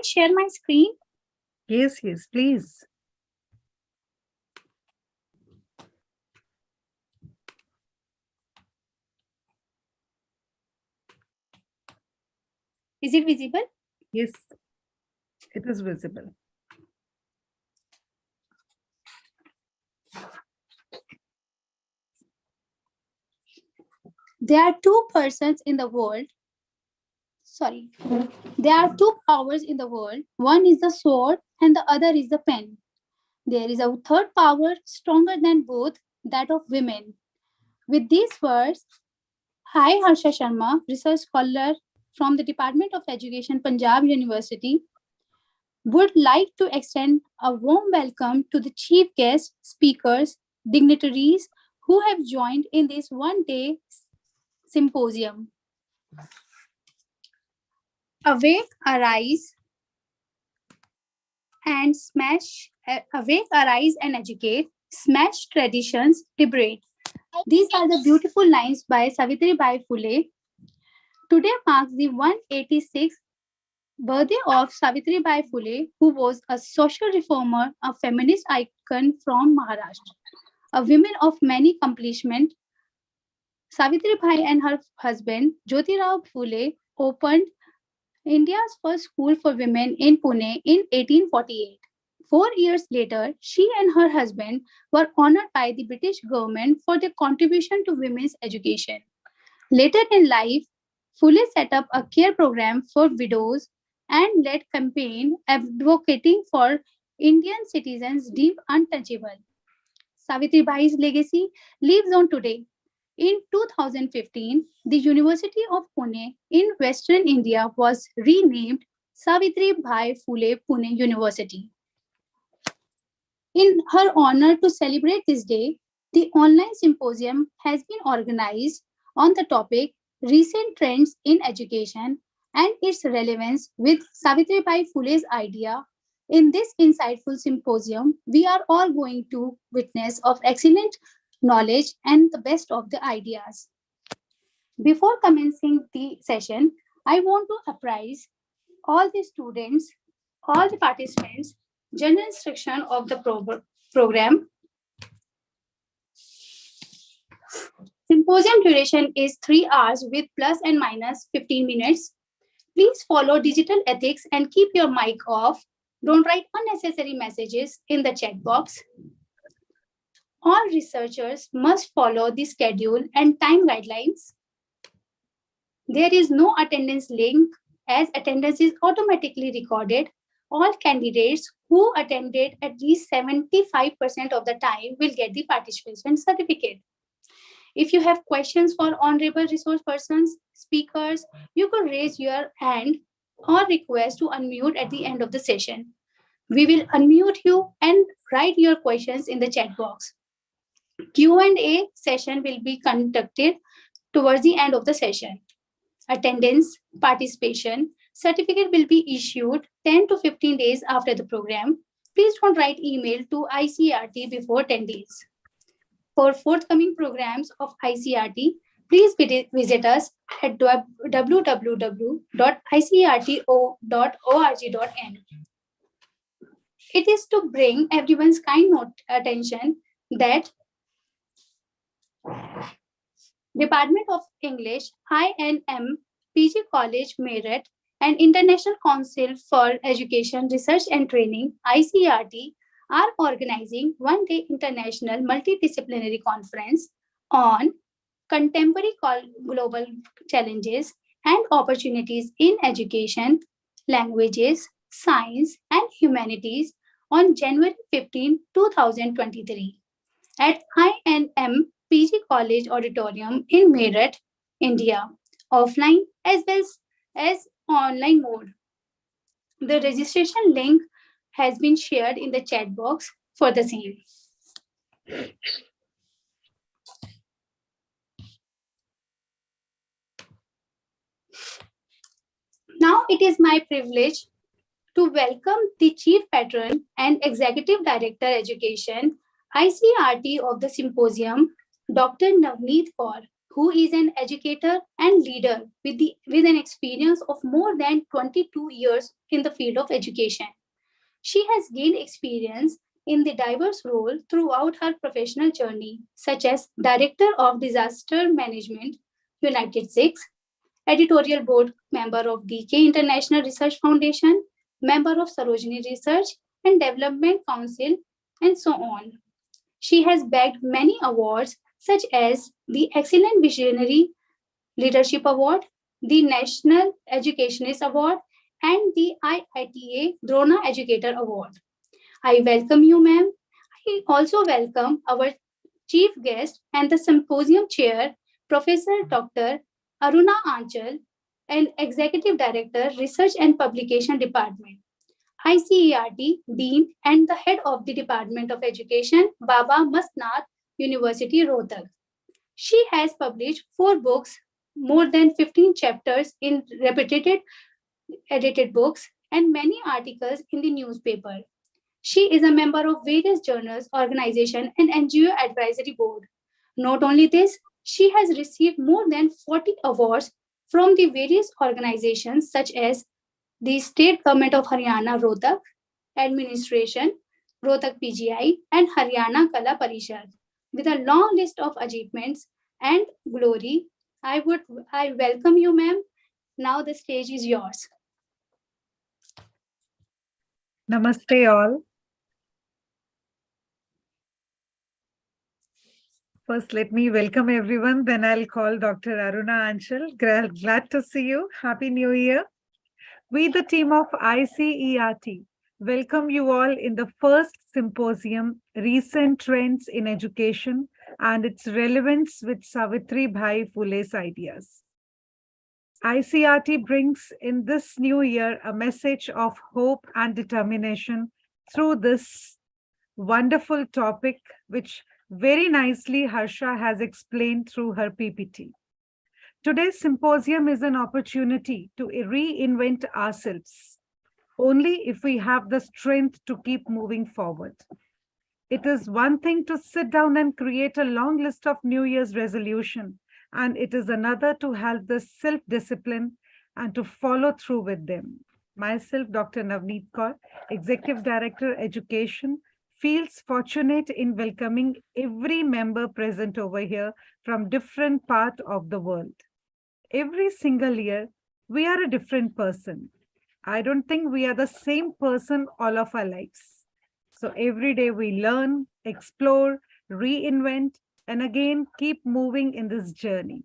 share my screen? Yes, please. Is it visible? Yes, it is visible. There are two persons in the world. Sorry. There are two powers in the world. One is the sword and the other is the pen. There is a third power stronger than both, that of women. With these words, I, Harsha Sharma, research scholar from the Department of Education, Punjab University, would like to extend a warm welcome to the chief guests, speakers, dignitaries who have joined in this one-day symposium. Awake, arise, and educate, smash traditions, liberate. These are the beautiful lines by Savitribai Phule. Today marks the 186th birthday of Savitribai Phule, who was a social reformer, a feminist icon from Maharashtra, a woman of many accomplishments. Savitribai and her husband Jyotirao Phule opened India's first school for women in Pune in 1848. 4 years later, she and her husband were honored by the British government for their contribution to women's education. Later in life, Phule set up a care program for widows and led campaign advocating for Indian citizens deemed untouchable. Savitribai's legacy lives on today. In 2015, the University of Pune in Western India was renamed Savitribai Phule Pune University. In her honor to celebrate this day, the online symposium has been organized on the topic Recent Trends in Education and Its Relevance with Savitribai Phule's idea. In this insightful symposium, we are all going to witness of excellent knowledge and the best of the ideas. Before commencing the session, I want to apprise all the students, all the participants, general instruction of the program. Symposium duration is 3 hours with plus and minus 15 minutes. Please follow digital ethics and keep your mic off. Don't write unnecessary messages in the chat box. All researchers must follow the schedule and time guidelines. There is no attendance link as attendance is automatically recorded. All candidates who attended at least 75% of the time will get the participation certificate. If you have questions for honorable resource persons, speakers, you could raise your hand or request to unmute at the end of the session. We will unmute you and write your questions in the chat box. Q&A session will be conducted towards the end of the session. Attendance, participation, certificate will be issued 10 to 15 days after the program. Please don't write email to ICERT before 10 days. For forthcoming programs of ICERT, please visit us at www.icerto.org.in. It is to bring everyone's kind attention that Department of English, INM, PG College, Meerut, and International Council for Education, Research and Training, ICERT, are organizing One-Day International Multidisciplinary Conference on Contemporary Global Challenges and Opportunities in Education, Languages, Science, and Humanities on January 15, 2023 at INM PG College Auditorium in Meerut, India, offline as well as online mode. The registration link has been shared in the chat box for the same. Now it is my privilege to welcome the Chief Patron and Executive Director Education, ICERT of the Symposium, Dr. Navneet Kaur, who is an educator and leader with an experience of more than 22 years in the field of education. She has gained experience in the diverse role throughout her professional journey, such as Director of Disaster Management, United States, editorial board member of DK International Research Foundation, member of Sarojini Research and Development Council, and so on. She has bagged many awards such as the Excellent Visionary Leadership Award, the National Educationist Award, and the IITA Drona Educator Award. I welcome you, ma'am. I also welcome our chief guest and the symposium chair, Professor Dr. Aruna Anchal, and Executive Director, Research and Publication Department, ICERT Dean, and the head of the Department of Education, Baba Masnath University, Rohtak. She has published 4 books, more than 15 chapters in reputed edited books, and many articles in the newspaper. She is a member of various journals, organizations, and NGO advisory board. Not only this, she has received more than 40 awards from the various organizations such as the State Government of Haryana Rohtak Administration, Rohtak PGI, and Haryana Kala Parishad. With a long list of achievements and glory, I welcome you, ma'am. Now the stage is yours. Namaste all. First, let me welcome everyone. Then I'll call Dr. Aruna Anchal. Glad to see you. Happy New Year. We, the team of ICERT, welcome you all in the first symposium, Recent Trends in Education and Its Relevance with Savitribai Phule's Ideas. ICERT brings in this new year a message of hope and determination through this wonderful topic, which very nicely Harsha has explained through her PPT. Today's symposium is an opportunity to reinvent ourselves, only if we have the strength to keep moving forward. It is one thing to sit down and create a long list of New Year's resolution, and it is another to have the self-discipline and to follow through with them. Myself, Dr. Navneet Kaur, Executive Director, Education, feels fortunate in welcoming every member present over here from different part of the world. Every single year, we are a different person. I don't think we are the same person all of our lives. So every day we learn, explore, reinvent, and again, keep moving in this journey.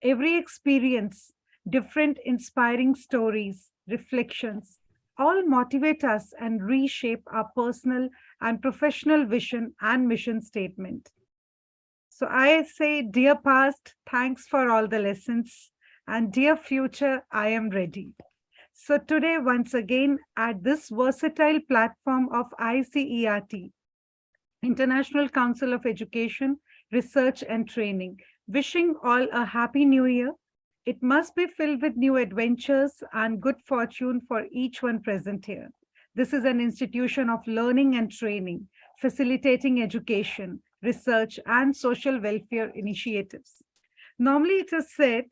Every experience, different inspiring stories, reflections, all motivate us and reshape our personal and professional vision and mission statement. So I say, dear past, thanks for all the lessons, and dear future, I am ready. So today, once again, at this versatile platform of ICERT, International Council of Education, Research and Training, wishing all a happy new year. It must be filled with new adventures and good fortune for each one present here. This is an institution of learning and training, facilitating education, research, and social welfare initiatives. Normally, it is said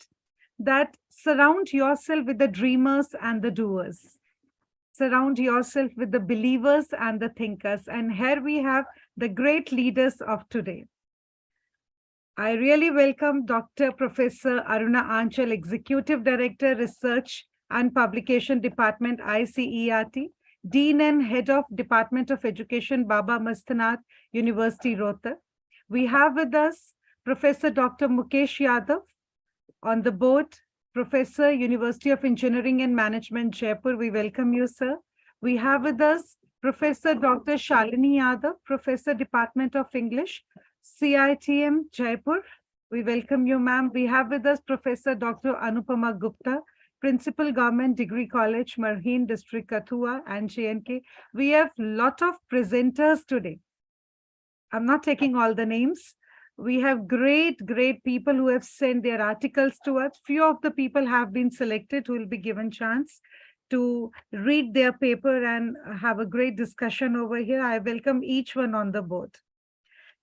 that surround yourself with the dreamers and the doers. Surround yourself with the believers and the thinkers. And here we have the great leaders of today. I really welcome Dr. Professor Aruna Anchal, Executive Director, Research and Publication Department, ICERT, Dean and Head of Department of Education, Baba Masnath University, Rohtak. We have with us Professor Dr. Mukesh Yadav on the board, Professor, University of Engineering and Management, Jaipur. We welcome you, sir. We have with us Professor Dr. Shalini Yadav, Professor, Department of English, CITM, Jaipur. We welcome you, ma'am. We have with us Professor Dr. Anupama Gupta, Principal Government Degree College, Marheen District, Kathua and JNK. We have a lot of presenters today. I'm not taking all the names. We have great people who have sent their articles to us. Few of the people have been selected who will be given chance to read their paper and have a great discussion over here. I welcome each one on the board.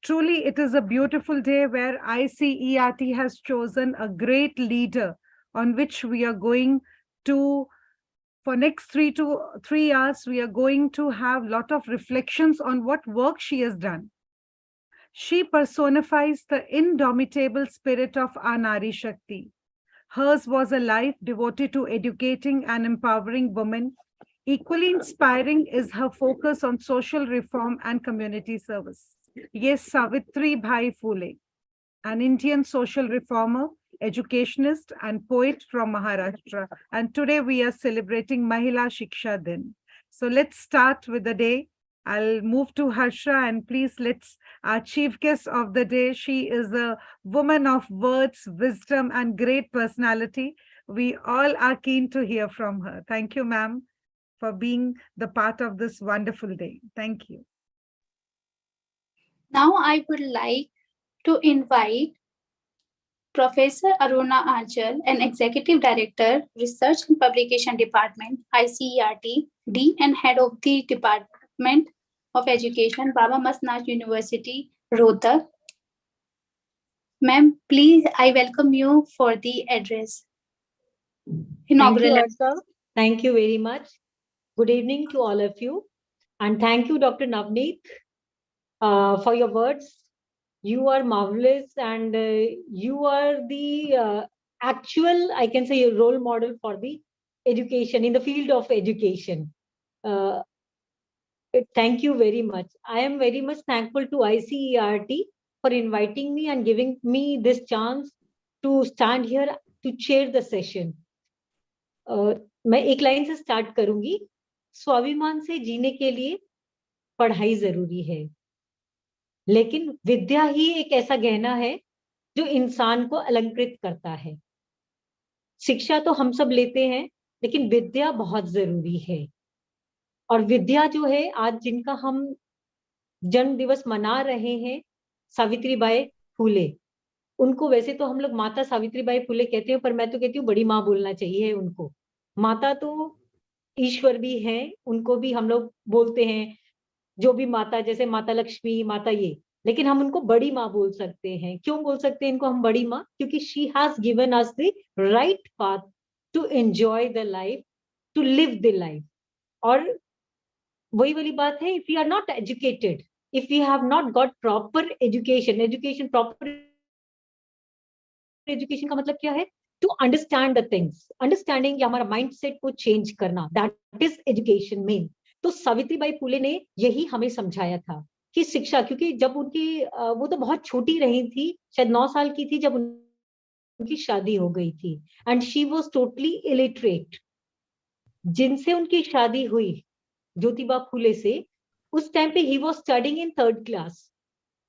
Truly, it is a beautiful day where ICERT has chosen a great leader on which we are going to, for next 3 hours, we are going to have a lot of reflections on what work she has done. She personifies the indomitable spirit of our Nari Shakti. Hers was a life devoted to educating and empowering women. Equally inspiring is her focus on social reform and community service. Yes, Savitribai Phule, an Indian social reformer, educationist, and poet from Maharashtra. And today we are celebrating Mahila Shiksha Din. So let's start with the day. I'll move to Harsha, and please let's, our chief guest of the day. She is a woman of words, wisdom, and great personality. We all are keen to hear from her. Thank you, ma'am, for being the part of this wonderful day. Thank you. Now I would like to invite Professor Aruna Anchal, an Executive Director, Research and Publication Department, ICERT, D and Head of the Department of Education, Baba Masnad University, Rohtak. Ma'am, please, I welcome you for the address. Thank you, Inaugural. Arsa. Thank you very much. Good evening to all of you. And thank you, Dr. Navneet, for your words. You are marvelous, and you are the actual, I can say, role model for the education, in the field of education. Thank you very much. I am very much thankful to ICERT for inviting me and giving me this chance to stand here to chair the session. मैं एक line से start करूंगी. स्वाभिमान से जीने के लिए पढ़ाई जरूरी है, लेकिन विद्या ही एक ऐसा गहना है जो इंसान को अलंकृत करता है. शिक्षा तो हम सब लेते हैं, लेकिन विद्या बहुत जरूरी है. और विद्या जो है, आज जिनका हम जन्म दिवस मना रहे हैं, सावित्रीबाई फूले, उनको वैसे तो हम लोग माता सावित्रीबाई फूले कहते हैं, पर मैं तो कहती हूँ बड़ी माँ बोलना चाहिए उनको. माता तो ईश्वर भी हैं, उनको भी हम लोग बोलते हैं, जो भी माता, जैसे माता लक्ष्मी, माता ये, लेकिन हम उनको बड़ी माँ बोल सकते हैं. क्यों बोल सकते हैं इनको हम बड़ी माँ? क्योंकि she has given us the right path to enjoy the life, to live the life. और वही वाली बात है, if you are not educated, if you have not got proper education, proper education का मतलब क्या है? To understand the things, understanding या हमारा माइंडसेट को चेंज करना, दैट इज एजुकेशन मेन. तो सावित्रीबाई फुले ने यही हमें समझाया था कि शिक्षा, क्योंकि जब उनकी वो तो बहुत छोटी रही थी, शायद 9 साल की थी जब उनकी शादी हो गई थी, and she was totally illiterate. जिनसे उनकी शादी हुई ज्योतिबा फुले से, उस टाइम पे he was studying in 3rd class.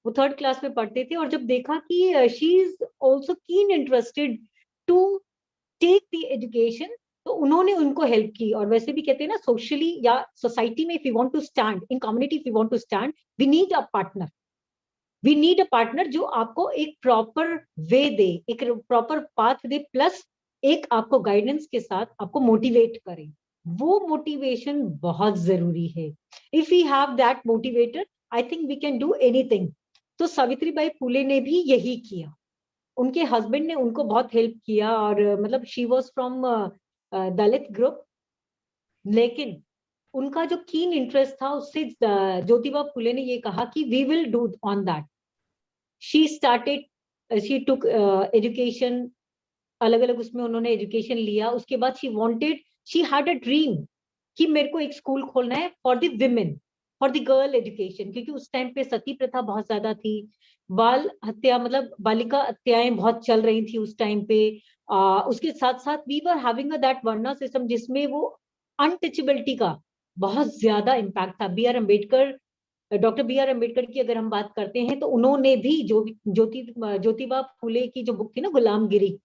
वो 3rd क्लास में पढ़ते थे, और जब देखा कि she is also keen interested to take the education, तो उन्होंने उनको हेल्प की. और वैसे भी कहते हैं ना, सोशली या सोसाइटी में, if you want to stand in community, if you want to stand, we need a partner. We need a partner जो आपको एक प्रॉपर वे दे, एक प्रॉपर पाथ दे, प्लस एक आपको गाइडेंस के साथ आपको मोटिवेट करे. वो मोटिवेशन बहुत जरूरी है. If we have that motivator, I think we can do anything. तो सावित्रीबाई फुले ने भी यही किया. उनके हस्बैंड ने उनको बहुत हेल्प किया, और मतलब she was from Dalit group, लेकिन उनका जो कीन इंटरेस्ट था, उससे ज्योतिबा फुले ने ये कहा कि we will do on that. She started, she took education, अलग अलग उसमें उन्होंने एजुकेशन लिया. उसके बाद she wanted, she had a dream कि मेरे को एक स्कूल खोलना है for the women, for the girl education, क्योंकि उस टाइम पे सती प्रथा बहुत ज्यादा थी, बाल हत्या, मतलब बालिका हत्याएं बहुत चल रही थी उस टाइम पे. उसके साथ साथ we were having that varna system, जिसमें वो अनटचेबिलिटी का बहुत ज्यादा इम्पैक्ट था. डॉक्टर बी आर अम्बेडकर की अगर हम बात करते हैं, तो उन्होंने भी ज्योतिबा फुले की जो बुक थी ना, गुलामगिरी,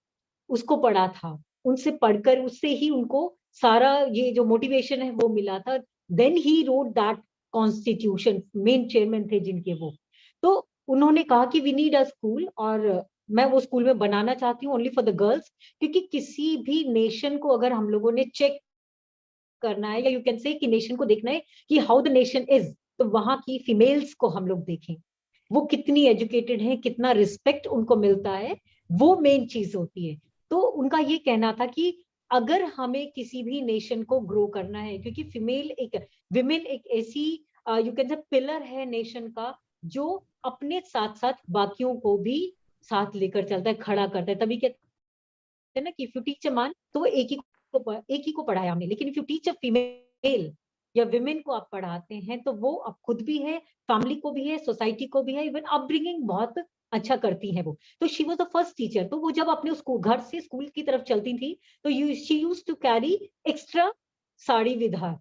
उसको पढ़ा था. उनसे पढ़कर, उससे ही उनको सारा ये जो मोटिवेशन है वो मिला था. Then he wrote that constitution, main chairman थे जिनके वो. तो उन्होंने कहा कि वी नीड अ स्कूल, और मैं वो स्कूल में बनाना चाहती हूँ ओनली फॉर द गर्ल्स, क्योंकि किसी भी नेशन को अगर हम लोगों ने चेक करना है, या यू कैन से कि नेशन को देखना है कि हाउ द नेशन इज, तो वहां की फीमेल्स को हम लोग देखें. वो कितनी एजुकेटेड है, कितना रिस्पेक्ट उनको मिलता है, वो मेन चीज होती है। तो उनका ये कहना था कि अगर हमें किसी भी नेशन को ग्रो करना है, क्योंकि विमेन एक ऐसी यू कैन से पिलर है नेशन का, जो अपने साथ साथ बाकियों को भी साथ लेकर चलता है, खड़ा करता है। तभी कहते हैं ना कि if you teach a man, तो वो एक ही को पढ़ाया हमने, लेकिन if you teach a female या विमेन को आप पढ़ाते हैं, तो वो आप खुद भी है, फैमिली को भी है, सोसाइटी को भी है, इवन अपब्रिंगिंग बहुत अच्छा करती है वो। तो she was the first teacher. तो वो जब अपने स्कूल, घर से स्कूल की तरफ चलती थी, तो she used to carry extra sari with her.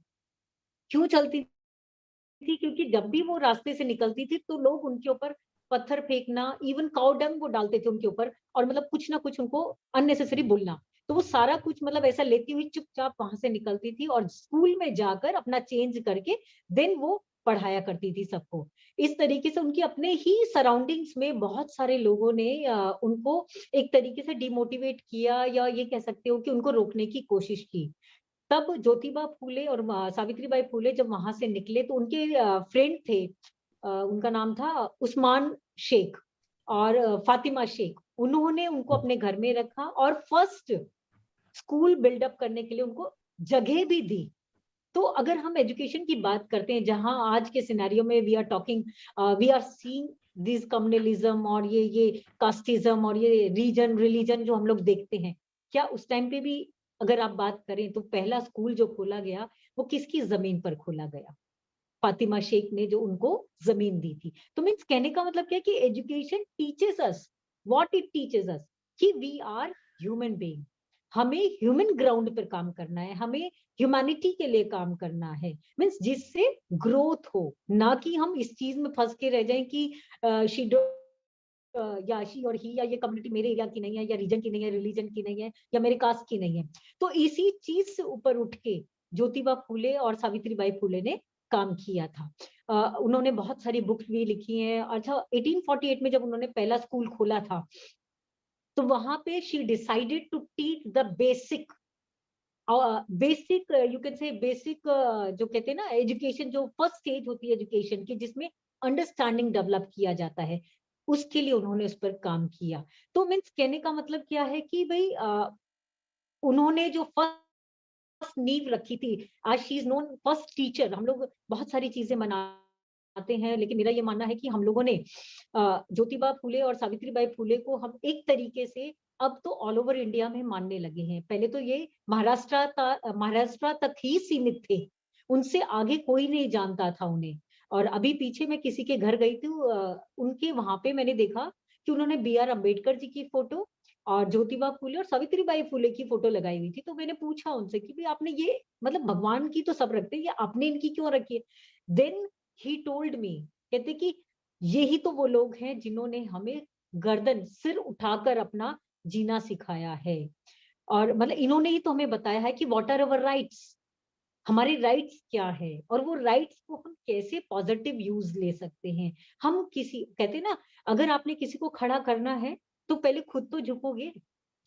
क्यों चलती थी? क्योंकि जब भी वो रास्ते से निकलती थी, तो लोग उनके ऊपर पत्थर फेंकना, इवन काउ डंग वो डालते थे उनके ऊपर, और मतलब कुछ ना कुछ उनको अननेसेसरी बोलना। तो वो सारा कुछ मतलब ऐसा लेती हुई चुपचाप वहां से निकलती थी, और स्कूल में जाकर अपना चेंज करके देन वो पढ़ाया करती थी सबको। इस तरीके से उनकी अपने ही सराउंडिंग्स में बहुत सारे लोगों ने उनको एक तरीके से डिमोटिवेट किया, या ये कह सकते हो कि उनको रोकने की कोशिश की। तब ज्योतिबा फूले और सावित्रीबाई फूले जब वहां से निकले, तो उनके फ्रेंड थे, उनका नाम था उस्मान शेख और फातिमा शेख। उन्होंने उनको अपने घर में रखा और फर्स्ट स्कूल बिल्डअप करने के लिए उनको जगह भी दी। तो अगर हम एजुकेशन की बात करते हैं, जहां आज के सिनेरियो में we are seeing this communalism और ये कास्टिज्म और ये रीजन रिलीजन जो हम लोग देखते हैं, क्या उस टाइम पे भी अगर आप बात करें, तो पहला स्कूल जो खोला गया वो किसकी जमीन पर खोला गया? फातिमा शेख ने जो उनको जमीन दी थी। तो मीन्स कहने का मतलब क्या है कि education teaches us what it teaches us, कि वी आर ह्यूमन बीइंग। हमें ह्यूमन ग्राउंड पर काम करना है, हमें ह्यूमैनिटी के लिए काम करना है, मीन्स जिससे ग्रोथ हो, ना कि हम इस चीज में फंस के रह जाएं कि शी या शी और ही, या ये कम्युनिटी मेरे एरिया की नहीं है, या रीजन की नहीं है, रिलीजन की नहीं है, या मेरे कास्ट की नहीं है। तो इसी चीज से ऊपर उठ के ज्योतिबा फूले और सावित्रीबाई फूले ने काम किया था। उन्होंने बहुत सारी बुक्स भी लिखी हैं। अच्छा, 1848 में जब उन्होंने पहला स्कूल खोला था, तो वहां पे she decided to teach the basic you can say basic, जो कहते हैं ना एजुकेशन, जो फर्स्ट स्टेज होती है एजुकेशन की, जिसमें अंडरस्टैंडिंग डेवलप किया जाता है, उसके लिए उन्होंने उस पर काम किया। तो मीन्स कहने का मतलब क्या है कि भाई उन्होंने जो फर्स्ट नींव रखी थी, आज she is known first teacher. हम लोग बहुत सारी चीजें मनाते हैं, लेकिन मेरा ये मानना है कि हम लोगों ने ज्योतिबा फूले और सावित्रीबाई फूले को हम एक तरीके से अब तो ऑल ओवर इंडिया में मानने लगे हैं। पहले तो ये महाराष्ट्र तक ही सीमित थे, उनसे आगे कोई नहीं जानता था उन्हें। और अभी पीछे मैं किसी के घर गई थी, उनके वहां पे मैंने देखा कि उन्होंने B.R. अम्बेडकर जी की फोटो और ज्योतिबा फूले और सावित्रीबाई फूले की फोटो लगाई हुई थी। तो मैंने पूछा उनसे कि भाई आपने ये, मतलब भगवान की तो सब रखते हैं, ये आपने इनकी क्यों रखी है? देन ही टोल्ड मी, कहते कि यही तो वो लोग हैं जिन्होंने हमें गर्दन सिर उठाकर अपना जीना सिखाया है, और मतलब इन्होंने ही तो हमें बताया है कि व्हाट आर अवर राइट्स, हमारे राइट्स क्या है, और वो राइट्स को हम कैसे पॉजिटिव यूज ले सकते हैं। हम किसी, कहते हैं ना, अगर आपने किसी को खड़ा करना है, तो पहले खुद तो झुकोगे,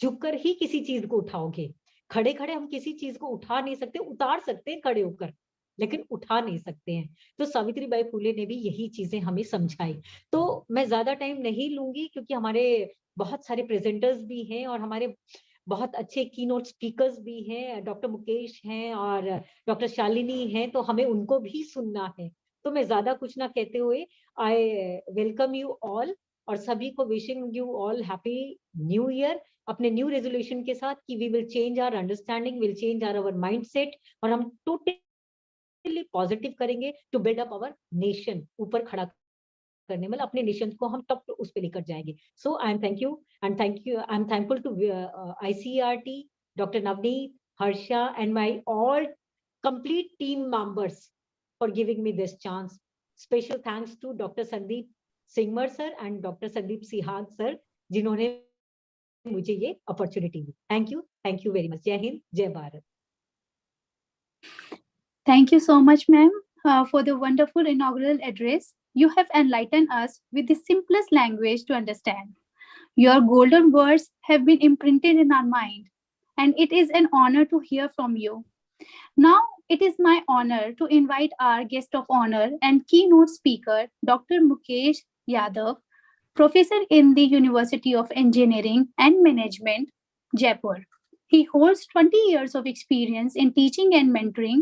झुककर ही किसी चीज को उठाओगे। खड़े खड़े हम किसी चीज को उठा नहीं सकते, उतार सकते हैं खड़े होकर, लेकिन उठा नहीं सकते हैं। तो सावित्रीबाई फूले ने भी यही चीजें हमें समझाई। तो मैं ज्यादा टाइम नहीं लूंगी, क्योंकि हमारे बहुत सारे प्रेजेंटर्स भी हैं, और हमारे बहुत अच्छे कीनोट स्पीकर्स भी हैं, डॉक्टर मुकेश हैं और डॉक्टर शालिनी हैं, तो हमें उनको भी सुनना है। तो मैं ज्यादा कुछ ना कहते हुए आई वेलकम यू ऑल, और सभी को wishing you all happy new year, अपने न्यू रेजोल्यूशन के साथ कि we will change our understanding, will change our mindset, और हम टोटली पॉजिटिव करेंगे to build up our nation, ऊपर खड़ा करने, मतलब अपने नेशन को हम टॉप उस पे लेकर जाएंगे। So I am thankful to ICERT, doctor Navneet, Harsha and my all complete team members for giving me this chance. Special thanks to Dr. Sandeep Singmar sir and Dr. Sandeep Sihag sir, जिन्होंने मुझे ये opportunity the. Thank you very much. जय हिंद, जय Bharat. Thank you so much, ma'am, for the wonderful inaugural address. You have enlightened us with the simplest language to understand. Your golden words have been imprinted in our mind, and it is an honor to hear from you. Now, it is my honor to invite our guest of honor and keynote speaker, Dr. Mukesh Yadav, professor in the University of Engineering and Management, Jaipur. He holds 20 years of experience in teaching and mentoring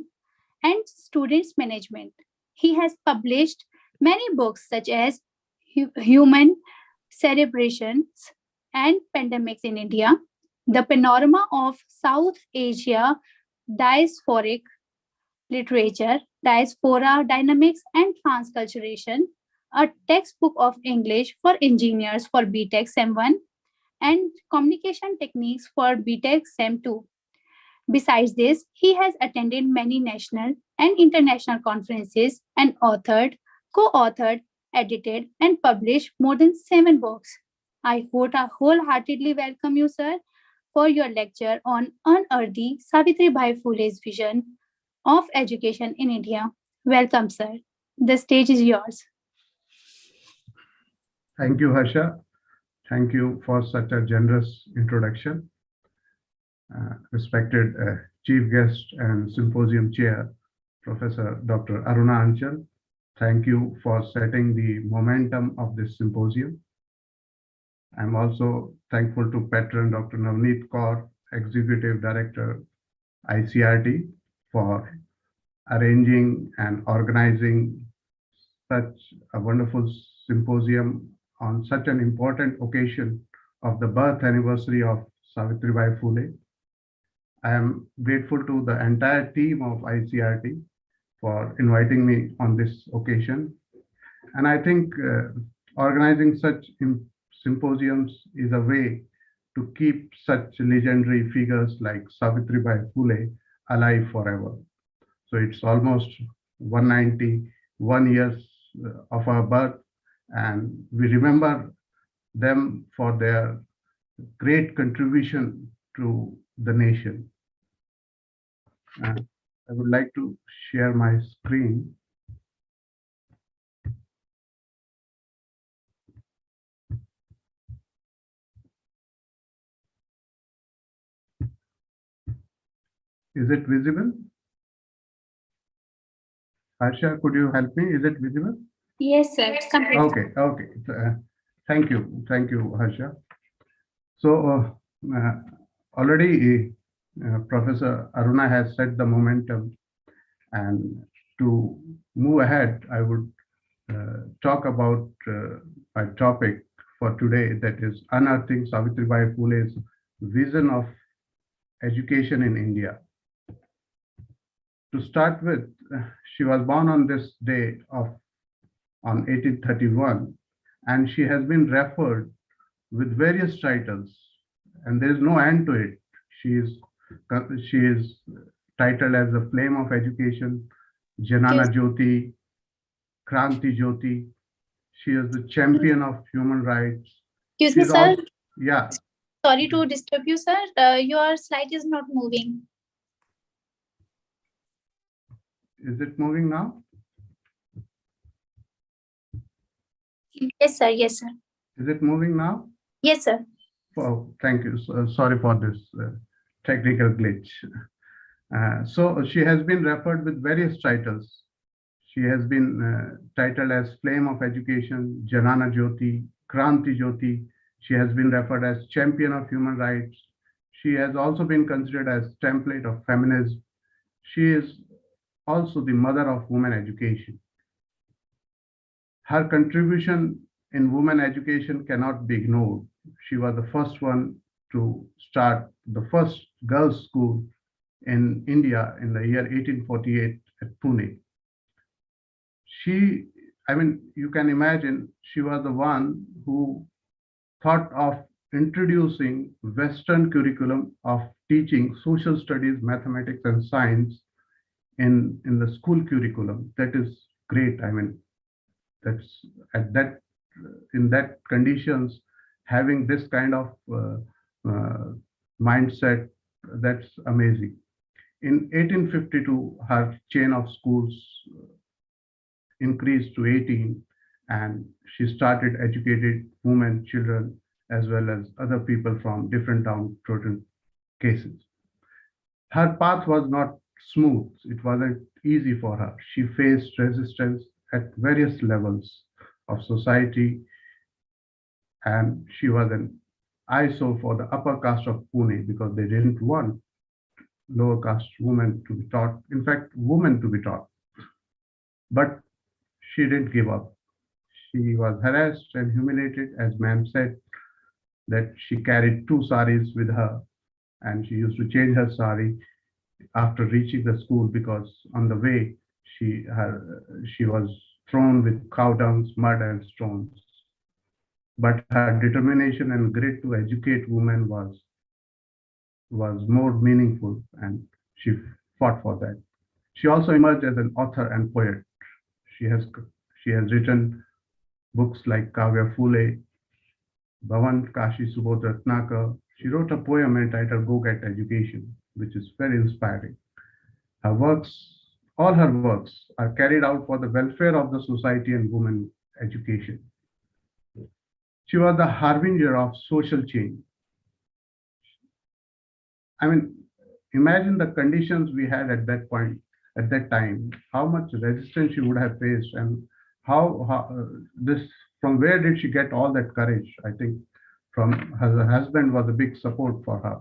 and students management. He has published many books such as Human Celebrations and Pandemics in India, The Panorama of South Asia Diasporic Literature, Diaspora Dynamics and Transculturation, a textbook of English for engineers for BTech SEM 1 and communication techniques for BTech SEM 2. Besides this, he has attended many national and international conferences and co-authored, edited, and published more than 7 books. I wholeheartedly welcome you, sir, for your lecture on Unearthing Savitribai Phule's vision of education in India. Welcome, sir. The stage is yours. Thank you, Harsha. Thank you for such a generous introduction. Respected Chief Guest and Symposium Chair, Professor Dr. Aruna Anchal, thank you for setting the momentum of this symposium. I'm also thankful to Patron Dr. Navneet Kaur, Executive Director, ICRT, for arranging and organizing such a wonderful symposium on such an important occasion of the birth anniversary of Savitribai Phule. I am grateful to the entire team of ICRT for inviting me on this occasion. And I think organizing such symposiums is a way to keep such legendary figures like Savitribai Phule alive forever. So it's almost 191 years of our birth, and we remember them for their great contribution to the nation. I would like to share my screen. Is it visible? Harsha, could you help me? Is it visible? Yes, sir. Okay. Thank you, Harsha. So already Professor Aruna has set the momentum, and to move ahead, I would talk about my topic for today, that is unearthing Savitribai Phule's vision of education in India. To start with, she was born on this day on 1831, and she has been referred with various titles, and there is no end to it. She is titled as the Flame of Education, Janana Jyoti, Kranti Jyoti. She is the champion of human rights. Excuse me, sir. Yeah. Sorry to disturb you, sir. Your slide is not moving. Is it moving now? Yes, sir. Yes, sir. Is it moving now? Yes, sir. Oh, thank you. Sorry for this technical glitch. So she has been referred with various titles. She has been titled as Flame of Education, Janana Jyoti, Kranti Jyoti. She has been referred as Champion of Human Rights. She has also been considered as template of feminism. She is also the mother of women education. Her contribution in women education cannot be ignored. She was the first one to start the first girls' school in India in the year 1848 at Pune. You can imagine, she was the one who thought of introducing Western curriculum of teaching social studies, mathematics, and science in the school curriculum. That is great. That's in that conditions, having this kind of mindset, that's amazing. In 1852, her chain of schools increased to 18, and she started educating women, children, as well as other people from different downtrodden cases. Her path was not smooth. It wasn't easy for her. She faced resistance at various levels of society, and she was an ISO for the upper caste of Pune because they didn't want lower caste women to be taught, in fact, women to be taught. But she didn't give up. She was harassed and humiliated, as ma'am said, that she carried 2 saris with her and she used to change her sari after reaching the school because on the way she was thrown with cow dung, mud and stones. But her determination and grit to educate women was more meaningful, and she fought for that. She also emerged as an author and poet. She has written books like Kavya Phule, Bhavan Kashi Subodh Ratnakar. She wrote a poem entitled Go Get Education, which is very inspiring. Her works, all her works, are carried out for the welfare of the society and women education. She was the harbinger of social change. I mean, imagine the conditions we had at that point, at that time, how much resistance she would have faced, and from where did she get all that courage? I think from her husband was a big support for her.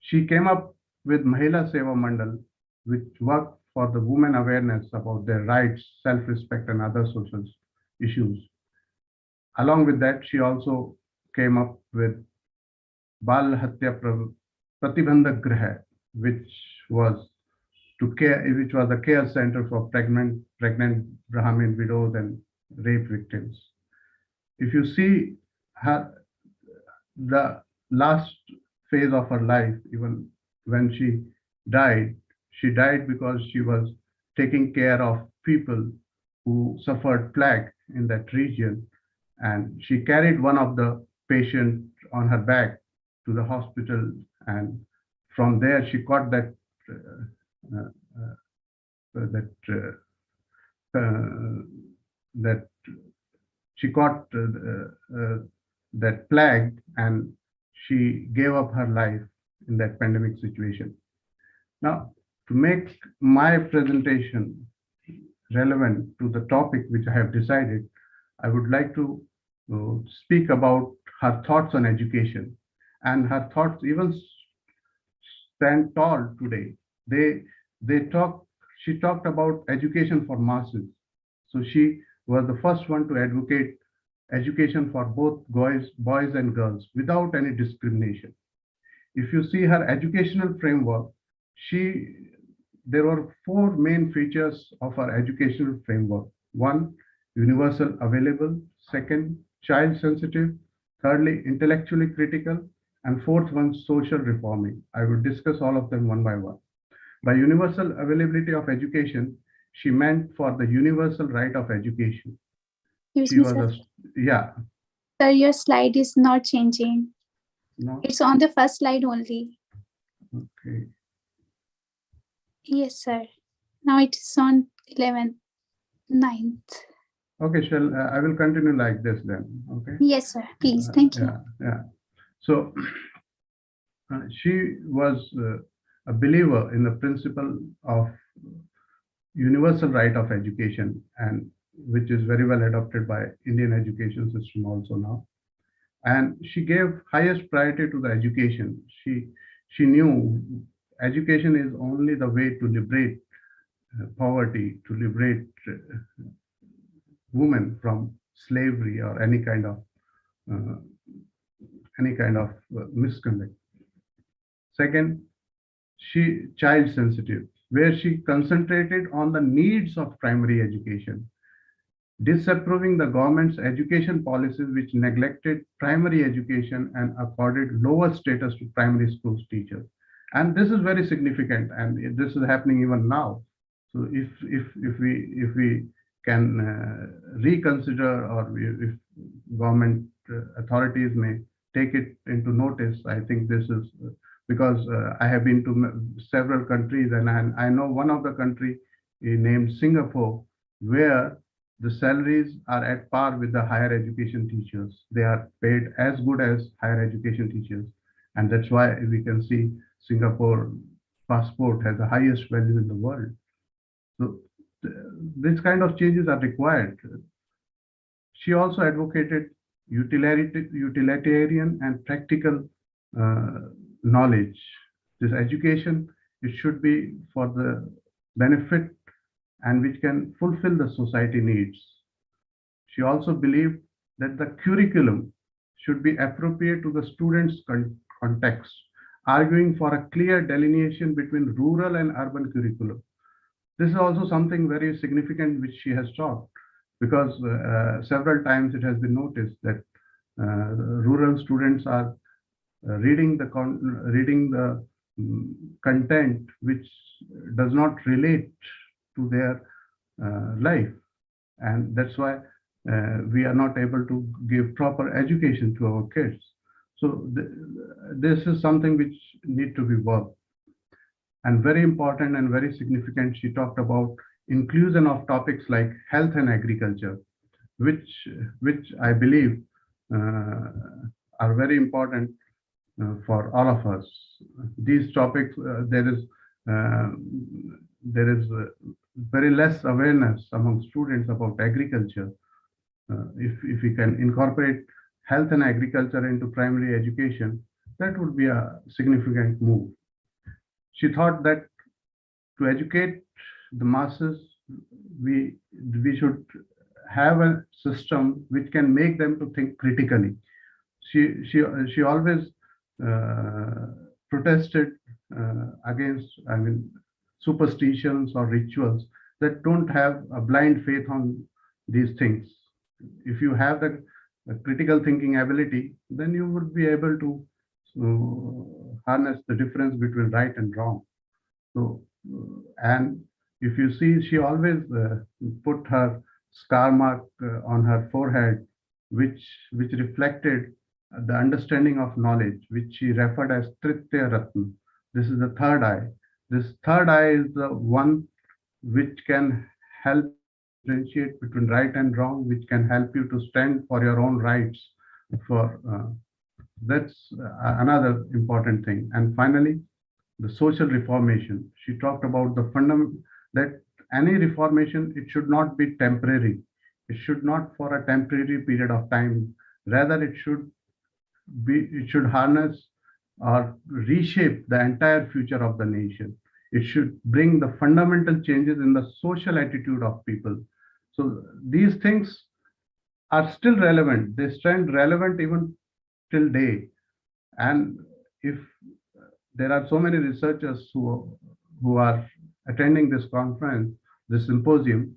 She came up with Mahila Seva Mandal, which worked for the women awareness about their rights, self-respect, and other social issues. Along with that, she also came up with Bal Hatya Pratibandhak Griha, which was a care center for pregnant Brahmin widows and rape victims. If you see the last phase of her life, even when she died because she was taking care of people who suffered plague in that region, and she carried one of the patients on her back to the hospital, and from there she caught that that plague, and she gave up her life in that pandemic situation. Now, to make my presentation relevant to the topic which I have decided, I would like to speak about her thoughts on education, and her thoughts even stand tall today. She talked about education for masses. So she was the first one to advocate education for both boys and girls without any discrimination. If you see her educational framework, there were 4 main features of her educational framework. 1, universal available. 2nd, child sensitive. 3rdly, intellectually critical. And 4th one, social reforming. I will discuss all of them one by one. By universal availability of education, she meant for the universal right of education. Yeah. Sir, your slide is not changing. No. It's on the first slide only. Okay. Yes, sir. Now it is on 9th. Okay, I will continue like this then. Okay. Yes, sir. Please. Thank you. Yeah. So she was a believer in the principle of universal right of education, and which is very well adopted by Indian education system also now. And she gave highest priority to the education. She knew education is only the way to liberate poverty, to liberate women from slavery or any kind of misconduct. Second, she child sensitive, where she concentrated on the needs of primary education, disapproving the government's education policies which neglected primary education and accorded lower status to primary schools teachers. And this is very significant, and this is happening even now. So if we can reconsider, or if government authorities may take it into notice, I think this is because I have been to several countries, and I know one of the country named Singapore, where the salaries are at par with the higher education teachers. They are paid as good as higher education teachers. And that's why we can see Singapore passport has the highest value in the world. So this kind of changes are required. She also advocated utilitarian and practical knowledge. This education, it should be for the benefit and which can fulfill the society needs. She also believed that the curriculum should be appropriate to the students' context, arguing for a clear delineation between rural and urban curriculum. This is also something very significant which she has taught, because several times it has been noticed that rural students are reading the content which does not relate to their life, and that's why we are not able to give proper education to our kids. So this is something which need to be worked. And very important and very significant, she talked about inclusion of topics like health and agriculture, which I believe are very important for all of us. These topics, there is very less awareness among students about agriculture. If we can incorporate health and agriculture into primary education, that would be a significant move. She thought that to educate the masses, we should have a system which can make them to think critically. She always protested against, superstitions or rituals that don't have a blind faith on these things. If you have the critical thinking ability, then you would be able to harness the difference between right and wrong. So, and if you see, she always put her scar mark on her forehead, which reflected the understanding of knowledge, which she referred as Tritya Ratna. This is the third eye. This third eye is the one which can help differentiate between right and wrong, which can help you to stand for your own rights. That's another important thing. And finally, the social reformation. She talked about the that any reformation, it should not be temporary. It should not for a temporary period of time. Rather, it should harness or reshape the entire future of the nation. It should bring the fundamental changes in the social attitude of people. So these things are still relevant. They stand relevant even till day. And if there are so many researchers who are attending this conference, this symposium,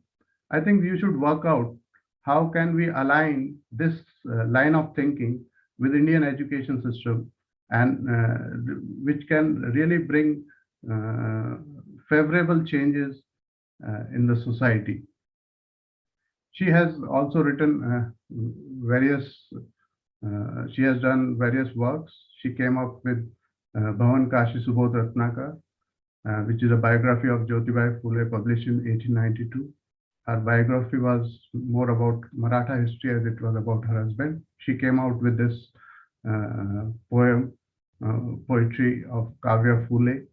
I think you should work out how can we align this line of thinking with Indian education system, and which can really bring favorable changes in the society. She has also written she has done various works. She came up with Bhavan Kashi Subodh Ratnakar, which is a biography of Savitribai Phule published in 1892. Her biography was more about Maratha history as it was about her husband. She came out with this poetry of Kavya Phule,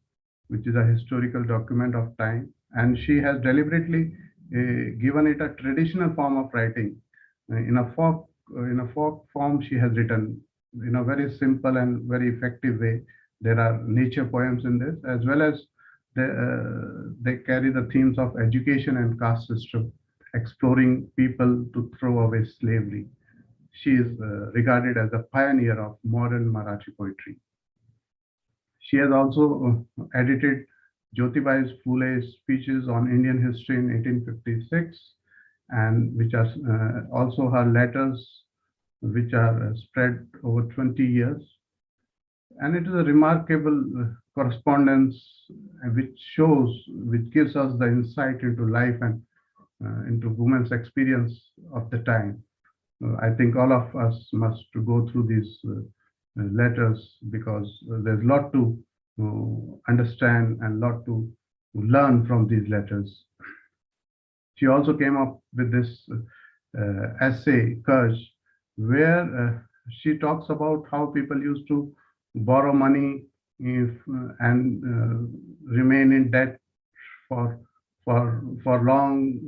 which is a historical document of time. And she has deliberately given it a traditional form of writing. In a folk form, she has written in a very simple and very effective way. There are nature poems in this, as well as they carry the themes of education and caste system, exploring people to throw away slavery. She is regarded as a pioneer of modern Marathi poetry. She has also edited Jyotibai Phule's speeches on Indian history in 1856, and which are also her letters, which are spread over 20 years. And it is a remarkable correspondence which gives us the insight into life and into women's experience of the time. I think all of us must go through these letters, because there's a lot to understand and a lot to learn from these letters. She also came up with this essay, Kurj, where she talks about how people used to borrow money and remain in debt for long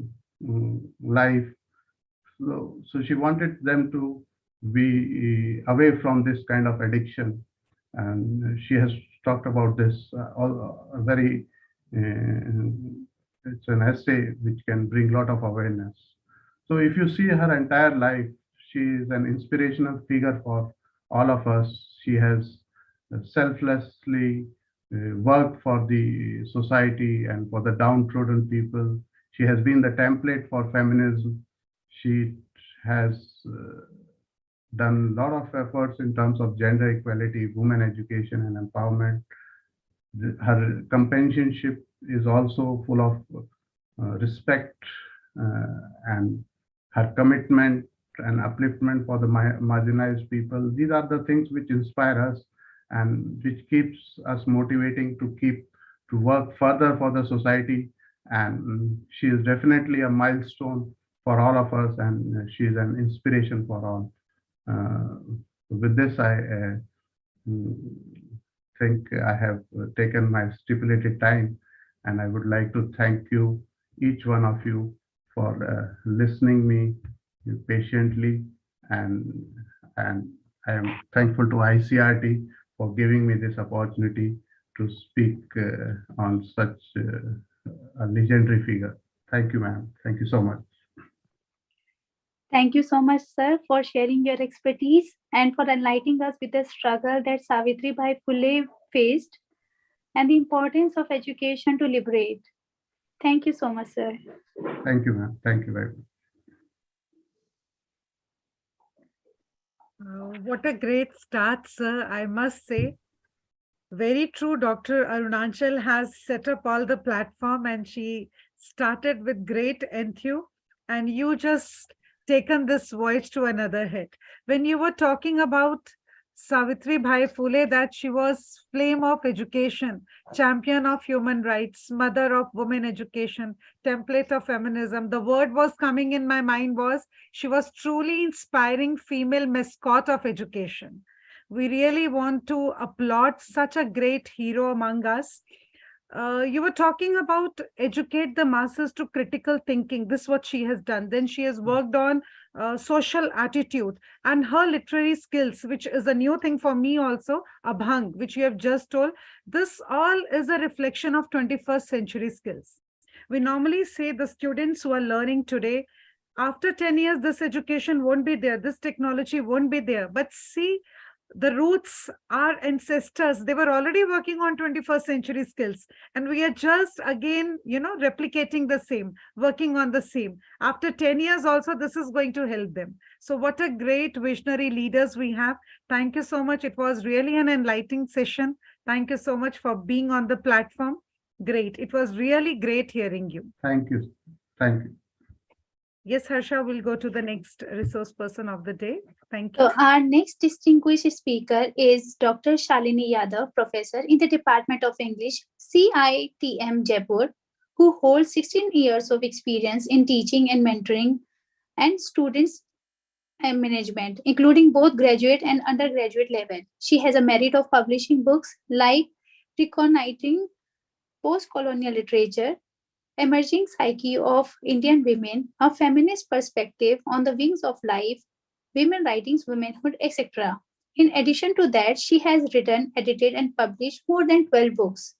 life. So she wanted them to be away from this kind of addiction. And she has talked about this very, it's an essay which can bring a lot of awareness. So if you see her entire life, she is an inspirational figure for all of us. She has selflessly worked for the society and for the downtrodden people. She has been the template for feminism. She has done a lot of efforts in terms of gender equality, women education and empowerment. Her companionship is also full of respect, and her commitment and upliftment for the marginalized people. These are the things which inspire us and which keeps us motivating to work further for the society. And she is definitely a milestone for all of us, and she is an inspiration for all. With this, I think I have taken my stipulated time, and I would like to thank you, each one of you, for listening me patiently, and I am thankful to ICRT for giving me this opportunity to speak on such a legendary figure. Thank you, ma'am. Thank you so much. Thank you so much, sir, for sharing your expertise and for enlightening us with the struggle that Savitribai Phule faced and the importance of education to liberate. Thank you so much, sir. Thank you, ma'am. Thank you very much. What a great start, sir, I must say. Very true. Dr. Arunachal has set up all the platform and she started with great enthusiasm, and you just taken this voice to another head. When you were talking about Savitribai Phule, that she was flame of education, champion of human rights, mother of women education, template of feminism, the word was coming in my mind was she was truly inspiring female mascot of education. We really want to applaud such a great hero among us. You were talking about educate the masses to critical thinking. This is what she has done. Then she has worked on social attitude and her literary skills, which is a new thing for me also, Abhang, which you have just told. This all is a reflection of 21st century skills. We normally say the students who are learning today, after 10 years, this education won't be there, this technology won't be there. But see, the roots, our ancestors, they were already working on 21st century skills, and we are just again, replicating the same, working on the same. After 10 years also, this is going to help them. So what a great visionary leaders we have. Thank you so much. It was really an enlightening session. Thank you so much for being on the platform. Great. It was really great hearing you. Thank you. Thank you. Yes, Harsha, will go to the next resource person of the day. Thank you. So our next distinguished speaker is Dr. Shalini Yadav, professor in the Department of English, CITM Jaipur, who holds 16 years of experience in teaching and mentoring and students and management, including both graduate and undergraduate level. She has a merit of publishing books like Reconnoitering Post-Colonial Literature, Emerging Psyche of Indian Women, A Feminist Perspective on the Wings of Life, Women Writings, Womanhood, etc. In addition to that, she has written, edited, and published more than 12 books.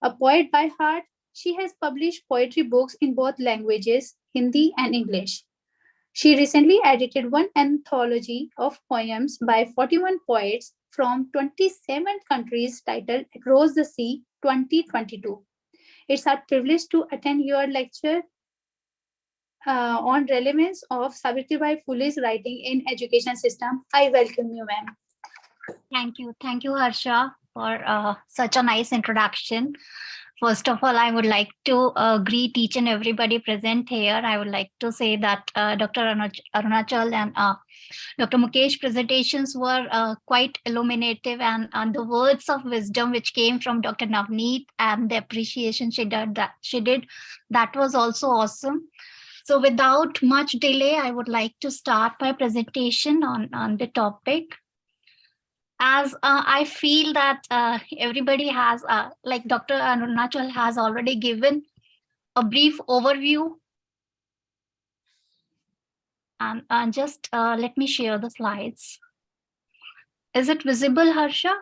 A poet by heart, she has published poetry books in both languages, Hindi and English. She recently edited one anthology of poems by 41 poets from 27 countries titled Across the Sea 2022. It's our privilege to attend your lecture on relevance of Savitribai Phule's writing in education system. I welcome you, ma'am. Thank you, Harsha, for such a nice introduction. First of all, I would like to greet each and everybody present here. I would like to say that Dr. Arunachal and Dr. Mukesh presentations were quite illuminative, and the words of wisdom which came from Dr. Navneet and the appreciation she did, that was also awesome. So without much delay, I would like to start my presentation on the topic. As I feel that everybody has, like Dr. Arunachal has already given a brief overview And just let me share the slides. Is it visible, Harsha?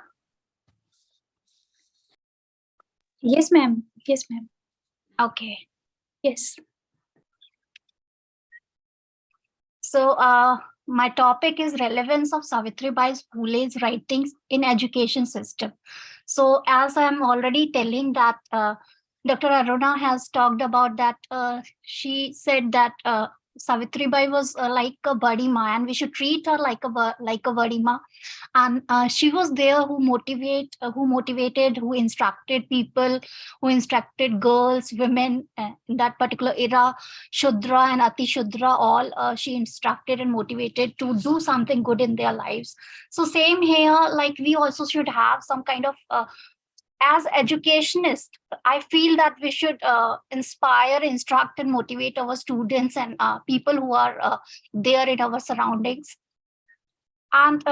Yes, ma'am. Yes, ma'am. Okay. Yes. So my topic is relevance of Savitribai Phule's writings in education system. So as I'm already telling that Dr. Aruna has talked about that, she said that Savitribai was like a buddy ma, and we should treat her like a buddy ma. And she was there who motivated, who instructed people, who instructed girls, women in that particular era, Shudra and Ati Shudra, all she instructed and motivated to do something good in their lives. So same here, like we also should have some kind of as educationists, I feel that we should inspire, instruct, and motivate our students and people who are there in our surroundings. And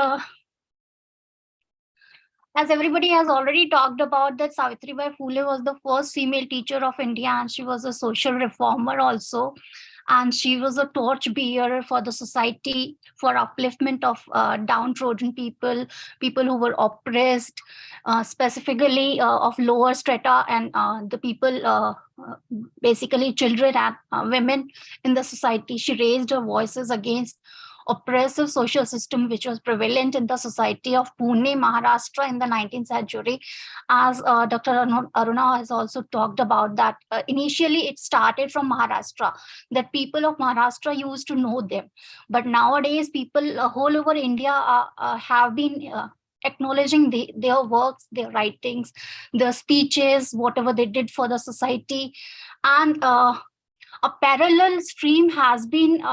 as everybody has already talked about, that Savitribai Phule was the first female teacher of India, and she was a social reformer also. And she was a torch bearer for the society, for upliftment of downtrodden people, people who were oppressed, specifically of lower strata, and the people, basically children and women in the society. She raised her voices against oppressive social system which was prevalent in the society of Pune, Maharashtra in the 19th century. As Dr. Aruna has also talked about that, initially it started from Maharashtra, that people of Maharashtra used to know them. But nowadays people all over India have been acknowledging their works, their writings, their speeches, whatever they did for the society. And a parallel stream has been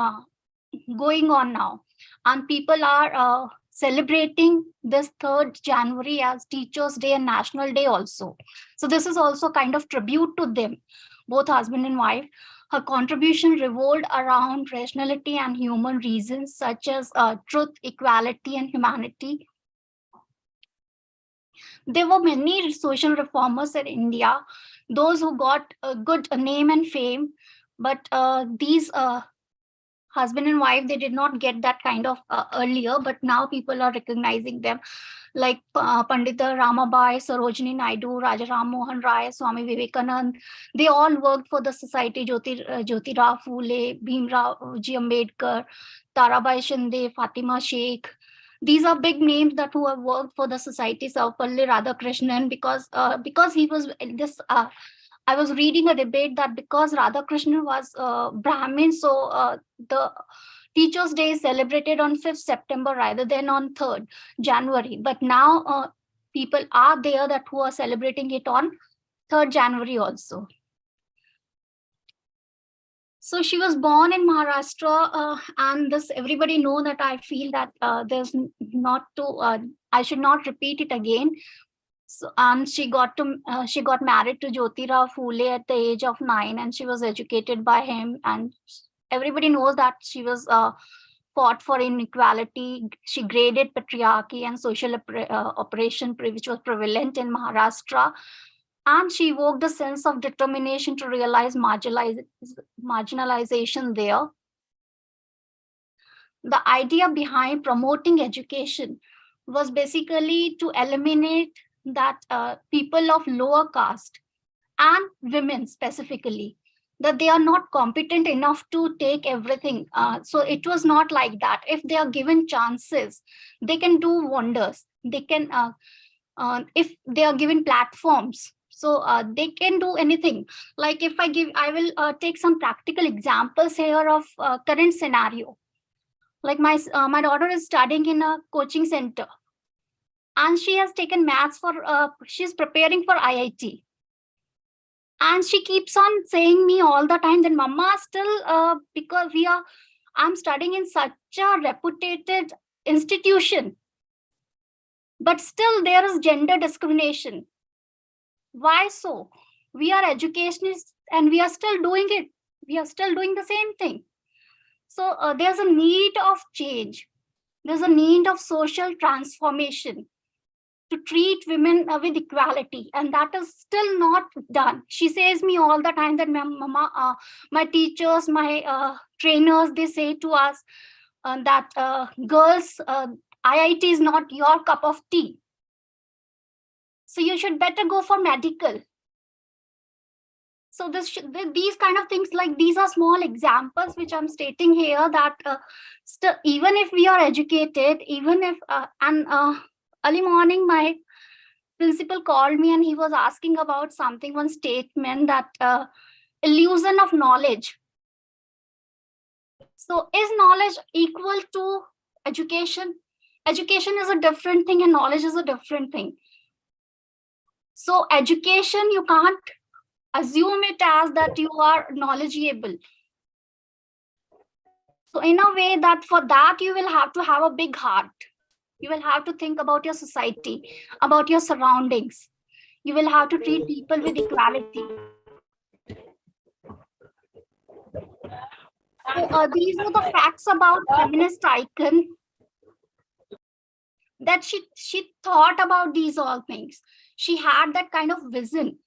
going on now, and people are celebrating this 3rd January as Teachers Day and National Day also. So this is also kind of tribute to them, both husband and wife. Her contribution revolved around rationality and human reasons such as truth, equality, and humanity. There were many social reformers in India, those who got a good name and fame, but these husband and wife, they did not get that kind of earlier, but now people are recognizing them, like Pandita Ramabai, Sarojini Naidu, Rajaram Mohan Rai, Swami Vivekanand. They all worked for the society. Jyotirao Phule, Bhimrao Ji Ambedkar, Tarabai Shinde, Fatima Sheikh. These are big names that who have worked for the society. Sarvapalli Radhakrishnan, because he was this I was reading a debate that because Radhakrishnan was Brahmin, so the Teachers' Day is celebrated on 5th September rather than on 3rd January. But now people are there that who are celebrating it on 3rd January also. So she was born in Maharashtra, and this everybody know that I feel that there's not to I should not repeat it again. So, and she got married to Jyotirao Phule at the age of 9, and she was educated by him. And everybody knows that she was fought for inequality. She graded patriarchy and social oppression, which was prevalent in Maharashtra. And she evoked a sense of determination to realize marginalization there. The idea behind promoting education was basically to eliminate that people of lower caste and women specifically, that they are not competent enough to take everything. So it was not like that. If they are given chances, they can do wonders. They can, if they are given platforms, so they can do anything. Like if I will take some practical examples here of current scenario. Like my daughter is studying in a coaching center, and she has taken maths for she's preparing for IIT, and she keeps on saying me all the time that mama, still because I'm studying in such a reputed institution, but still there is gender discrimination. Why so? We are educationists and we are still doing it. We are still doing the same thing. So there's a need of change. There's a need of social transformation. to treat women with equality, and that is still not done. She says me all the time that mama, my teachers, my trainers, they say to us that girls, IIT is not your cup of tea, so you should better go for medical. So these kind of things, like these are small examples which I'm stating here, that still, even if we are educated, even if early morning my principal called me and he was asking about something, one statement, that illusion of knowledge. So is knowledge equal to education? Education is a different thing and knowledge is a different thing. So education, you can't assume it as that you are knowledgeable. So in a way, that for that you will have to have a big heart. You will have to think about your society, about your surroundings. You will have to treat people with equality. So these are the facts about feminist icon, that she thought about these all things. She had that kind of vision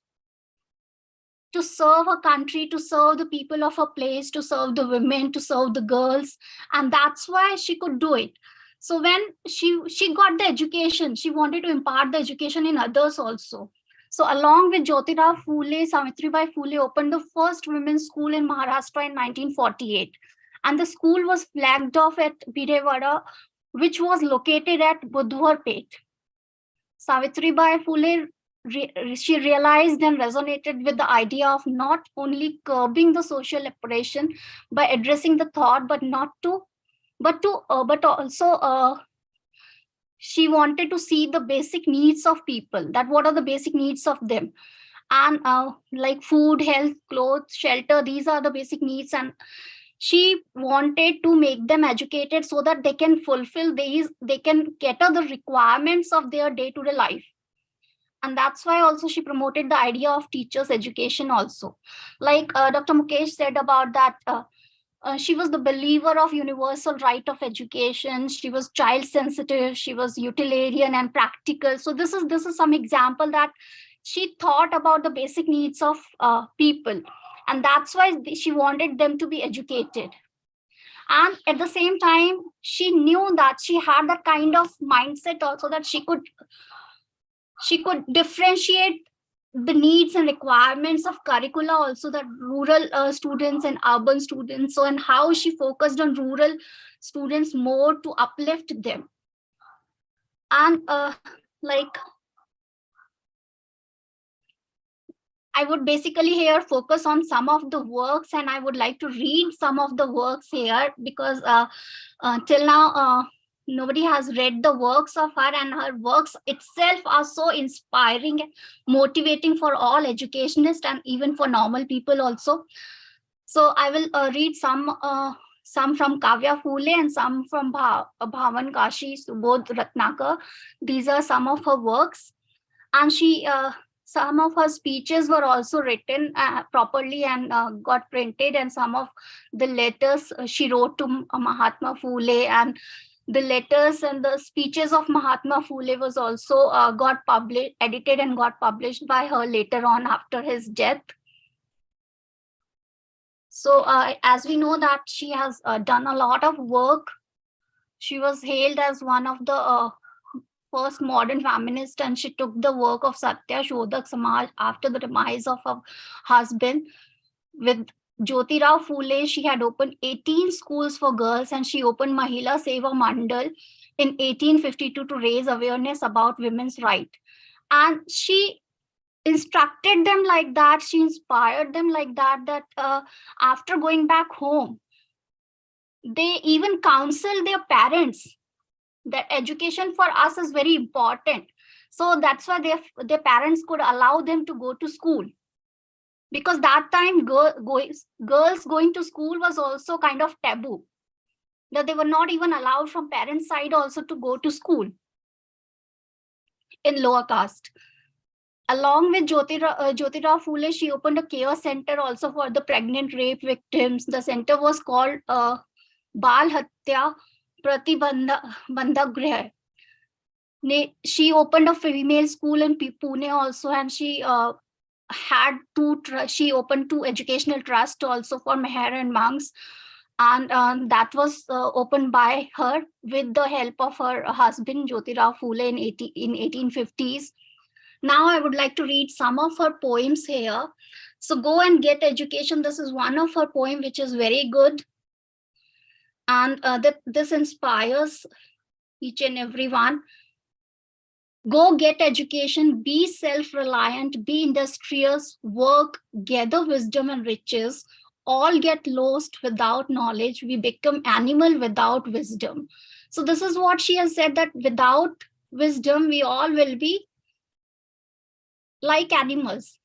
to serve her country, to serve the people of her place, to serve the women, to serve the girls, and that's why she could do it. So when she got the education, she wanted to impart the education in others also. So along with Jyotirao Phule, Savitribai Phule opened the first women's school in Maharashtra in 1948, and the school was flagged off at Birewada, which was located at Budhwarpet. Savitribai Phule, she realized and resonated with the idea of not only curbing the social oppression by addressing the thought, but also she wanted to see the basic needs of people, that what are the basic needs of them, and like food, health, clothes, shelter, these are the basic needs, and she wanted to make them educated so that they can fulfill these, they can cater the requirements of their day-to-day life. And that's why also she promoted the idea of teachers education also. Like Dr. Mukesh said about that, she was the believer of universal right of education. She was child sensitive, she was utilitarian and practical. So this is some example that she thought about the basic needs of people, and that's why she wanted them to be educated. And at the same time, she knew that she had that kind of mindset also, that she could differentiate the needs and requirements of curricula also, that rural students and urban students. So, and how she focused on rural students more to uplift them. And like, I would basically here focus on some of the works, and I would like to read some of the works here, because till now nobody has read the works of her, and her works itself are so inspiring and motivating for all educationists and even for normal people also. So I will read some from Kavya Phule and some from Bhavan Kashi Subodh Ratnakar. These are some of her works, and she some of her speeches were also written properly and got printed, and some of the letters she wrote to Mahatma Phule, and the letters and the speeches of Mahatma Phule was also got published, edited and got published by her later on after his death. So as we know that she has done a lot of work. She was hailed as one of the first modern feminist, and she took the work of Satya Shodhak Samaj after the demise of her husband. With Jyotirao Phule, she had opened 18 schools for girls, and she opened Mahila Seva Mandal in 1852 to raise awareness about women's rights. And she instructed them like that, she inspired them like that, that after going back home, they even counseled their parents that education for us is very important. So that's why their parents could allow them to go to school, because that time girls going to school was also kind of taboo, that they were not even allowed from parents' side also to go to school in lower caste. Along with Jyotirao Phule, she opened a care center also for the pregnant rape victims. The center was called Bal Hatya Pratibandhak Grih. She opened a female school in Pune also, and she had she opened 2 educational trusts also for Meher and monks, and that was opened by her with the help of her husband Jyotirao Phule in 1850s. Now I would like to read some of her poems here. So go and get education. This is one of her poem which is very good, and this inspires each and everyone. Go get education, be self-reliant, be industrious, work, gather wisdom and riches. All get lost without knowledge. We become animal without wisdom. So this is what she has said, that without wisdom, we all will be like animals.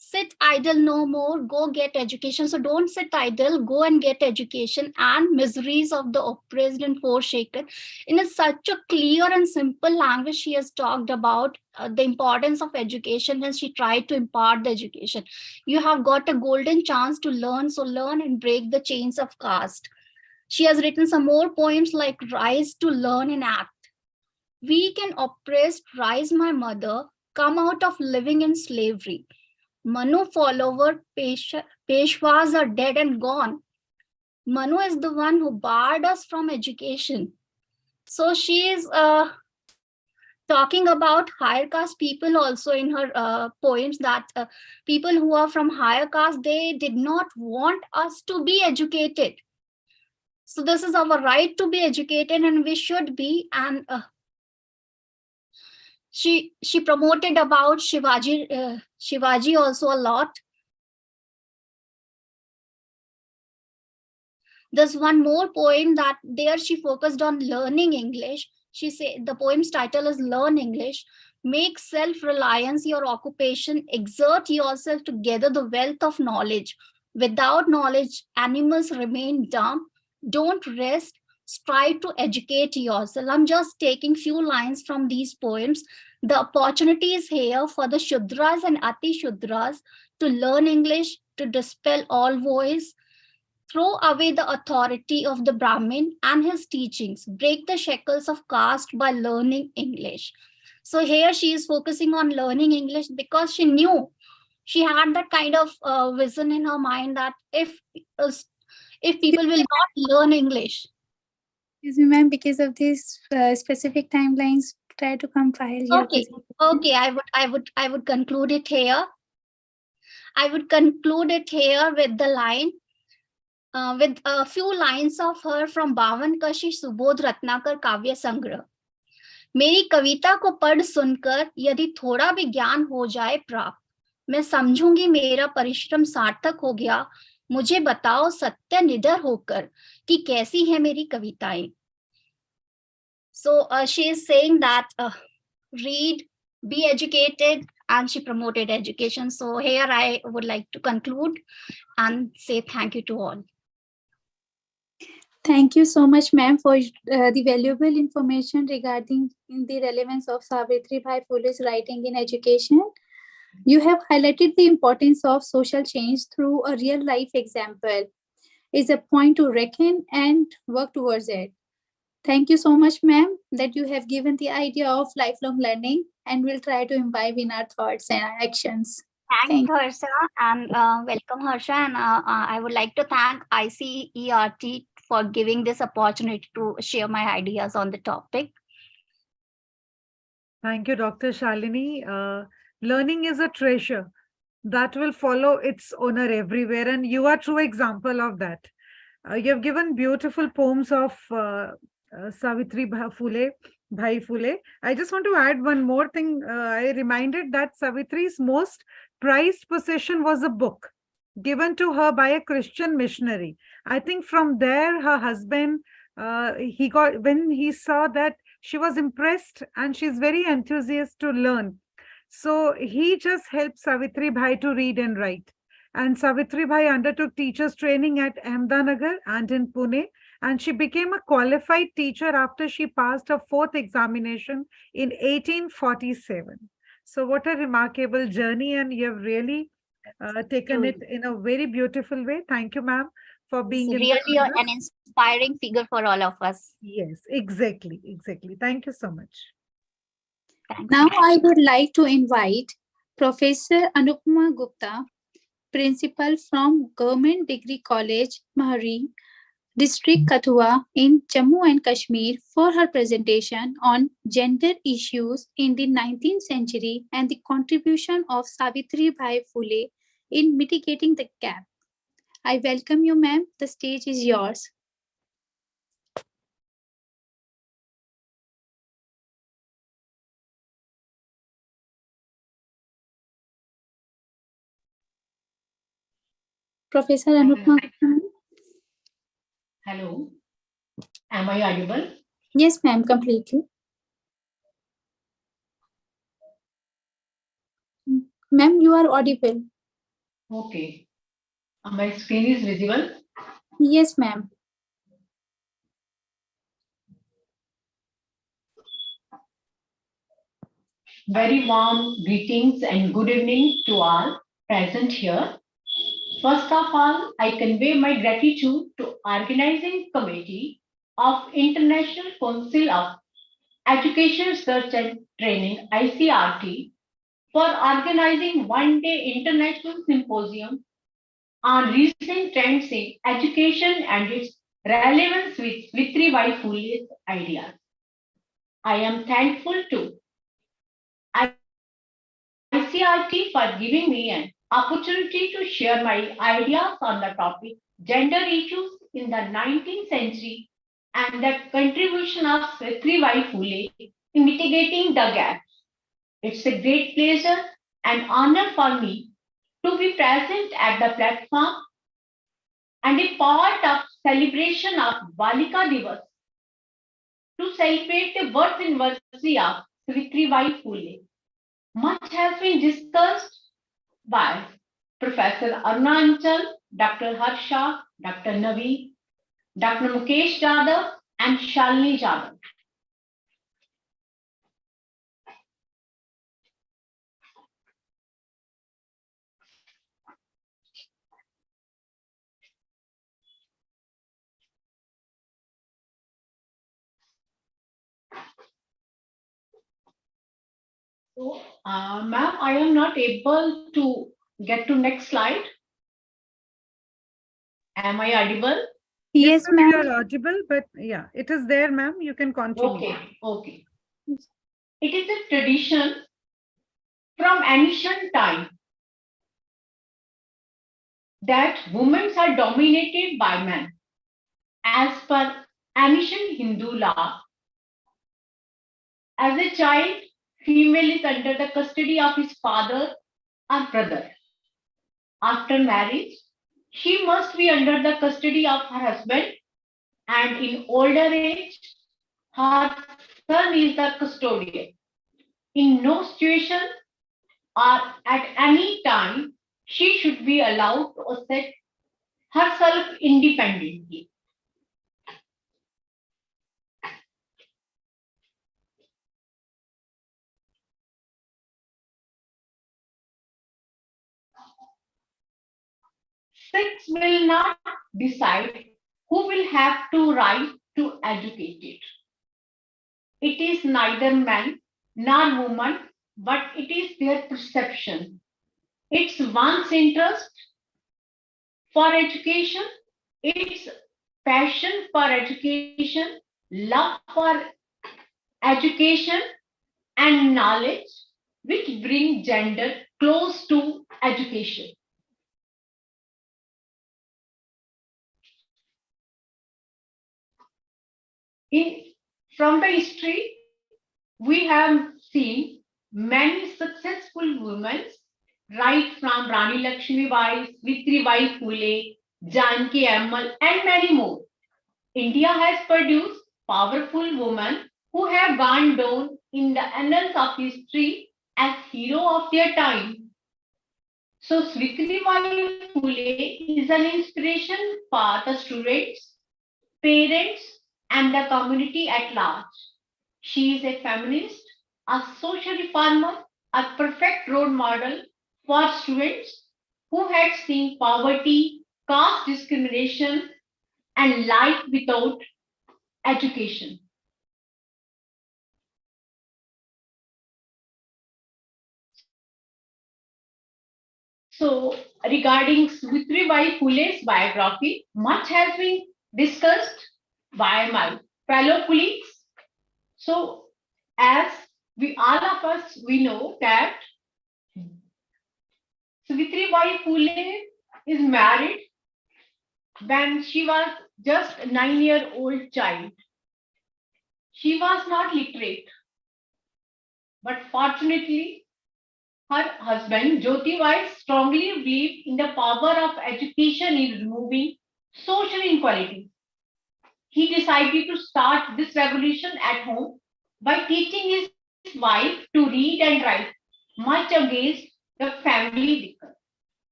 Sit idle no more, go get education. So don't sit idle, go and get education. And miseries of the oppressed and forsaken. In such a clear and simple language, she has talked about the importance of education, and she tried to impart the education. You have got a golden chance to learn, so learn and break the chains of caste. She has written some more poems like Rise to Learn and Act. Weak and oppressed, rise my mother, come out of living in slavery. Manu follower, Peshwas are dead and gone. Manu is the one who barred us from education. So she is talking about higher caste people also in her poems, that people who are from higher caste, they did not want us to be educated. So this is our right to be educated, and we should be. And she promoted about Shivaji also a lot. There's one more poem that there she focused on learning English. She said the poem's title is Learn English. Make self-reliance your occupation. Exert yourself to gather the wealth of knowledge. Without knowledge, animals remain dumb. Don't rest. Strive to educate yourself. I'm just taking few lines from these poems. The opportunity is here for the Shudras and Ati Shudras to learn English, to dispel all voice. Throw away the authority of the Brahmin and his teachings. Break the shackles of caste by learning English. So here she is focusing on learning English because she knew, she had that kind of vision in her mind that if people will not learn English. Excuse me, ma'am, because of these specific timelines, try to compile your Okay. I would conclude it here. I would conclude it here with the line. With a few lines of her from बावन कशी सुबोध रत्नाकर काव्य संग्रह. मेरी कविता को पढ़ सुनकर यदि थोड़ा भी ज्ञान हो जाए प्राप्त, मैं समझूंगी मेरा परिश्रम सार्थक हो गया. मुझे बताओ सत्य निडर होकर कि कैसी है मेरी कविताएं. So she is saying that read, be educated, and she promoted education. So here I would like to conclude and say thank you to all. Thank you so much, ma'am, for the valuable information regarding the relevance of Savitribai Phule's writing in education. You have highlighted the importance of social change through a real life example. Is a point to reckon and work towards it. Thank you so much, ma'am, that you have given the idea of lifelong learning, and we'll try to imbibe in our thoughts and our actions. Thanks, Harsha, and welcome, Harsha. And I would like to thank ICERT for giving this opportunity to share my ideas on the topic. Thank you, Dr. Shalini. Learning is a treasure that will follow its owner everywhere, and you are a true example of that. You have given beautiful poems of Savitribai Phule. I just want to add one more thing. I reminded that Savitri's most prized possession was a book given to her by a Christian missionary. I think from there, her husband, when he saw that she was impressed and she's very enthusiastic to learn. So he just helped Savitribai to read and write. And Savitribai undertook teachers training at Ahmednagar and in Pune. And she became a qualified teacher after she passed her 4th examination in 1847. So what a remarkable journey, and you have really taken it in a very beautiful way. Thank you, ma'am, for being in Really the an inspiring figure for all of us. Yes, exactly. Thank you so much. Thanks. Now I would like to invite Professor Anupama Gupta, Principal from Government Degree College, Mahari, District Kathua in Jammu and Kashmir for her presentation on gender issues in the 19th century and the contribution of Savitribai Phule in mitigating the gap. I welcome you, ma'am. The stage is yours. Professor Anupama Gupta. Hello, am I audible? Yes, ma'am, completely. Ma'am, you are audible. Okay. My screen is visible. Yes, ma'am. Very warm greetings and good evening to all present here. First of all, I convey my gratitude to organizing committee of International Council of Education, Research and Training, ICRT, for organizing One-Day International Symposium on recent trends in education and its relevance with Savitribai Phule's ideas. I am thankful to ICRT for giving me an opportunity to share my ideas on the topic gender issues in the 19th century and the contribution of Savitribai Phule in mitigating the gaps. It's a great pleasure and honor for me to be present at the platform and a part of celebration of Balika Divas to celebrate the birth anniversary of Savitribai Phule. Much has been discussed by Professor Arunachal, Dr. Harsha, Dr. Navi, Dr. Mukesh Jadhav, and Shalini Jadhav. So, ma'am, I am not able to get to next slide. Am I audible? Yes, ma'am, you ma'am. are audible, but yeah, it is there, ma'am. You can continue. Okay. It is a tradition from ancient time that women are dominated by men. As per ancient Hindu law, as a child, female is under the custody of his father or brother. After marriage, she must be under the custody of her husband, and in older age, her son is the custodian. In no situation or at any time, she should be allowed to assert herself independently. Sex will not decide who will have to right to educate it. It is neither man nor woman, but it is their perception. It's one's interest for education, its passion for education, love for education, and knowledge which bring gender close to education. From the history, we have seen many successful women, right from Rani Lakshmibai, Savitribai Phule, Janki Ammal, and many more. India has produced powerful women who have gone down in the annals of history as hero of their time. So Savitribai Phule is an inspiration for the students, parents, and the community at large. She is a feminist, a social reformer, a perfect role model for students who had seen poverty, caste discrimination, and life without education. So, regarding Savitribai Phule's biography, much has been discussed by my fellow colleagues. So, as we all of us, we know that Savitribai Phule is married when she was just a 9-year-old child. She was not literate, but fortunately, her husband Jyotibai strongly believed in the power of education in removing social inequality. He decided to start this revolution at home by teaching his wife to read and write, much against the family dikkat.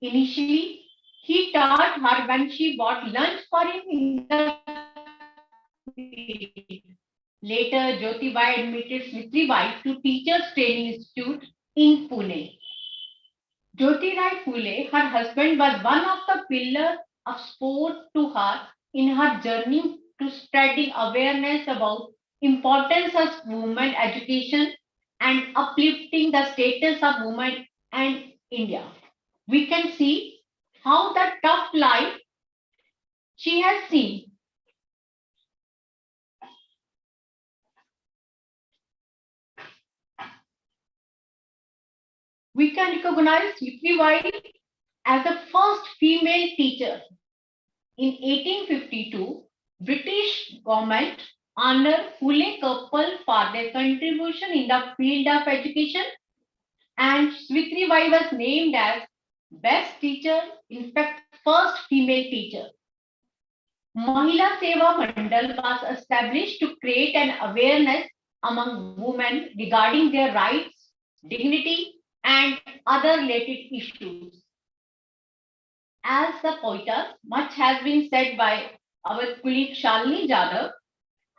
Initially, he taught her when she bought lunch for him in the Later, Jyotibai admitted Savitribai to Teachers Training Institute in Pune. Jyotibai Phule, her husband, was one of the pillars of support to her in her journey to spreading awareness about importance of women education and uplifting the status of women and India. We can see how the tough life she has seen. We can recognize Savitribai as the first female teacher. In 1852, British government honored Phule couple for their contribution in the field of education, and Savitribai was named as best teacher, in fact, first female teacher. Mahila Seva Mandal was established to create an awareness among women regarding their rights, dignity, and other related issues. As the poetess, much has been said by our colleague Shalini Jadhav.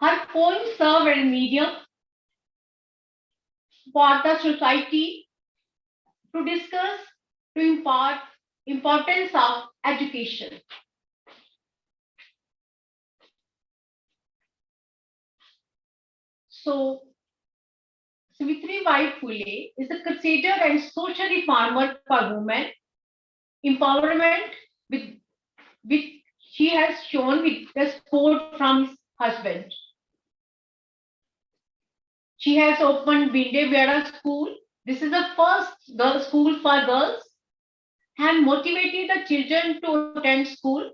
Her poems serve as a medium for the society to discuss, to impart importance of education. So, Savitribai Phule is a crusader and social reformer for women empowerment, which she has shown with the support from his husband. She has opened Binde Beda School. This is the first girl school for girls, and motivated the children to attend school.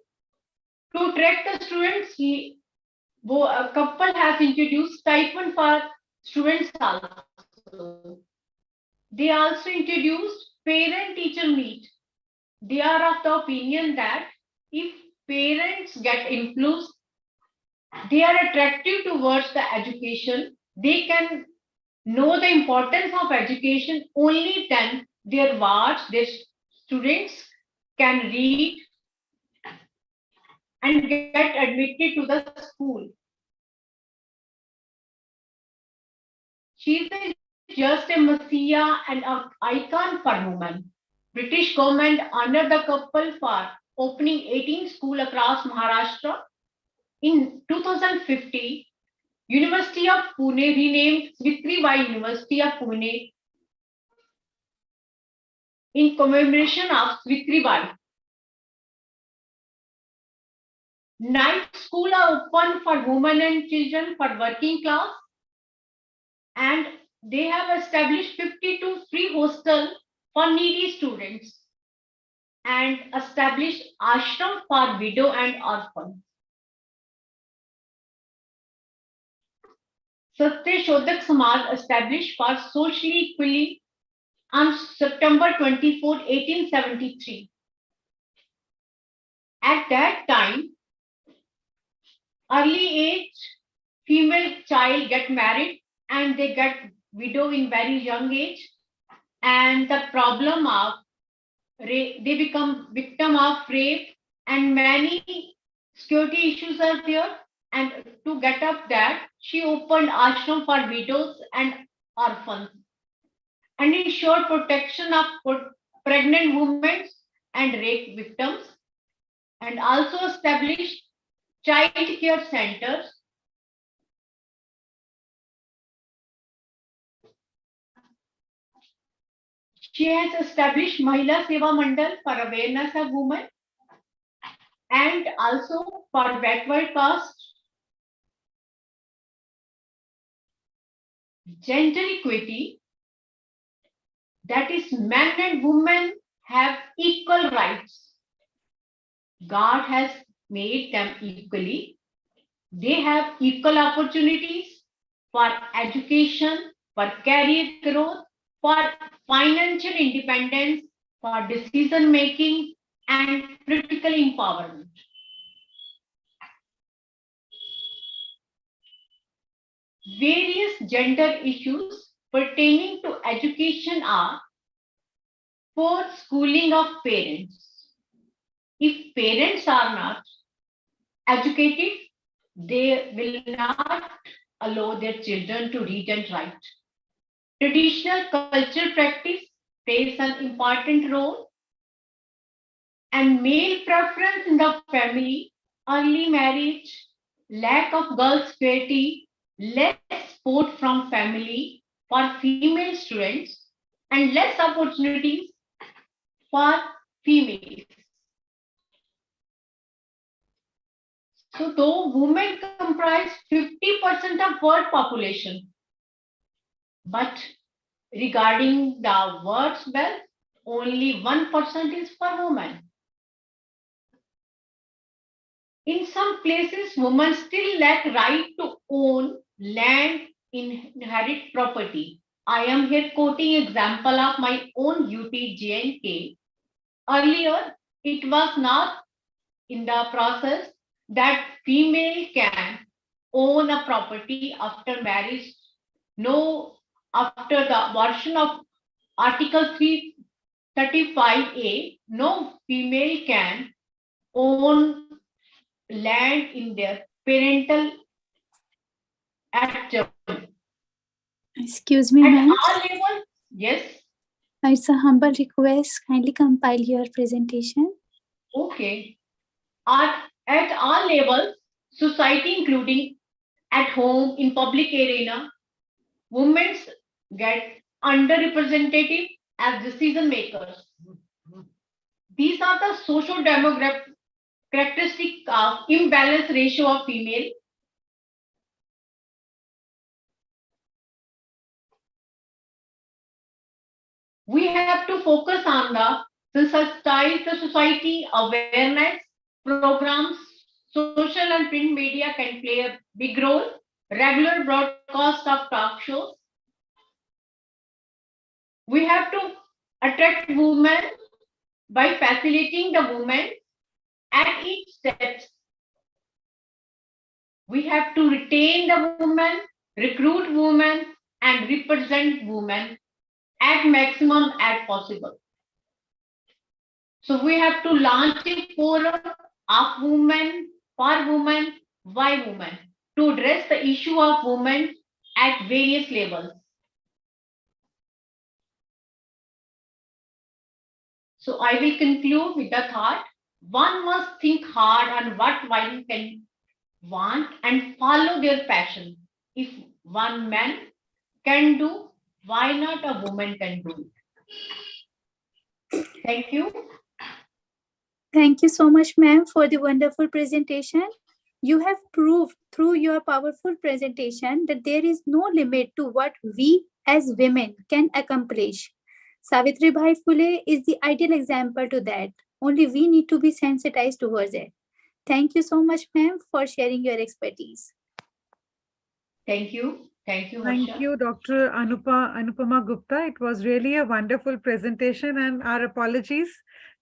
To attract the students, a couple has introduced stipend for students also. They also introduced parent-teacher meet. They are of the opinion that if parents get influenced, they are attractive towards the education. They can know the importance of education only then their wards, their students can read and get admitted to the school. She is just a messiah and an icon for women. British government honored the couple for opening 18 schools across Maharashtra. In 2050, University of Pune renamed Savitribai University of Pune in commemoration of Savitribai. Night schools are open for women and children for working class, and they have established 52 free hostels for needy students and established ashram for widow and orphans. Satya Shodhak Samaj established for socially equality on September 24, 1873. At that time, early age female child get married and they get widow in very young age, and the problem of they become victim of rape, and many security issues are there. And to get up that, she opened ashram for widows and orphans and ensured protection of pregnant women and rape victims. and also established child care centers. She has established Mahila Seva Mandal for awareness of women and also for backward caste, gender equity, that is, men and women have equal rights. God has made them equally. They have equal opportunities for education, for career growth, for financial independence, for decision making, and political empowerment. Various gender issues pertaining to education are: for schooling of parents. If parents are not educated, they will not allow their children to read and write. Traditional cultural practice plays an important role, and male preference in the family, early marriage, lack of girls' purity, less support from family for female students, and less opportunities for females. So though women comprise 50% of world population, but regarding the world's wealth, only 1% is for women. In some places, women still lack right to own land, inherit property. I am here quoting example of my own UT J&K. Earlier, it was not in the process that female can own a property after marriage. No, after the version of Article 335A, no female can own land in their parental at Germany. Excuse me, At ma'am. all levels, yes. It's a humble request. Kindly compile your presentation. Okay. At all levels, society, including at home, in public arena, women get underrepresented as decision makers. These are the social demographic characteristic of imbalance ratio of female. We have to focus on the sensitize the society, awareness programs, social and print media can play a big role, regular broadcast of talk shows. We have to attract women by facilitating the women at each step. We have to retain the women, recruit women, and represent women at maximum as possible. So we have to launch a forum of women, for women, by women, to address the issue of women at various levels. So I will conclude with the thought: one must think hard on what one can want and follow their passion. If one man can do, why not a woman can do it? Thank you. Thank you so much, ma'am, for the wonderful presentation. You have proved through your powerful presentation that there is no limit to what we as women can accomplish. Savitribai Phule is the ideal example to that. Only we need to be sensitized towards it. Thank you so much, ma'am, for sharing your expertise. Thank you. Thank you, Thank Harsha. you, Dr. Anupama Gupta. It was really a wonderful presentation, and our apologies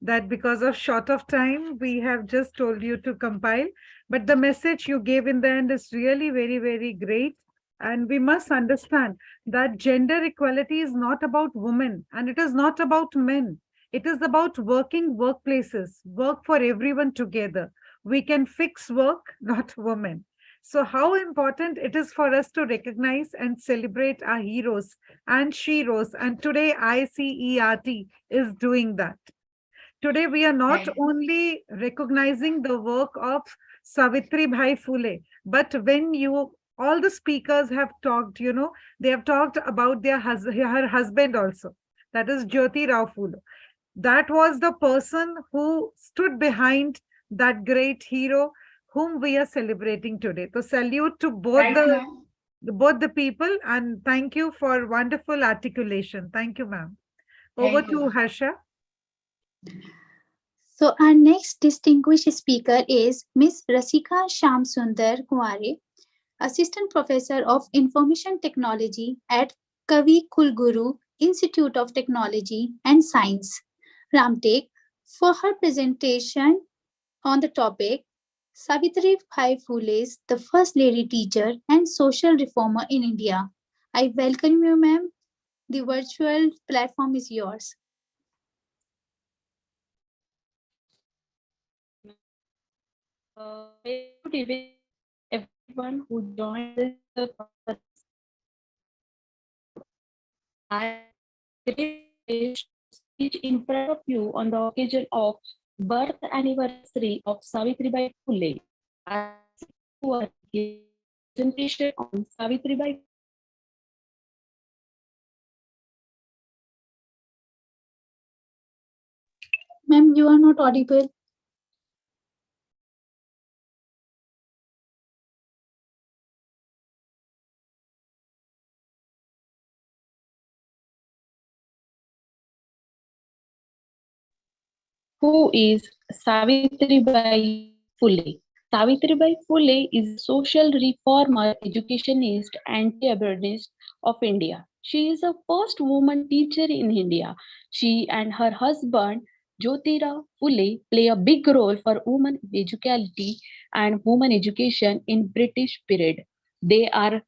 that because of short of time, we have just told you to compile. But the message you gave in the end is really very, very great. And we must understand that gender equality is not about women and it is not about men. It is about working workplaces, work for everyone together. We can fix work, not women. So how important it is for us to recognize and celebrate our heroes and sheroes. And today ICERT is doing that. Today, we are not Right. only recognizing the work of Savitribai Phule, but when all the speakers have talked, they have talked about her husband also. That is Jyoti Rao Phule. That was the person who stood behind that great hero whom we are celebrating today. So salute to Right, ma'am. both the people, and thank you for wonderful articulation. Thank you, ma'am. Over Thank you, to ma'am. Harsha. So our next distinguished speaker is Ms. Rasika Shamsundar Kuare, Assistant Professor of Information Technology at Kavi Kulguru Institute of Technology and Science, Ramtek, for her presentation on the topic Savitribai Phule is the first lady teacher and social reformer in India. I welcome you, ma'am. The virtual platform is yours. Very good evening, everyone who joined this conference. I great privilege to speak in front of you on the occasion of birth anniversary of Savitribai Phule. I will give presentation on Savitribai. Ma'am, you are not audible. Who is Savitribai Phule? Savitribai Phule is a social reformer, educationist, anti-abolitionist of India. She is the first woman teacher in India. She and her husband Jyotira Phule play a big role for women education and women education in British period. They are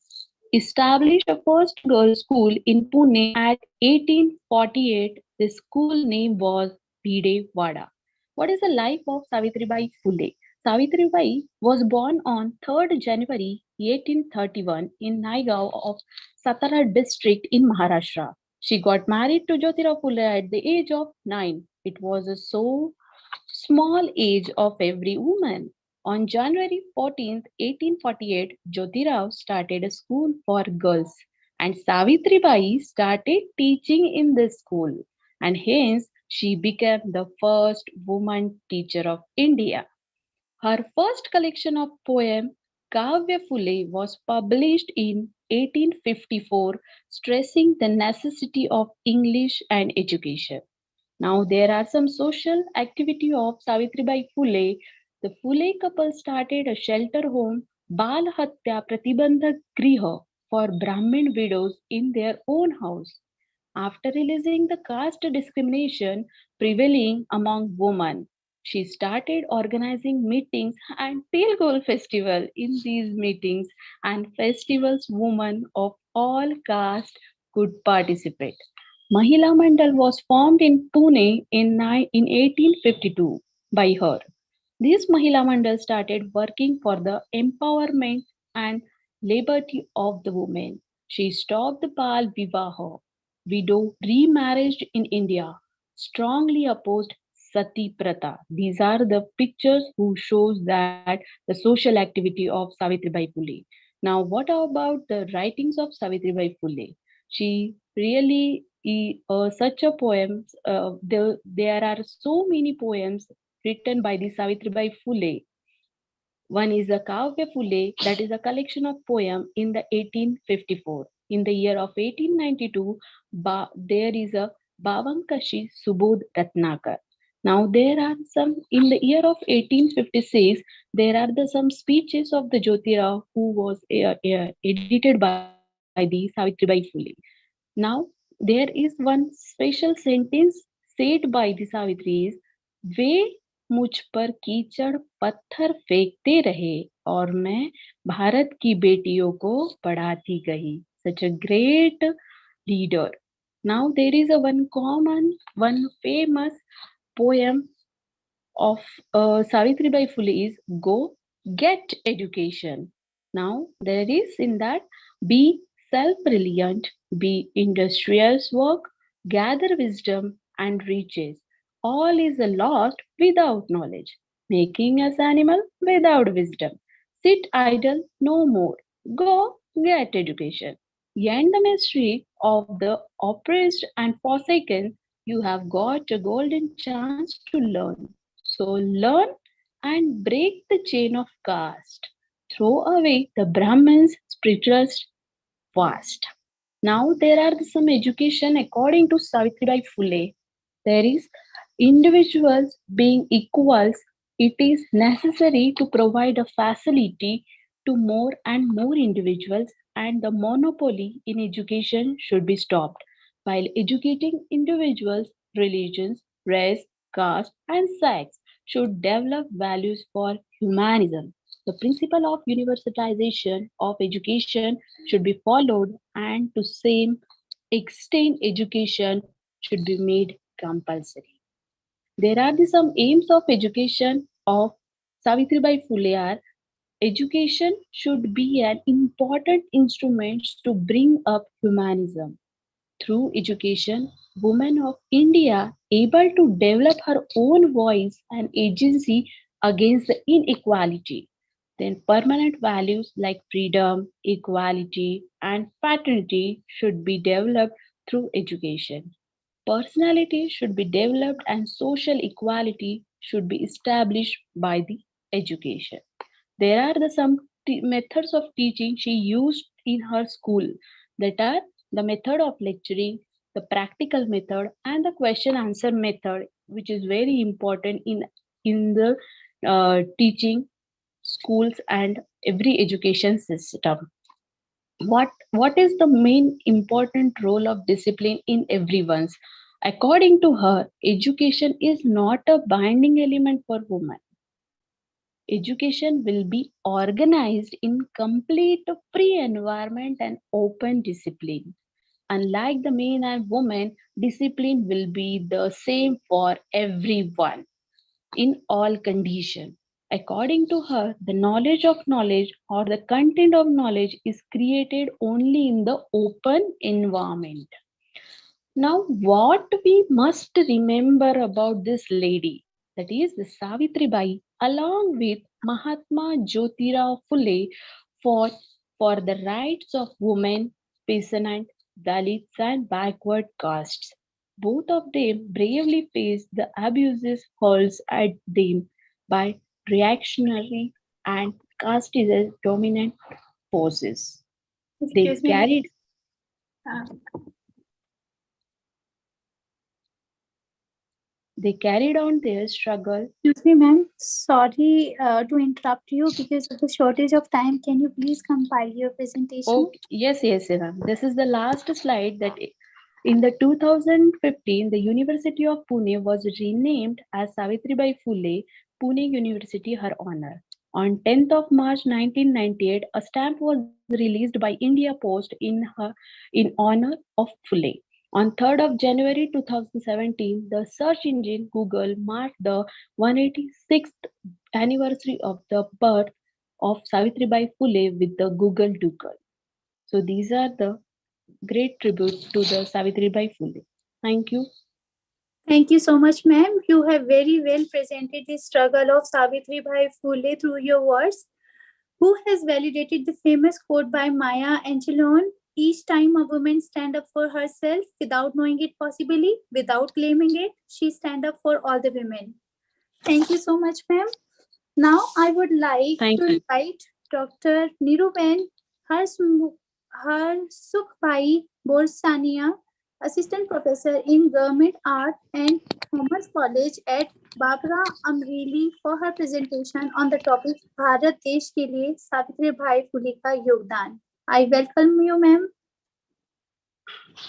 established a first girls' school in Pune at 1848. The school name was Bhide Wada. What is the life of Savitribai Phule? Savitribai was born on 3rd January 1831 in Naigaon of Satara district in Maharashtra. She got married to Jyotira Phule at the age of 9. It was a so small age of every woman. On January 14th, 1848, Jyotirao started a school for girls, and Savitribai started teaching in this school, and hence she became the first woman teacher of India. Her first collection of poems, Kavya Phule, was published in 1854, stressing the necessity of English and education. Now there are some social activity of Savitribai Phule. The Phule couple started a shelter home, Bal Hatya Pratibandhak Griha, for Brahmin widows in their own house. After releasing the caste discrimination prevailing among women, she started organizing meetings and Tilgol festival. In these meetings and festivals, women of all castes could participate. Mahila Mandal was formed in Pune in 1852 by her. This Mahila Mandal started working for the empowerment and liberty of the women. She stopped the Bal Vivaha, widow remarriage in India, strongly opposed Sati Prata. These are the pictures who shows that the social activity of Savitribai Phule. Now, what about the writings of Savitribai Phule? She really such a poems. There are so many poems written by the Savitribai Phule. One is a Kavya Phule, that is a collection of poems in the 1854. In the year of 1892, there is a Bavankashi Subodh Ratnakar. Now there are some, in the year of 1856, there are some speeches of the Jyotira who was edited by the Savitribai Phule. Now, there is one special sentence said by the Savitri is, वे मुझ पर कीचड़ पत्थर फेंकते रहे और मैं भारत की बेटियों को पढ़ाती गई. Such a great leader. Now there is a one famous poem of Savitribai Phule is Go Get Education. Now there is in that, be self-reliant, be industrious work, gather wisdom and riches. All is lost without knowledge, making us animal without wisdom. Sit idle no more. Go get education. End the mystery of the oppressed and forsaken. You have got a golden chance to learn. So learn and break the chain of caste. Throw away the Brahmins' spiritualist fast. Now there are some education according to Savitribai Phule. There is individuals being equals. It is necessary to provide a facility to more and more individuals, and the monopoly in education should be stopped. While educating individuals, religions, race, caste, and sex should develop values for humanism. The principle of universalization of education should be followed, and to same extent education should be made compulsory. There are some aims of education of Savitribai Phule are: education should be an important instrument to bring up humanism. Through education, women of India able to develop her own voice and agency against the inequality. Then permanent values like freedom, equality, and fraternity should be developed through education. Personality should be developed and social equality should be established by the education. There are some methods of teaching she used in her school, that are the method of lecturing, the practical method, and the question answer method, which is very important in the teaching schools and every education system. What is the main important role of discipline in everyone's? According to her, education is not a binding element for women. Education will be organized in complete free environment and open discipline. Unlike the men and women, discipline will be the same for everyone in all conditions. According to her, the knowledge of knowledge or the content of knowledge is created only in the open environment. Now, what we must remember about this lady, that is the Savitribai, along with Mahatma Jyotirao Phule, fought for the rights of women, peasants, Dalits, and backward castes. Both of them bravely faced the abuses hurled at them by reactionary and casteist dominant forces. They Excuse me, carried ma'am. They carried on their struggle. Excuse me, ma'am. Sorry to interrupt you because of the shortage of time. Can you please compile your presentation? Oh, yes, ma'am. This is the last slide that in the 2015, the University of Pune was renamed as Savitribai Phule Pune University, her honor. On 10th of March 1998, a stamp was released by India Post in honor of Phule. On 3rd of January 2017, the search engine Google marked the 186th anniversary of the birth of Savitribai Phule with the Google Doodle. So these are the great tributes to the Savitribai Phule. Thank you. Thank you so much, ma'am. You have very well presented the struggle of Savitribai Phule through your words. Who has validated the famous quote by Maya Angelou? Each time a woman stands up for herself without knowing it possibly, without claiming it, she stands up for all the women. Thank you so much, ma'am. Now I would like to invite Dr. Niruben Harsukbhai Borsania, Assistant Professor in Government Art and Commerce College at Babra Amreli, for her presentation on the topic Bharat Desh के लिए सावित्रीबाई फुले का योगदान. I welcome you, ma'am.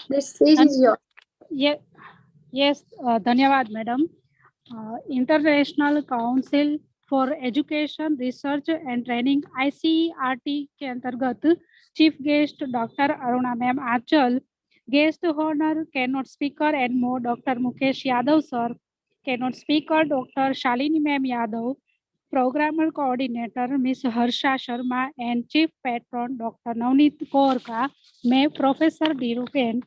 The stage is yours. Yes, धन्यवाद madam. International Council for Education, Research and Training ICERT के अंतर्गत chief guest doctor Aruna ma'am Aanchal, guest honour keynote speaker and more doctor Mukesh Yadav sir, keynote speaker doctor Shalini ma'am Yadav, programmer coordinator miss Harsha Sharma and chief patron doctor Navneet Kaur का मैं professor Dirupen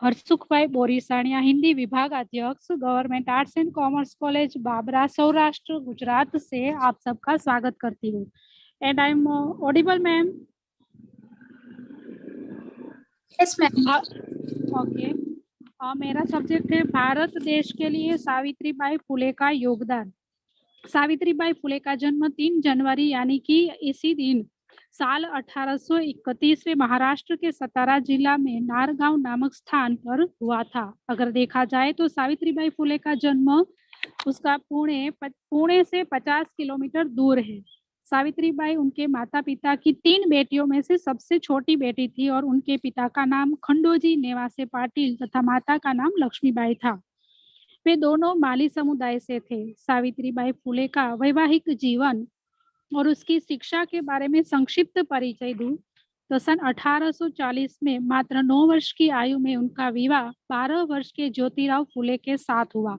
Harsukhbhai Borisaniya, Hindi विभागाध्यक्ष, government arts and commerce college Babra, Saurashtra, Gujarat से आप सबका स्वागत करती हूँ। And I am audible ma'am? Yes ma'am. Okay. मेरा सब्जेक्ट है भारत देश के लिए सावित्रीबाई फुले का योगदान। सावित्रीबाई फुले का जन्म 3 जनवरी यानी कि इसी दिन साल 1831 में महाराष्ट्र के सतारा जिला में नारगांव नामक स्थान पर हुआ था। अगर देखा जाए तो सावित्रीबाई फुले का जन्म उसका पुणे से 50 किलोमीटर दूर है। सावित्रीबाई उनके माता पिता की 3 बेटियों में से सबसे छोटी बेटी थी और उनके पिता का नाम खंडोजी नेवासे पाटिल तथा माता का नाम लक्ष्मीबाई था। वे दोनों माली समुदाय से थे। सावित्रीबाई फुले का वैवाहिक जीवन और उसकी शिक्षा के बारे में संक्षिप्त परिचय दूं तो सन 1840 में मात्र 9 वर्ष की आयु में उनका विवाह 12 वर्ष के ज्योतिराव फुले के साथ हुआ।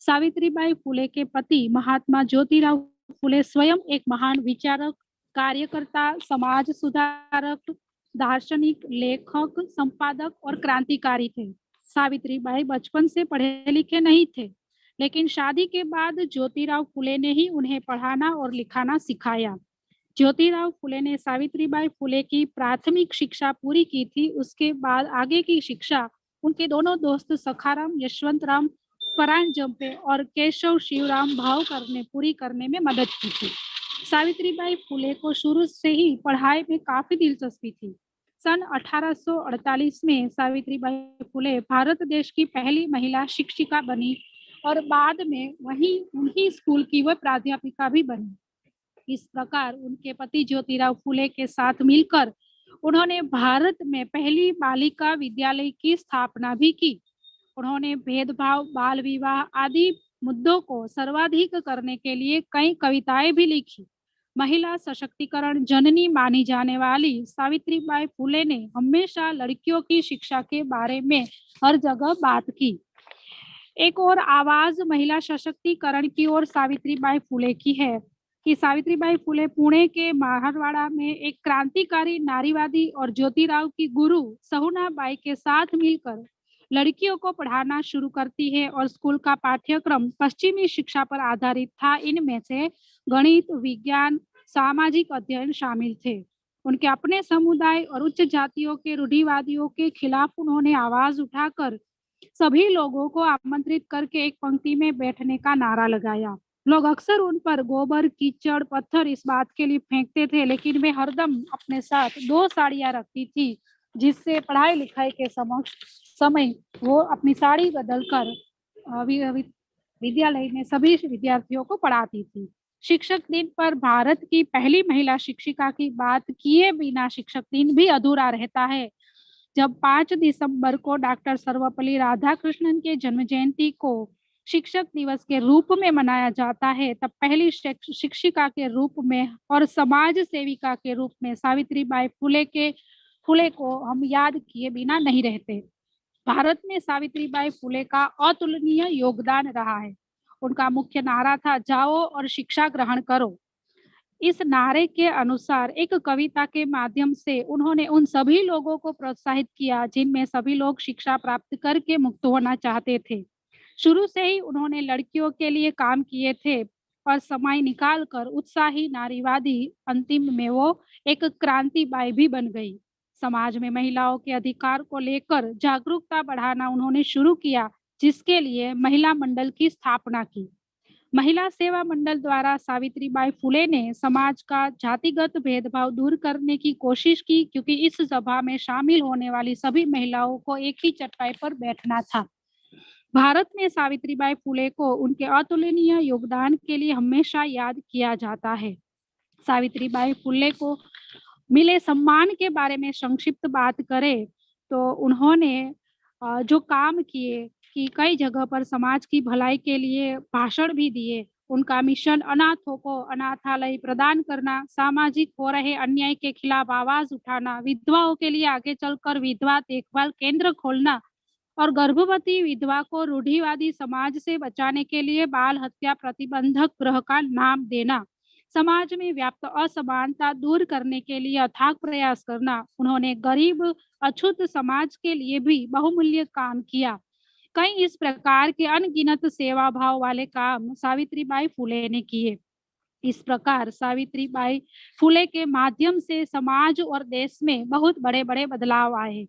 सावित्रीबाई फुले के पति महात्मा ज्योतिराव फुले स्वयं एक महान विचारक, कार्यकर्ता, समाज सुधारक, दार्शनिक, लेखक, संपादक और क्रांतिकारी थे। सावित्रीबाई बचपन से पढ़े लिखे नहीं थे, लेकिन शादी के बाद ज्योतिराव फुले ने ही उन्हें पढ़ाना और लिखाना सिखाया। ज्योतिराव फुले ने सावित्रीबाई फुले की प्राथमिक शिक्षा पूरी की थी। उसके बाद आगे की शिक्षा उनके दोनों दोस्त सखाराम, यशवंतराम परांजपे और केशव शिवराम भाव पूरी करने में मदद की थी। सावित्रीबाई फुले को शुरू से ही पढ़ाई में काफी दिलचस्पी थी। सन 1848 में सावित्रीबाई फुले भारत देश की पहली महिला शिक्षिका बनी और बाद में उन्हीं स्कूल की वह प्राध्यापिका भी बनी। इस प्रकार उनके पति ज्योतिराव फुले के साथ मिलकर उन्होंने भारत में पहली बालिका विद्यालय की स्थापना भी की। उन्होंने भेदभाव, बाल विवाह आदि मुद्दों को सर्वाधिक करने के लिए कई कविताएं भी लिखी। महिला सशक्तिकरण जननी मानी जाने वाली सावित्रीबाई फुले ने हमेशा लड़कियों की शिक्षा के बारे में हर जगह बात की। एक और आवाज महिला सशक्तिकरण की ओर सावित्रीबाई फुले की है कि सावित्रीबाई फुले पुणे के मारवाड़ा में एक क्रांतिकारी नारीवादी और ज्योतिराव की गुरु सहुनाबाई के साथ मिलकर लड़कियों को पढ़ाना शुरू करती है और स्कूल का पाठ्यक्रम पश्चिमी शिक्षा पर आधारित था। इनमें से गणित, विज्ञान, सामाजिक अध्ययन शामिल थे। उनके अपने समुदाय और उच्च जातियों के रूढ़िवादियों के खिलाफ उन्होंने आवाज उठाकर सभी लोगों को आमंत्रित करके एक पंक्ति में बैठने का नारा लगाया। लोग अक्सर उन पर गोबर, कीचड़, पत्थर इस बात के लिए फेंकते थे, लेकिन वे हरदम अपने साथ 2 साड़ियां रखती थी, जिससे पढ़ाई लिखाई के समय वो अपनी साड़ी बदलकर विद्यालय में सभी विद्यार्थियों को पढ़ाती थी। शिक्षक दिन पर भारत की पहली महिला शिक्षिका की बात किए बिना शिक्षक दिन भी अधूरा रहता है। जब 5 दिसंबर को डॉक्टर सर्वपल्ली राधाकृष्णन के जन्म जयंती को शिक्षक दिवस के रूप में मनाया जाता है, तब पहली शिक्षिका के रूप में और समाज सेविका के रूप में सावित्रीबाई फुले को हम याद किए बिना नहीं रहते। भारत में सावित्रीबाई फुले का अतुलनीय योगदान रहा है। उनका मुख्य नारा था, जाओ और शिक्षा ग्रहण करो। इस नारे के अनुसार एक कविता के माध्यम से उन्होंने उन सभी लोगों को प्रोत्साहित किया जिनमें सभी लोग शिक्षा प्राप्त करके मुक्त होना चाहते थे। शुरू से ही उन्होंने लड़कियों के लिए काम किए थे और समय निकालकर उत्साही नारीवादी, अंतिम में वो एक क्रांतिबाई भी बन गई। समाज में महिलाओं के अधिकार को लेकर जागरूकता बढ़ाना उन्होंने शुरू किया, जिसके लिए महिला मंडल की स्थापना की। महिला सेवा मंडल द्वारा सावित्रीबाई फुले ने समाज का जातिगत भेदभाव दूर करने की कोशिश की, क्योंकि इस सभा में शामिल होने वाली सभी महिलाओं को एक ही चटाई पर बैठना था। भारत में सावित्रीबाई फुले को उनके अतुलनीय योगदान के लिए हमेशा याद किया जाता है। सावित्रीबाई फुले को मिले सम्मान के बारे में संक्षिप्त बात करें तो उन्होंने जो काम किए कि कई जगह पर समाज की भलाई के लिए भाषण भी दिए। उनका मिशन अनाथों को अनाथालय प्रदान करना, सामाजिक हो रहे अन्याय के खिलाफ आवाज उठाना, विधवाओं के लिए आगे चलकर विधवा देखभाल केंद्र खोलना और गर्भवती विधवा को रूढ़िवादी समाज से बचाने के लिए बाल हत्या प्रतिबंधक गृह का नाम देना, समाज में व्याप्त असमानता दूर करने के लिए अथाक प्रयास करना। उन्होंने गरीब अछूत समाज के लिए भी बहुमूल्य काम किया। कई इस प्रकार के अनगिनत सेवा भाव वाले काम सावित्रीबाई फुले ने किए। इस प्रकार सावित्रीबाई फुले के माध्यम से समाज और देश में बहुत बड़े बड़े बदलाव आए।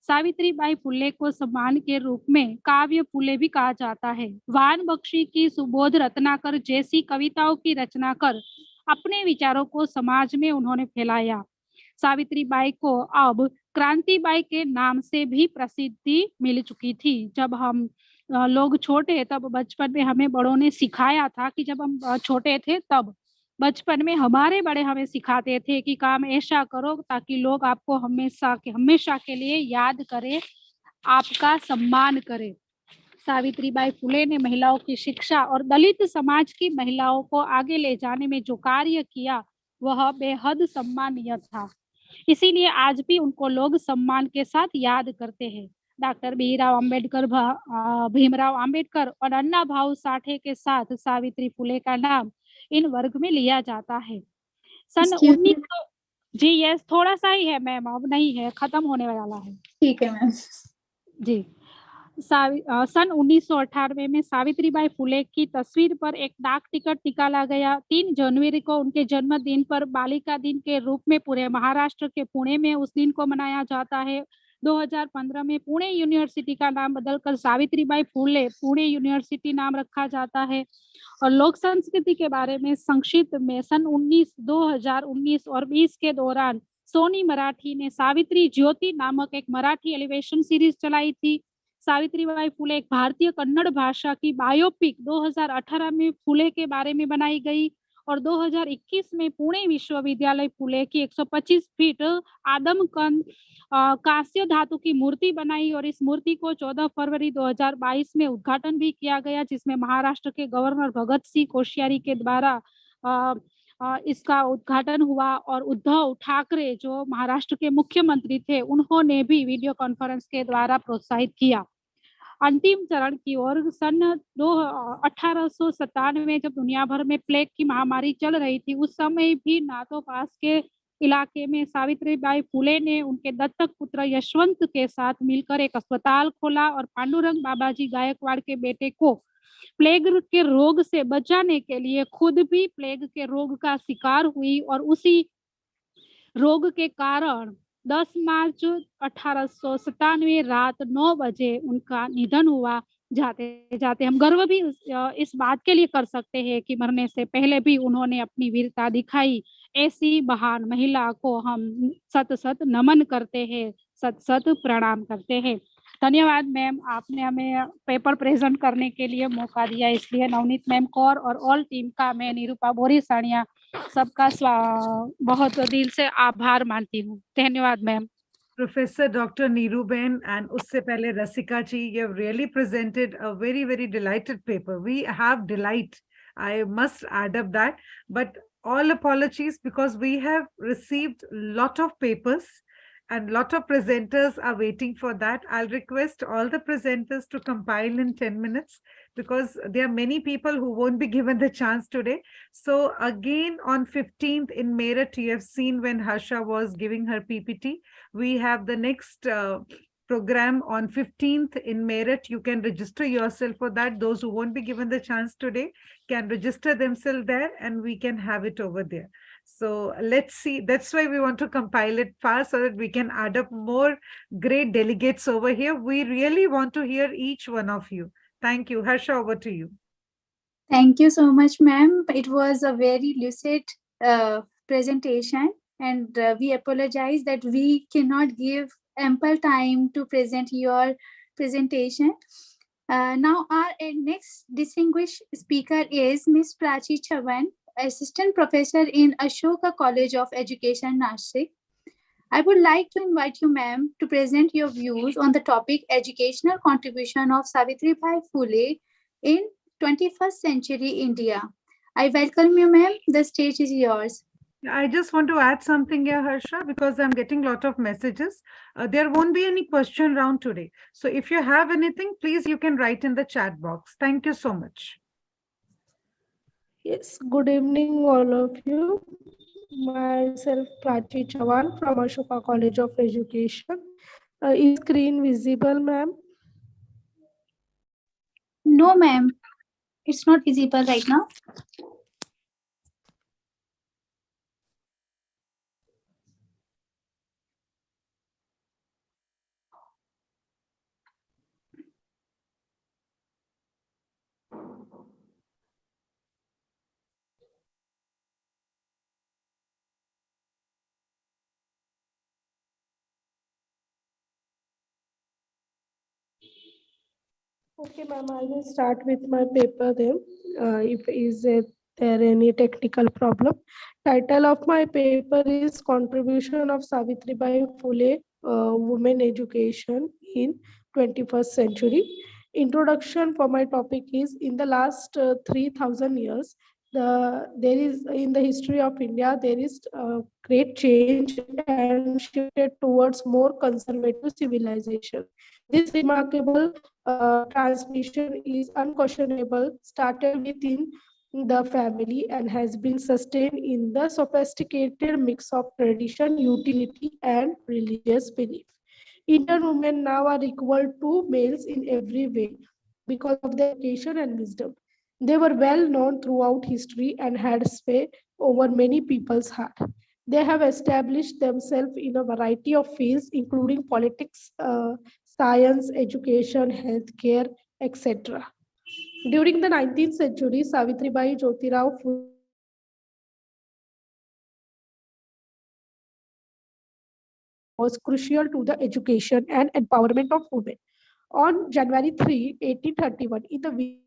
सावित्रीबाई फुले को सम्मान के रूप में काव्य फुले भी कहा जाता है। वान बख्शी की सुबोध रत्नाकर जैसी कविताओं की रचना कर अपने विचारों को समाज में उन्होंने फैलाया। सावित्रीबाई को अब क्रांतिबाई के नाम से भी प्रसिद्धि मिल चुकी थी। जब हम लोग छोटे तब बचपन में हमें बड़ों ने सिखाया था कि जब हम छोटे थे तब बचपन में हमारे बड़े हमें सिखाते थे कि काम ऐसा करो ताकि लोग आपको हमेशा के लिए याद करें, आपका सम्मान करें। सावित्रीबाई फुले ने महिलाओं की शिक्षा और दलित समाज की महिलाओं को आगे ले जाने में जो कार्य किया वह बेहद सम्मानीय था। इसीलिए आज भी उनको लोग सम्मान के साथ याद करते हैं। डॉक्टर भीमराव अंबेडकर और अन्ना भाऊ साठे के साथ सावित्री फुले का नाम इन वर्ग में लिया जाता है। सन 1900 जी यस, थोड़ा सा ही है मैम, अब नहीं है, खत्म होने वाला है। ठीक है मैम जी। सन 1998 में सावित्रीबाई फुले की तस्वीर पर एक डाक टिकट निकाला गया। 3 जनवरी को उनके जन्मदिन पर बालिका दिन के रूप में पूरे महाराष्ट्र के पुणे में उस दिन को मनाया जाता है। 2015 में पुणे यूनिवर्सिटी का नाम बदलकर सावित्रीबाई फुले पुणे यूनिवर्सिटी नाम रखा जाता है। और लोक संस्कृति के बारे में संक्षिप्त में सन 2019 और 20 के दौरान सोनी मराठी ने सावित्री ज्योति नामक एक मराठी एलिवेशन सीरीज चलाई थी। सावित्रीबाई फुले एक भारतीय कन्नड़ भाषा की बायोपिक 2018 में फुले के बारे में बनाई गई और 2021 में पुणे विश्वविद्यालय फुले की 125 फीट आदमकद कांस्य धातु की मूर्ति बनाई और इस मूर्ति को 14 फरवरी 2022 में उद्घाटन भी किया गया, जिसमें महाराष्ट्र के गवर्नर भगत सिंह कोश्यारी के द्वारा इसका उद्घाटन हुआ और उद्धव ठाकरे जो महाराष्ट्र के मुख्यमंत्री थे उन्होंने भी वीडियो कॉन्फ्रेंस के द्वारा प्रोत्साहित किया। अंतिम चरण की ओर सन 1897 में जब दुनिया भर में प्लेग की महामारी चल रही थी, उस समय भी नातो पास के इलाके में सावित्रीबाई फुले ने उनके दत्तक पुत्र यशवंत के साथ मिलकर एक अस्पताल खोला और पांडुरंग बाबाजी गायकवाड़ के बेटे को प्लेग के रोग से बचाने के लिए खुद भी प्लेग के रोग का शिकार हुई और उसी रोग के कारण 10 मार्च 1897 रात 9 बजे उनका निधन हुआ। जाते जाते हम गर्व भी इस बात के लिए कर सकते हैं कि मरने से पहले भी उन्होंने अपनी वीरता दिखाई। ऐसी महान महिला को हम सत सत नमन करते हैं, सत सत प्रणाम करते हैं। धन्यवाद मैम, आपने हमें पेपर प्रेजेंट करने के लिए मौका दिया, इसलिए नवनीत मैम को और ऑल टीम का मैं निरूपा बोरी सानिया सबका बहुत दिल से आभार मानती हूँ। धन्यवाद ma'am. Professor Dr. Neeruben and usse pehle Rasika ji, you have really presented a very, very delighted paper. We have delight. I must add up that, but all apologies because we have received lot of papers and lot of presenters are waiting for that. I'll request all the presenters to compile in 10 minutes because there are many people who won't be given the chance today. So again, on 15th in Meerut, you have seen when Harsha was giving her PPT, we have the next program on 15th in Meerut. You can register yourself for that. Those who won't be given the chance today can register themselves there and we can have it over there. So let's see. That's why we want to compile it fast so that we can add up more great delegates over here. We really want to hear each one of you. Thank you. Harsha, over to you. Thank you so much, ma'am. It was a very lucid presentation, and we apologize that we cannot give ample time to present your presentation. Now our next distinguished speaker is Ms. Prachi Chavan, Assistant Professor in Ashoka College of Education, Nashik. I would like to invite you, ma'am, to present your views on the topic Educational Contribution of Savitribai Phule in 21st Century India. I welcome you, ma'am. The stage is yours. I just want to add something here, Harsha, because I'm getting a lot of messages. There won't be any question round today. So if you have anything, please, you can write in the chat box. Thank you so much. Yes, good evening, all of you. Myself, Prachi Chavan from Ashoka College of Education. Is screen visible, ma'am? No, ma'am. It's not visible right now. Okay, ma'am, I will start with my paper then. If there any technical problem. Title of my paper is Contribution of Savitribai Phule, Women Education in 21st Century. Introduction for my topic is, in the last 3,000 years, there is in the history of India, there is great change and shifted towards more conservative civilization. This remarkable transmission is unquestionable, started within the family and has been sustained in the sophisticated mix of tradition, utility, and religious belief. Indian women now are equal to males in every way because of their education and wisdom. They were well known throughout history and had sway over many people's heart. They have established themselves in a variety of fields, including politics, science, education, healthcare, etc. During the 19th century, Savitribai Jyotirao Phule was born. Her contribution to the education was crucial to the education and empowerment of women. On January 3, 1831, in the village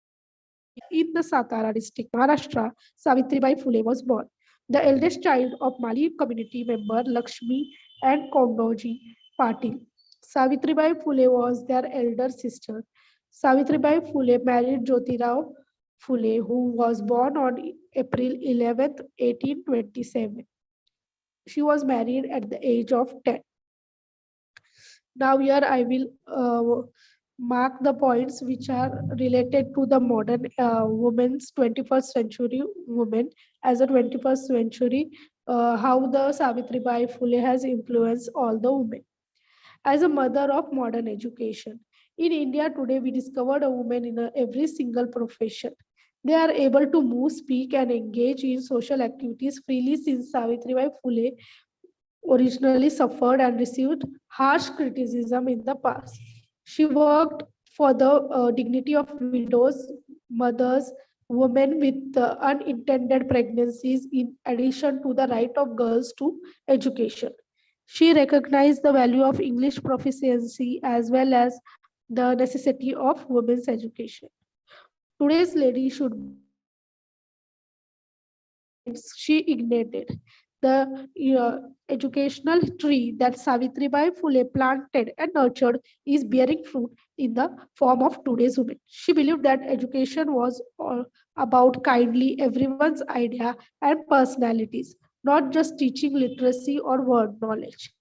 of Savitribai in the Satara district, Maharashtra, Savitribai Phule was born. The eldest child of Mali community member Lakshmi and Kondoji Patil. Savitribai Phule was their elder sister. Savitribai Phule married Jyotirao Phule, who was born on April 11th, 1827. She was married at the age of 10. Now here I will mark the points which are related to the modern women's 21st century women as a 21st century, how the Savitribai Phule has influenced all the women. As a mother of modern education, in India today we discovered a woman in every single profession. They are able to move, speak, and engage in social activities freely since Savitribai Phule originally suffered and received harsh criticism in the past. She worked for the dignity of widows, mothers, women with unintended pregnancies, in addition to the right of girls to education. She recognized the value of English proficiency as well as the necessity of women's education. Today's lady should be embraced for the points she ignited. The educational tree that Savitribai Phule planted and nurtured is bearing fruit in the form of today's women. She believed that education was all about kindly everyone's idea and personalities, not just teaching literacy or word knowledge.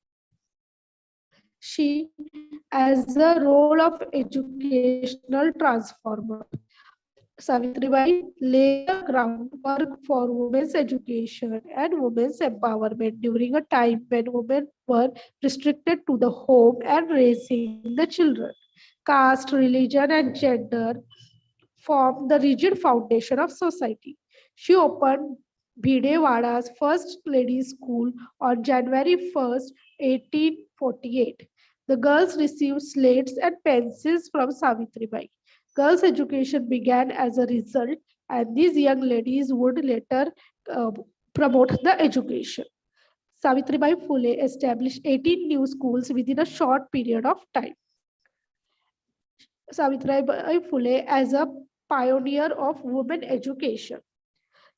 She, as a role of educational transformer, Savitribai laid the groundwork for women's education and women's empowerment during a time when women were restricted to the home and raising the children. Caste, religion, and gender formed the rigid foundation of society. She opened Bhidewada's first ladies' school on January 1st, 1848. The girls received slates and pencils from Savitribai. Girls' education began as a result, and these young ladies would later uh, promote the education. Savitribai Phule established 18 new schools within a short period of time. Savitribai Phule as a pioneer of women education.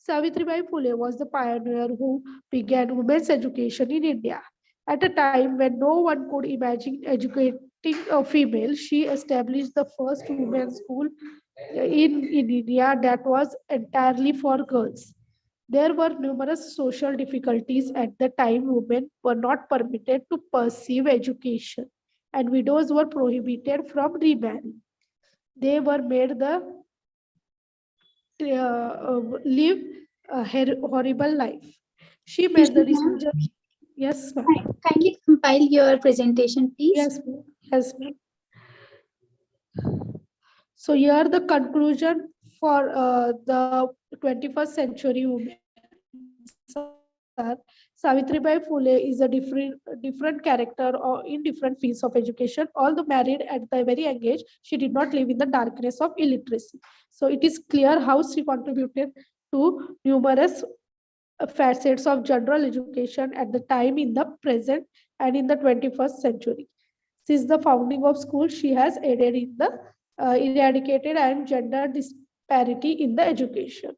Savitribai Phule was the pioneer who began women's education in India. At a time when no one could imagine educating a female, she established the first women's school in India that was entirely for girls. There were numerous social difficulties at the time. Women were not permitted to pursue education, and widows were prohibited from remarrying. They were made the live a horrible life. She made the decision. Yes, ma'am. Kindly compile your presentation, please. Yes, ma'am. Yes, ma'am. So here the conclusion for the 21st century women, sir. Savitribai Phule is a different character or in different fields of education. Although married at the very young age, she did not live in the darkness of illiteracy. So it is clear how she contributed to numerous facets of general education at the time, in the present, and in the 21st century. Since the founding of schools, she has aided in the eradicated and gender disparity in the education.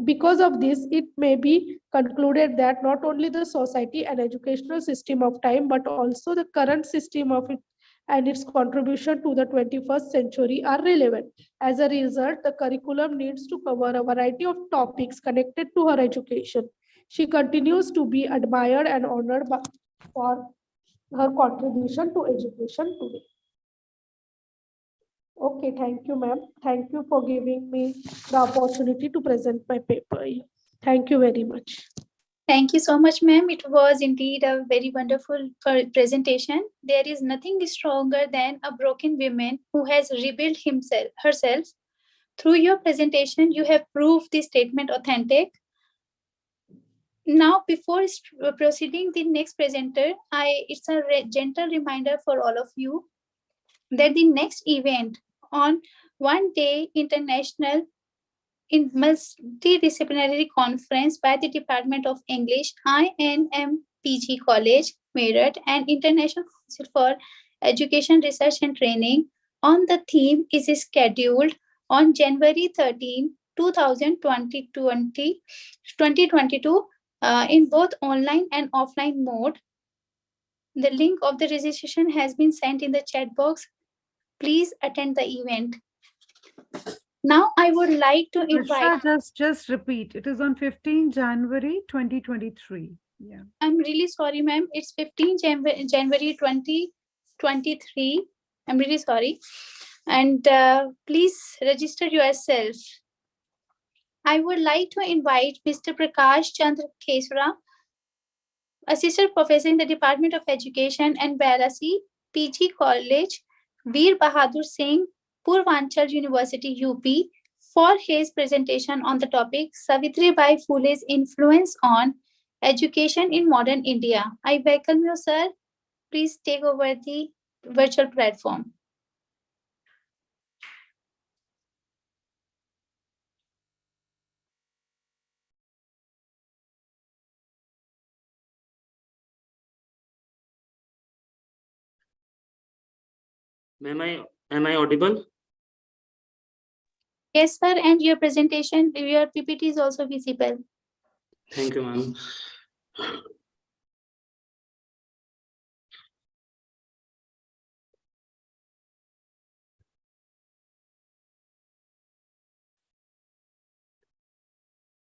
Because of this, it may be concluded that not only the society and educational system of time, but also the current system of it and its contribution to the 21st century are relevant. As a result, the curriculum needs to cover a variety of topics connected to her education. She continues to be admired and honored for her contribution to education today. Okay, thank you, ma'am. Thank you for giving me the opportunity to present my paper. Thank you very much. Thank you so much, ma'am. It was indeed a very wonderful presentation. There is nothing stronger than a broken woman who has rebuilt herself. Through your presentation, you have proved the statement authentic. Now, before proceeding the next presenter, it's a gentle reminder for all of you that the next event on One-Day International in Multidisciplinary Conference by the Department of English, INMPG College, Meerut, and International Council for Education, Research and Training on the theme is scheduled on January 13, 2022 in both online and offline mode. The link of the registration has been sent in the chat box. Please attend the event. Now I would like to invite. Just repeat. It is on 15 January 2023. Yeah. I'm really sorry, ma'am. It's 15 January 2023. I'm really sorry. And please register yourself. I would like to invite Mr. Prakash Chandra Keswara, Assistant Professor in the Department of Education and Varanasi, PG College, Veer Bahadur Singh, Purvanchal University, UP, for his presentation on the topic Savitribai Phule's Influence on Education in Modern India. I welcome you, sir. Please take over the virtual platform. Am I audible? Yes, sir. And your presentation, your PPT is also visible. Thank you, ma'am.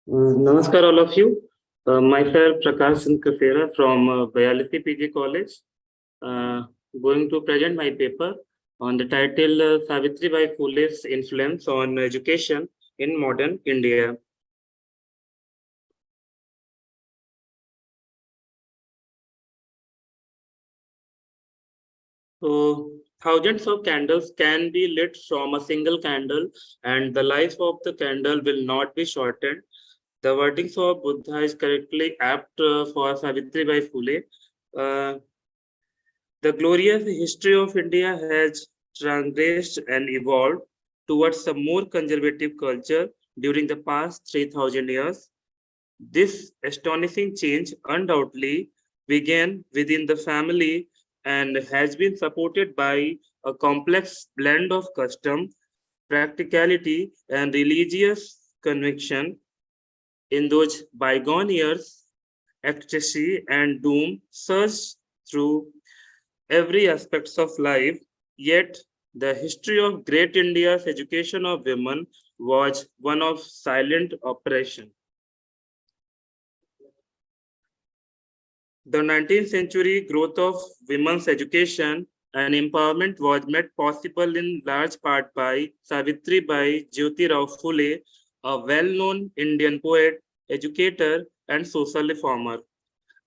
Namaskar, all of you. Myself, Prakash Chandra from Varanasi PG College, going to present my paper on the title Savitribai Phule's Influence on Education in Modern India. So, thousands of candles can be lit from a single candle, and the life of the candle will not be shortened. The wordings of Buddha is correctly apt for Savitribai Phule. The glorious history of India has transgressed and evolved towards a more conservative culture during the past 3,000 years. This astonishing change undoubtedly began within the family and has been supported by a complex blend of custom, practicality, and religious conviction. In those bygone years, ecstasy and doom surged through every aspect of life, yet the history of great India's education of women was one of silent oppression. The 19th century growth of women's education and empowerment was made possible in large part by Savitribai Jyotirao Phule, a well-known Indian poet, educator, and social reformer.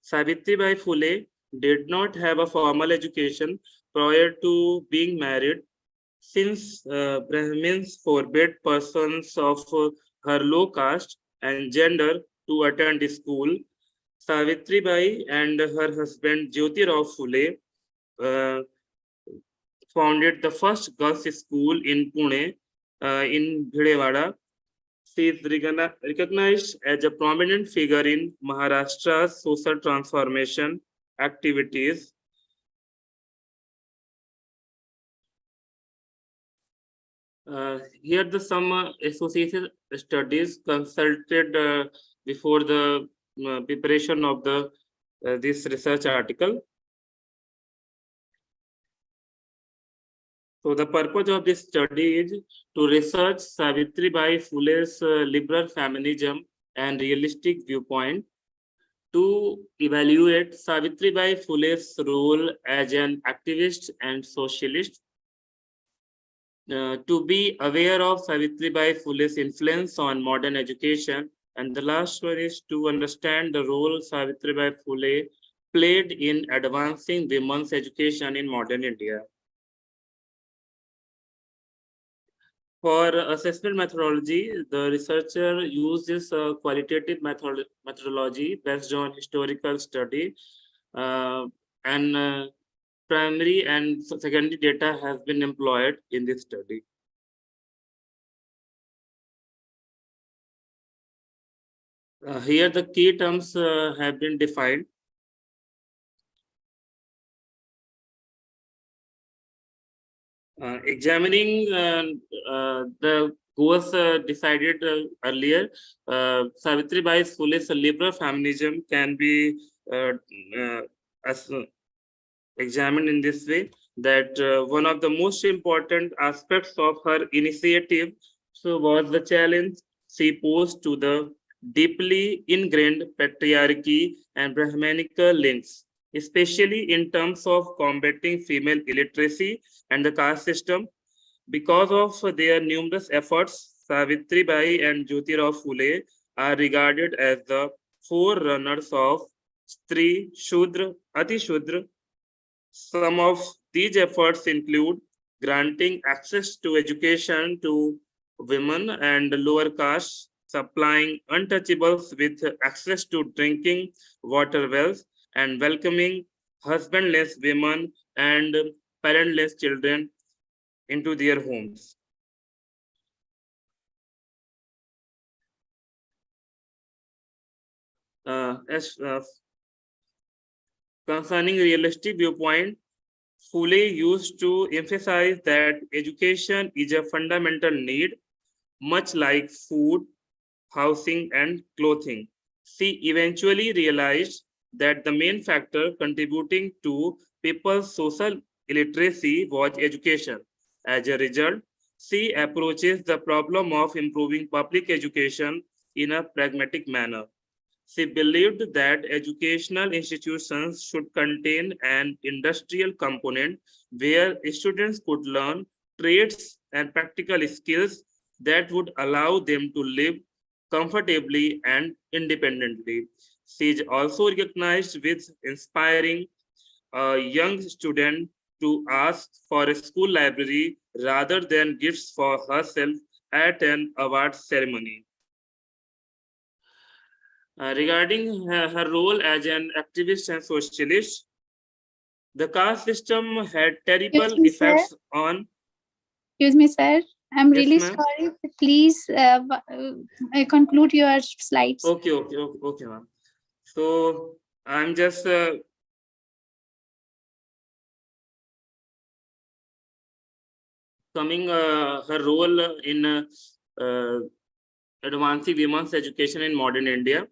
Savitribai Phule did not have a formal education prior to being married, since Brahmins forbade persons of her low caste and gender to attend school. Savitribai and her husband Jyotirao Phule uh, founded the first girls' school in Pune, in Bhidewada. She is recognized as a prominent figure in Maharashtra's social transformation activities. Here the some associated studies consulted before the preparation of the this research article. So the purpose of this study is to research Savitribai Phule's liberal feminism and realistic viewpoint, to evaluate Savitribai Phule's role as an activist and socialist, to be aware of Savitribai Phule's influence on modern education, and the last one is to understand the role Savitribai Phule played in advancing women's education in modern India. For assessment methodology, the researcher uses a qualitative methodology based on historical study, and primary and secondary data has been employed in this study. Here the key terms have been defined. Examining the goals decided earlier, Savitribai Phule's liberal feminism can be examined in this way, that one of the most important aspects of her initiative was the challenge she posed to the deeply ingrained patriarchy and Brahmanical links, especially in terms of combating female illiteracy and the caste system. Because of their numerous efforts, Savitribai and Jyotirao Phule are regarded as the forerunners of Stri, Shudra, Ati Shudra. Some of these efforts include granting access to education to women and lower castes, supplying untouchables with access to drinking water wells, and welcoming husbandless women and parentless children into their homes. As concerning realistic viewpoint, Phule used to emphasize that education is a fundamental need, much like food, housing, and clothing. She eventually realized that the main factor contributing to people's social illiteracy was education. As a result, she approaches the problem of improving public education in a pragmatic manner. She believed that educational institutions should contain an industrial component where students could learn trades and practical skills that would allow them to live comfortably and independently. She is also recognized with inspiring a young student to ask for a school library rather than gifts for herself at an award ceremony. Regarding her role as an activist and socialist, the caste system had terrible effects on. Excuse me, sir. I'm Yes, really ma'am. sorry. Please conclude your slides. Okay, ma'am. So I'm just coming her role in advancing women's education in modern India.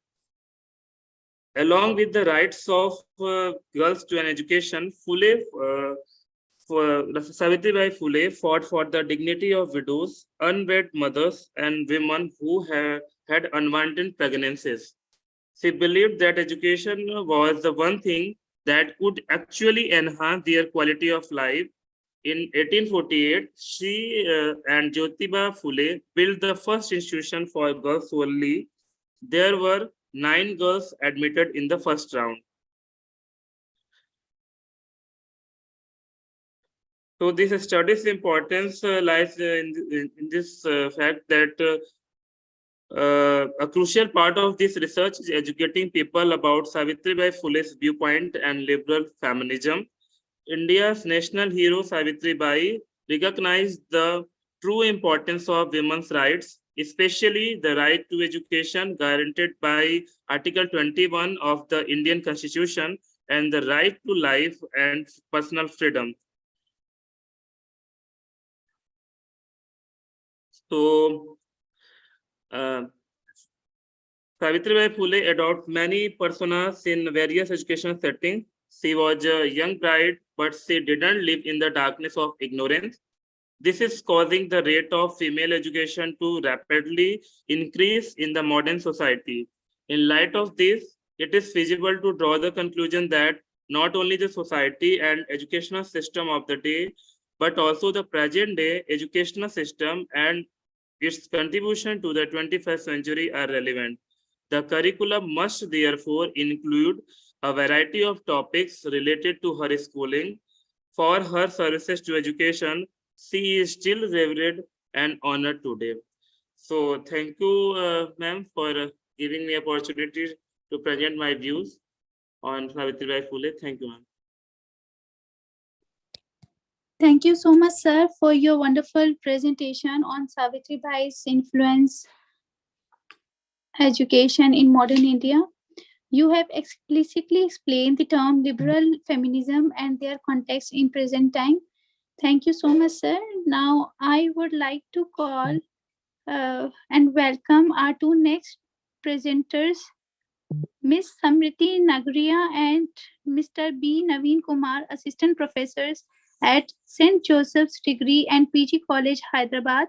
Along with the rights of girls to an education, Savitribai Phule fought for the dignity of widows, unwed mothers, and women who had unwanted pregnancies. She believed that education was the one thing that could actually enhance their quality of life. In 1848, she and Jyotiba Phule built the first institution for girls only. There were 9 girls admitted in the first round. So this study's importance lies in this fact that a crucial part of this research is educating people about Savitribai Phule's viewpoint and liberal feminism. India's national hero Savitribai recognized the true importance of women's rights, especially the right to education guaranteed by Article 21 of the Indian Constitution and the right to life and personal freedom. So, Savitribai Phule adopted many personas in various educational settings. She was a young bride, but she didn't live in the darkness of ignorance. This is causing the rate of female education to rapidly increase in the modern society. In light of this, it is feasible to draw the conclusion that not only the society and educational system of the day, but also the present day educational system and its contribution to the 21st century are relevant. The curriculum must therefore include a variety of topics related to her schooling. For her services to education, she is still revered and honored today. So thank you, ma'am, for giving me opportunity to present my views on Savitribai Phule. Thank you, ma'am. Thank you so much, sir, for your wonderful presentation on Savitribai's influence education in modern India. You have explicitly explained the term liberal feminism and their context in present time. Thank you so much, sir. Now, I would like to call and welcome our two next presenters, Ms. Samriti Nagriya and Mr. B. Naveen Kumar, Assistant Professors at St. Joseph's Degree and PG College, Hyderabad,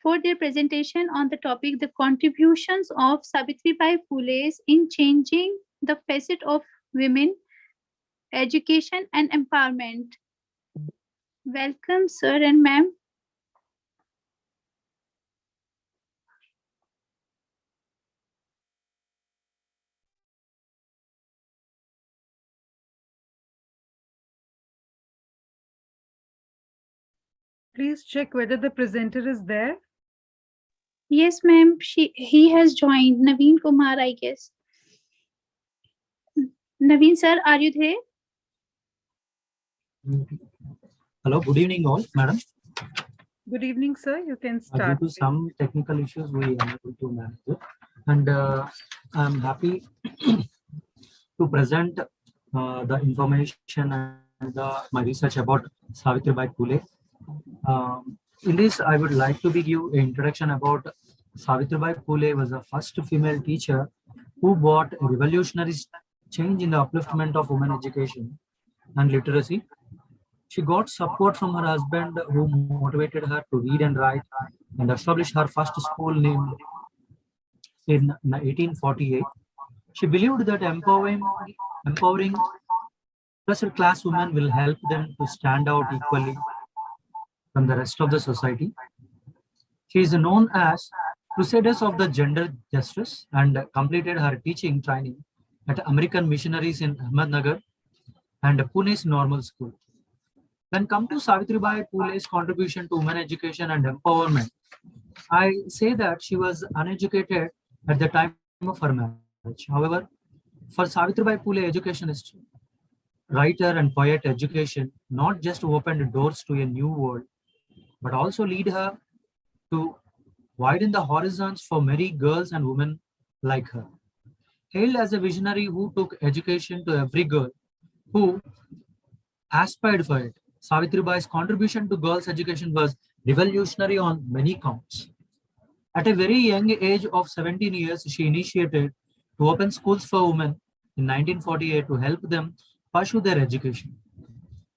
for their presentation on the topic, the contributions of Savitribai Phule in changing the facet of women, education and empowerment. Welcome, sir and ma'am. Please check whether the presenter is there. Yes, ma'am. He has joined. Naveen Kumar, I guess. Naveen, sir, are you there? Hello, good evening all, madam. Good evening, sir. You can start. Due to some technical issues, we are unable to manage it. And I'm happy to present the information and my research about Savitribai Phule. In this, I would like to give you an introduction about Savitribai Phule was the first female teacher who brought a revolutionary change in the upliftment of women education and literacy. She got support from her husband, who motivated her to read and write, and established her first school named in 1848. She believed that empowering lesser class women will help them to stand out equally from the rest of the society. She is known as Crusaders of the Gender Justice and completed her teaching training at American missionaries in Ahmednagar and Pune's Normal School. When come to Savitribai Phule's contribution to women education and empowerment, I say that she was uneducated at the time of her marriage. However, for Savitribai Phule, educationist, writer and poet education not just opened doors to a new world, but also lead her to widen the horizons for many girls and women like her. Hailed as a visionary who took education to every girl who aspired for it, Savitribai's contribution to girls' education was revolutionary on many counts. At a very young age of 17 years, she initiated to open schools for women in 1948 to help them pursue their education.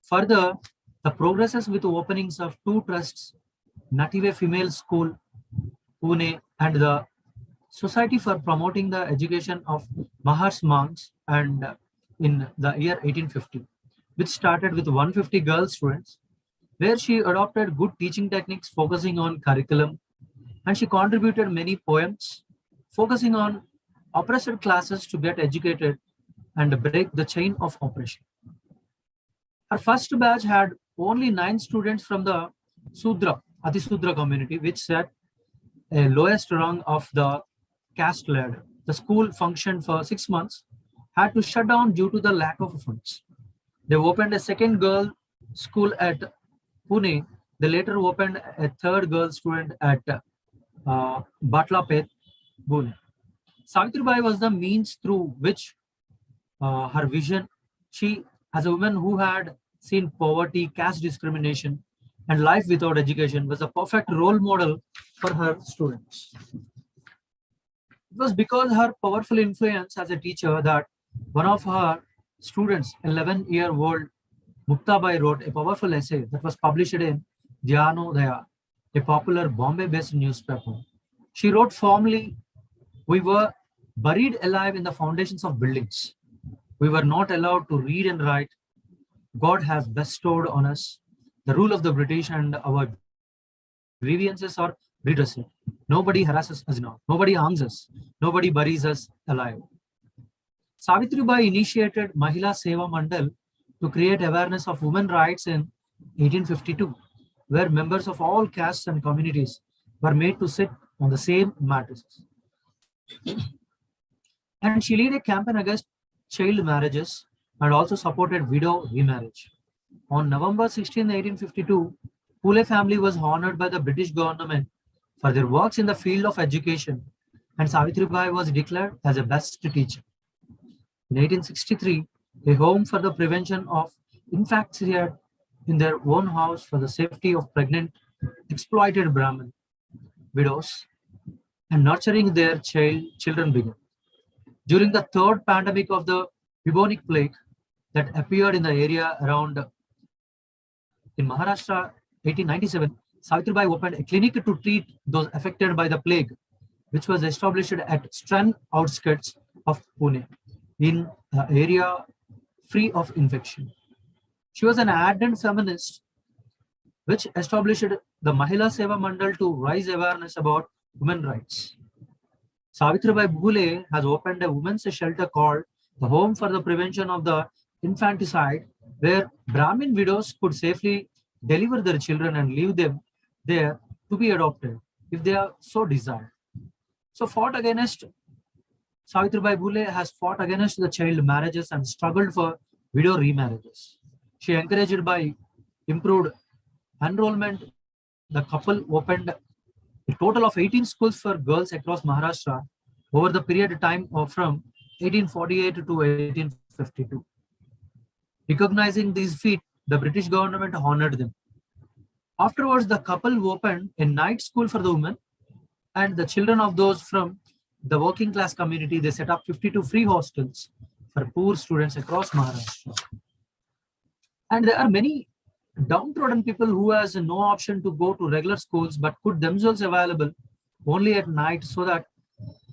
Further, the progresses with the openings of two trusts, Native Female School, Pune, and the Society for Promoting the Education of Mahars Monks, and in the year 1850, which started with 150 girl students, where she adopted good teaching techniques focusing on curriculum, and she contributed many poems focusing on oppressed classes to get educated and break the chain of oppression. Her first batch had only 9 students from the Sudra, Atisudra community, which set a lowest rung of the caste ladder. The school functioned for 6 months, had to shut down due to the lack of funds. They opened a second girl school at Pune. They later opened a third girl student at Batlapet, Pune. Savitribai was the means through which her vision, she, as a woman who had seen poverty, caste discrimination, and life without education, was a perfect role model for her students. It was because her powerful influence as a teacher that one of her students, 11-year-old Muktabai, wrote a powerful essay that was published in Dhyano, a popular Bombay-based newspaper. She wrote formally, "We were buried alive in the foundations of buildings. We were not allowed to read and write. God has bestowed on us the rule of the British, and our grievances are redressed. Nobody harasses us now. Nobody harms us. Nobody buries us alive." Savitribai initiated Mahila Seva Mandal to create awareness of women's rights in 1852, where members of all castes and communities were made to sit on the same mattresses. And she led a campaign against child marriages and also supported widow remarriage. On November 16, 1852, Phule family was honored by the British government for their works in the field of education, and Savitribai was declared as a best teacher. In 1863, a home for the prevention of infanticide in their own house for the safety of pregnant, exploited Brahmin widows and nurturing their children began. During the third pandemic of the bubonic plague that appeared in the area around in Maharashtra, 1897, Savitribai opened a clinic to treat those affected by the plague, which was established at Strand outskirts of Pune, in an area free of infection. She was an ardent feminist, which established the Mahila Seva Mandal to raise awareness about women's rights. Savitribai Phule has opened a women's shelter called the Home for the Prevention of the Infanticide, where Brahmin widows could safely deliver their children and leave them there to be adopted if they are so desired. So Savitribai Phule has fought against the child marriages and struggled for widow remarriages. She encouraged by improved enrollment. The couple opened a total of 18 schools for girls across Maharashtra over the period of time from 1848 to 1852. Recognizing these feats, the British government honored them. Afterwards, the couple opened a night school for the women and the children of those from the working class community. They set up 52 free hostels for poor students across Maharashtra. And there are many downtrodden people who has no option to go to regular schools but put themselves available only at night, so that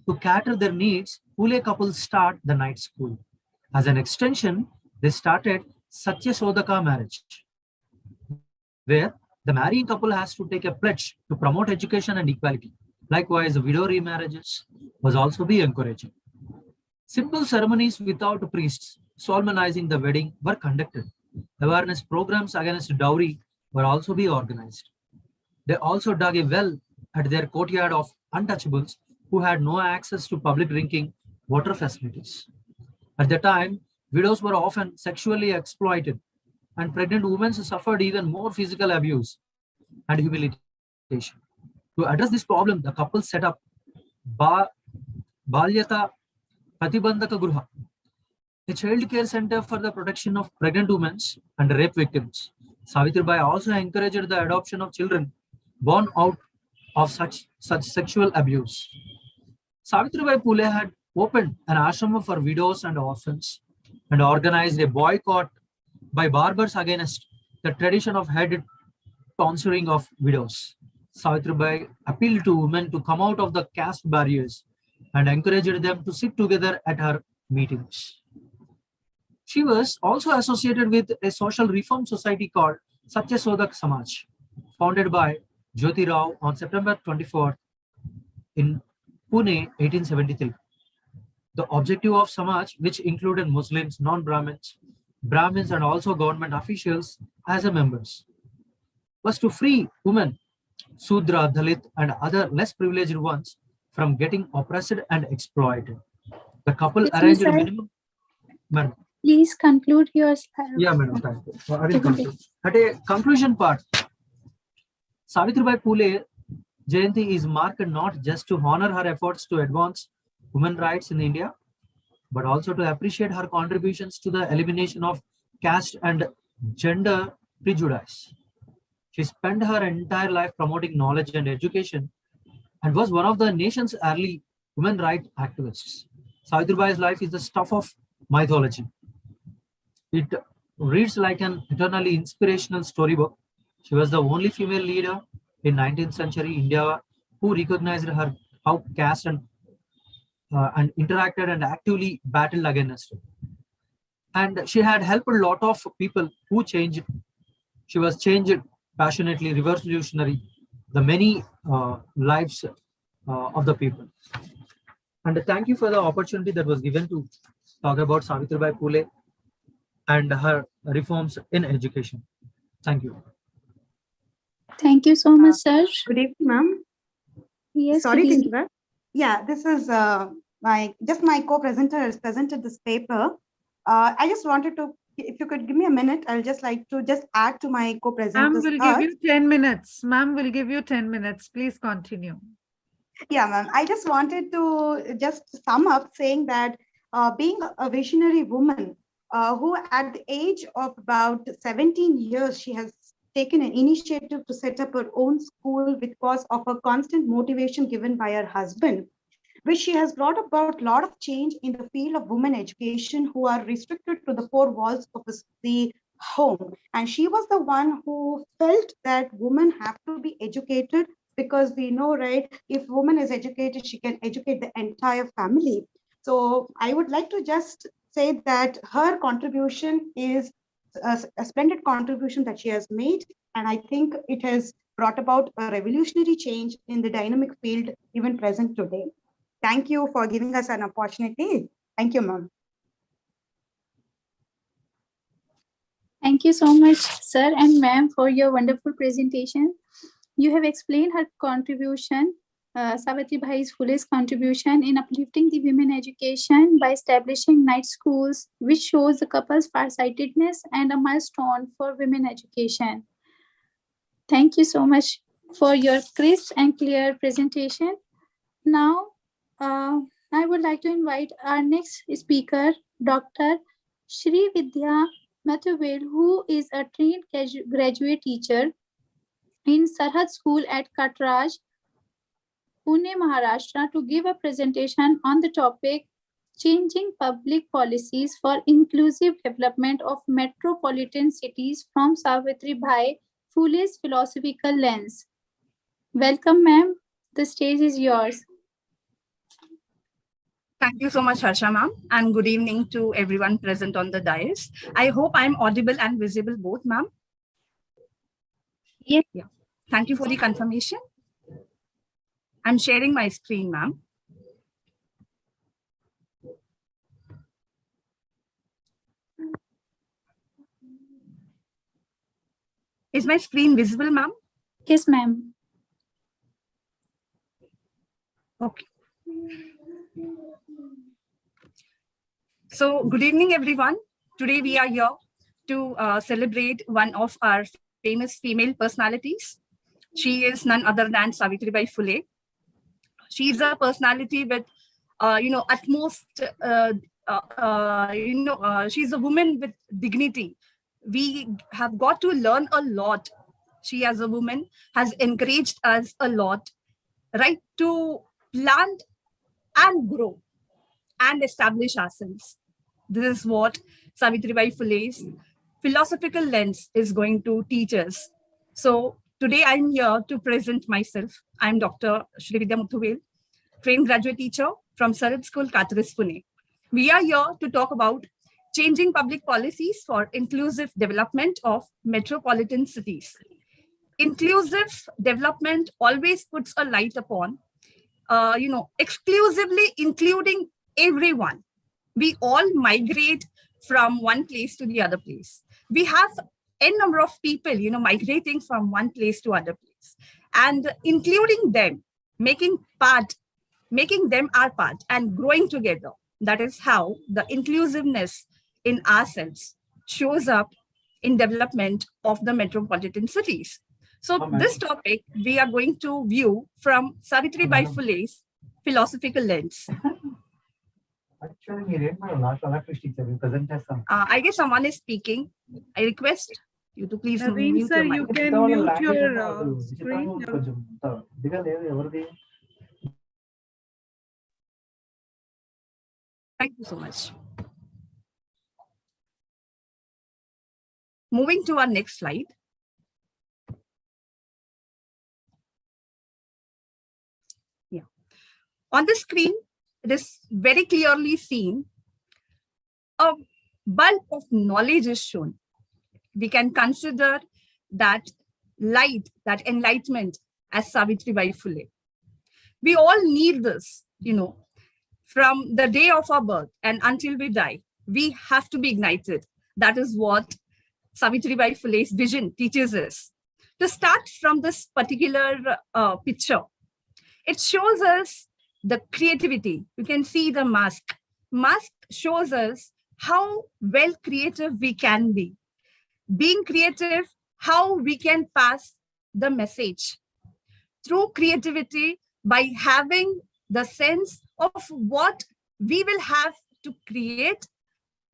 to cater their needs, Phule couples start the night school. As an extension, they started Satya Sodaka marriage, where the marrying couple has to take a pledge to promote education and equality. Likewise, widow remarriages was also be encouraged. Simple ceremonies without priests solemnizing the wedding were conducted. Awareness programs against dowry were also be organized. They also dug a well at their courtyard of untouchables who had no access to public drinking water facilities. At the time, widows were often sexually exploited, and pregnant women suffered even more physical abuse and humiliation. To address this problem, the couple set up Balyata Pratibandhaka Gruha, a child care center for the protection of pregnant women and rape victims. Savitribai also encouraged the adoption of children born out of such sexual abuse. Savitribai Phule had opened an ashram for widows and orphans and organized a boycott by barbers against the tradition of head tonsuring of widows. Savitribai appealed to women to come out of the caste barriers and encouraged them to sit together at her meetings. She was also associated with a social reform society called Satyasodak Samaj, founded by Jyoti Rao on September 24th in Pune, 1873. The objective of Samaj, which included Muslims, non-Brahmins, Brahmins, and also government officials as a members, was to free women, Sudra, Dalit, and other less privileged ones from getting oppressed and exploited. The couple arranged a minimum. Madam. Please conclude your slide. Yeah, madam. Thank you. I will conclude. At a conclusion part, Savitribai Phule Jayanti is marked not just to honor her efforts to advance women's rights in India, but also to appreciate her contributions to the elimination of caste and gender prejudice. She spent her entire life promoting knowledge and education and was one of the nation's early women rights activists. Savitribai's life is the stuff of mythology. It reads like an eternally inspirational storybook. She was the only female leader in 19th century India who recognized her how caste and interacted and actively battled against it. And she had helped a lot of people who changed. She was changed passionately, revolutionary, the many lives of the people. And thank you for the opportunity that was given to talk about Savitribai Phule and her reforms in education. Thank you. Thank you so much, sir. Good evening, ma'am. Yes, Sorry to please. interrupt. Yeah, this is my co-presenter has presented this paper. I just wanted to, if you could give me a minute, I'll just like to just add to my co-presenter's Ma'am will give you 10 minutes. Ma'am will give you 10 minutes. Please continue. Yeah, ma'am. I just wanted to just sum up saying that being a visionary woman who at the age of about 17 years, she has taken an initiative to set up her own school because of a constant motivation given by her husband, which she has brought about a lot of change in the field of women education who are restricted to the four walls of the home. And she was the one who felt that women have to be educated because we know, right, if woman is educated, she can educate the entire family. So I would like to just say that her contribution is a splendid contribution that she has made. And I think it has brought about a revolutionary change in the dynamic field even present today. Thank you for giving us an opportunity. Thank you, ma'am. Thank you so much, sir and ma'am, for your wonderful presentation. You have explained her contribution, Savitribai Phule's contribution in uplifting the women education by establishing night schools, which shows the couple's farsightedness and a milestone for women education. Thank you so much for your crisp and clear presentation. Now, I would like to invite our next speaker, Dr. Shri Vidya Mathurvel, who is a trained graduate teacher in Sarhad School at Katraj, Pune, Maharashtra, to give a presentation on the topic Changing Public Policies for Inclusive Development of Metropolitan Cities from Savitribai Phule's Philosophical Lens. Welcome, ma'am. The stage is yours. Thank you so much, Harsha ma'am, and good evening to everyone present on the dais. I hope I'm audible and visible both, ma'am. Yes. Yeah. Thank you for the confirmation. I'm sharing my screen, ma'am. Is my screen visible, ma'am? Yes, ma'am. Okay. So good evening, everyone. Today we are here to celebrate one of our famous female personalities. She is none other than Savitribai Phule. She is a personality with, utmost, she's a woman with dignity. We have got to learn a lot. She as a woman has encouraged us a lot, right, to plant and grow and establish ourselves. This is what Savitribai Phule's philosophical lens is going to teach us. So today I'm here to present myself. I'm Dr. Shri Vidya Mathurvel, trained graduate teacher from Sarhad School, Katraj, Pune. We are here to talk about changing public policies for inclusive development of metropolitan cities. Inclusive development always puts a light upon, exclusively including everyone. We all migrate from one place to the other place. We have n number of people, migrating from one place to other place, and including them, making them our part and growing together. That is how the inclusiveness in ourselves shows up in development of the metropolitan cities. So this topic we are going to view from Savitribai Phule's philosophical lens. I guess someone is speaking. I request you to please mute sir, your mic. you can mute your screen. Thank you so much. Moving to our next slide. Yeah. On the screen, it is very clearly seen a bulk of knowledge is shown. We can consider that light, that enlightenment as Savitribai Phule. We all need this, from the day of our birth and until we die, we have to be ignited. That is what Savitribai Phule's vision teaches us. To start from this particular picture, it shows us the creativity. You can see the mask. Mask shows us how well creative we can be. Being creative, how we can pass the message. Through creativity, by having the sense of what we will have to create,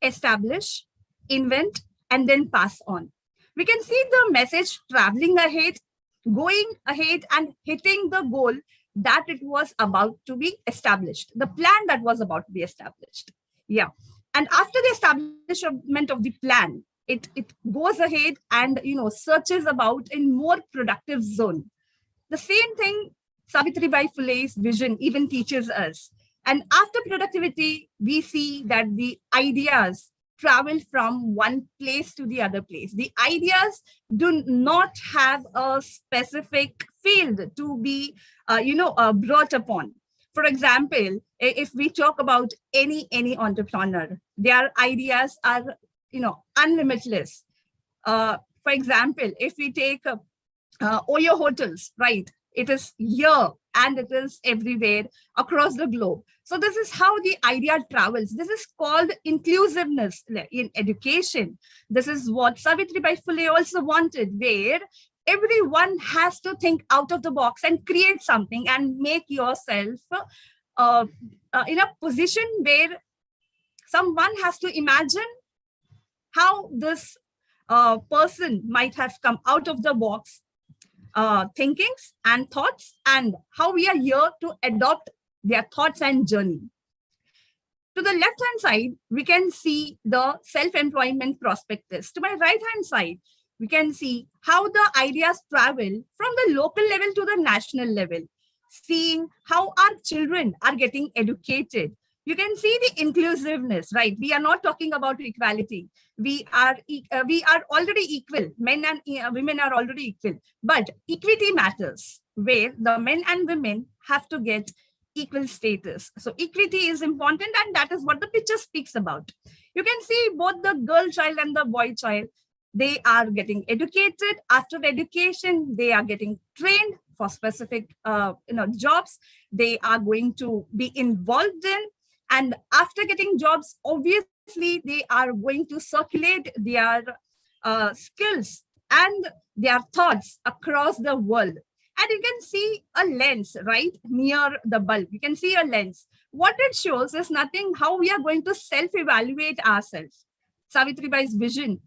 establish, invent, and then pass on. We can see the message traveling ahead, going ahead and hitting the goal that it was about to be established, the plan that was about to be established. Yeah. And after the establishment of the plan, it goes ahead and searches about in more productive zone. The same thing Savitribai Phule's vision even teaches us. And after productivity, we see that the ideas travel from one place to the other place. The ideas do not have a specific field to be, brought upon. For example, if we talk about any entrepreneur, their ideas are, unlimitless. For example, if we take Oyo Hotels, right? It is here and it is everywhere across the globe. So this is how the idea travels. This is called inclusiveness in education. This is what Savitribai Phule also wanted, where everyone has to think out of the box and create something and make yourself in a position where someone has to imagine how this person might have come out of the box thinkings and thoughts, and how we are here to adopt their thoughts and journey. To the left-hand side, we can see the self-employment prospectus. To my right-hand side, we can see how the ideas travel from the local level to the national level, seeing how our children are getting educated. You can see the inclusiveness, right? We are not talking about equality. We are already equal. Men and women are already equal. But equity matters, where the men and women have to get equal status. So equity is important, and that is what the picture speaks about. You can see both the girl child and the boy child. They are getting educated. After education, they are getting trained for specific jobs. They are going to be involved in. And after getting jobs, obviously, they are going to circulate their skills and their thoughts across the world. And you can see a lens right near the bulb. You can see a lens. What it shows is nothing how we are going to self-evaluate ourselves. Savitribai's vision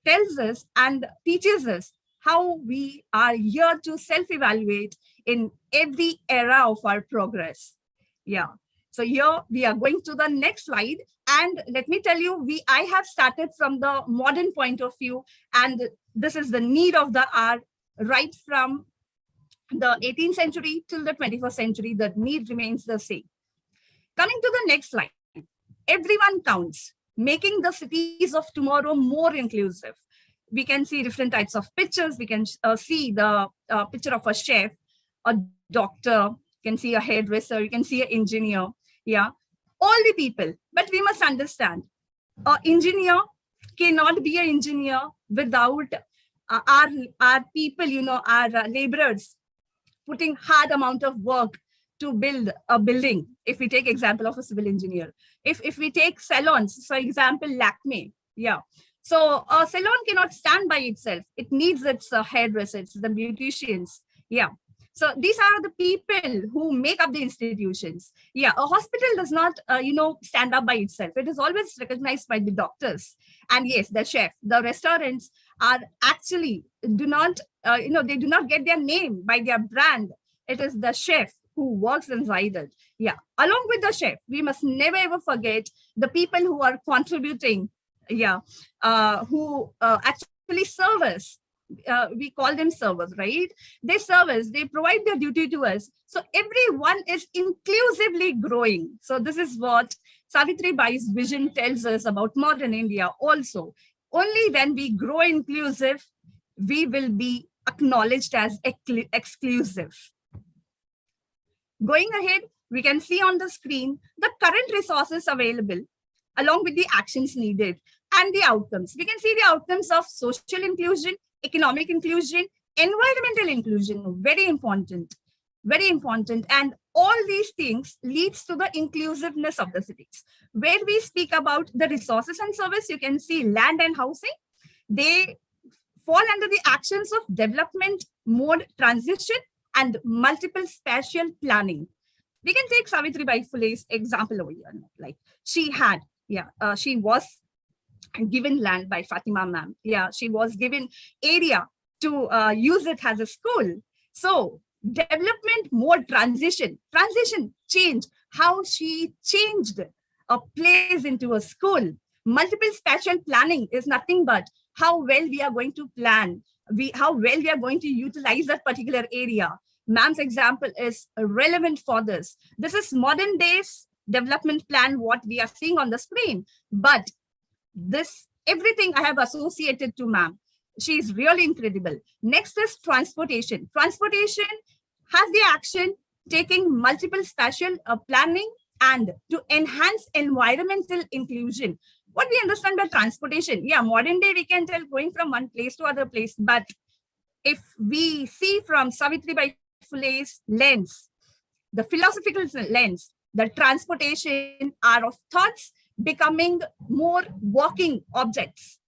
tells us and teaches us how we are here to self-evaluate in every era of our progress. Yeah. So here we are going to the next slide. And let me tell you, I have started from the modern point of view, and this is the need of the hour. Right from the 18th century till the 21st century, the need remains the same. Coming to the next slide, everyone counts. making the cities of tomorrow more inclusive. We can see different types of pictures. We can see the picture of a chef, a doctor, you can see a hairdresser, you can see an engineer. Yeah, all the people. But we must understand, an engineer cannot be an engineer without our people, our laborers putting hard amount of work to build a building. If we take example of a civil engineer, if we take salons, for example, Lakme, yeah. So a salon cannot stand by itself. It needs its hairdressers, the beauticians. Yeah. So these are the people who make up the institutions. Yeah, a hospital does not, stand up by itself. It is always recognized by the doctors. And yes, the chef, the restaurants are actually do not, they do not get their name by their brand. It is the chef who works inside it. Yeah, along with the chef, we must never ever forget the people who are contributing. Yeah, who actually serve us. We call them servers, right? They serve us, they provide their duty to us. So everyone is inclusively growing. So this is what Savitribai's vision tells us about modern India also. Only when we grow inclusive, we will be acknowledged as exclusive. Going ahead, we can see on the screen the current resources available along with the actions needed and the outcomes. We can see the outcomes of social inclusion, economic inclusion, environmental inclusion, very important, very important. And all these things leads to the inclusiveness of the cities. Where we speak about the resources and service, you can see land and housing. They fall under the actions of development, mode transition, and multiple spatial planning. We can take Savitribai Phule's example over here. Like she had, she was given land by Fatima ma'am. Yeah, she was given area to use it as a school. So development, more transition, change, how she changed a place into a school. Multiple spatial planning is nothing but how well we are going to plan, how well we are going to utilize that particular area. Ma'am's example is relevant for this. This is modern days development plan, what we are seeing on the screen. But this, everything I have associated to ma'am. She is really incredible. Next is transportation. Transportation has the action taking multiple spatial planning and to enhance environmental inclusion. What we understand by transportation? Yeah, modern day we can tell going from one place to other place. But if we see from Savitribai Phule's lens, the philosophical lens, the transportation are of thoughts becoming more walking objects.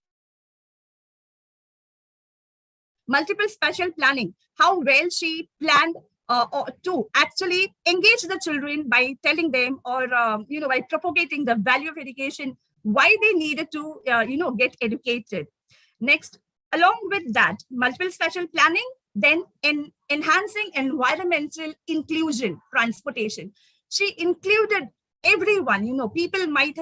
Multiple spatial planning, how well she planned to actually engage the children by telling them or, by propagating the value of education, why they needed to, get educated. Next, along with that, multiple spatial planning, then in enhancing environmental inclusion, transportation. She included everyone, people might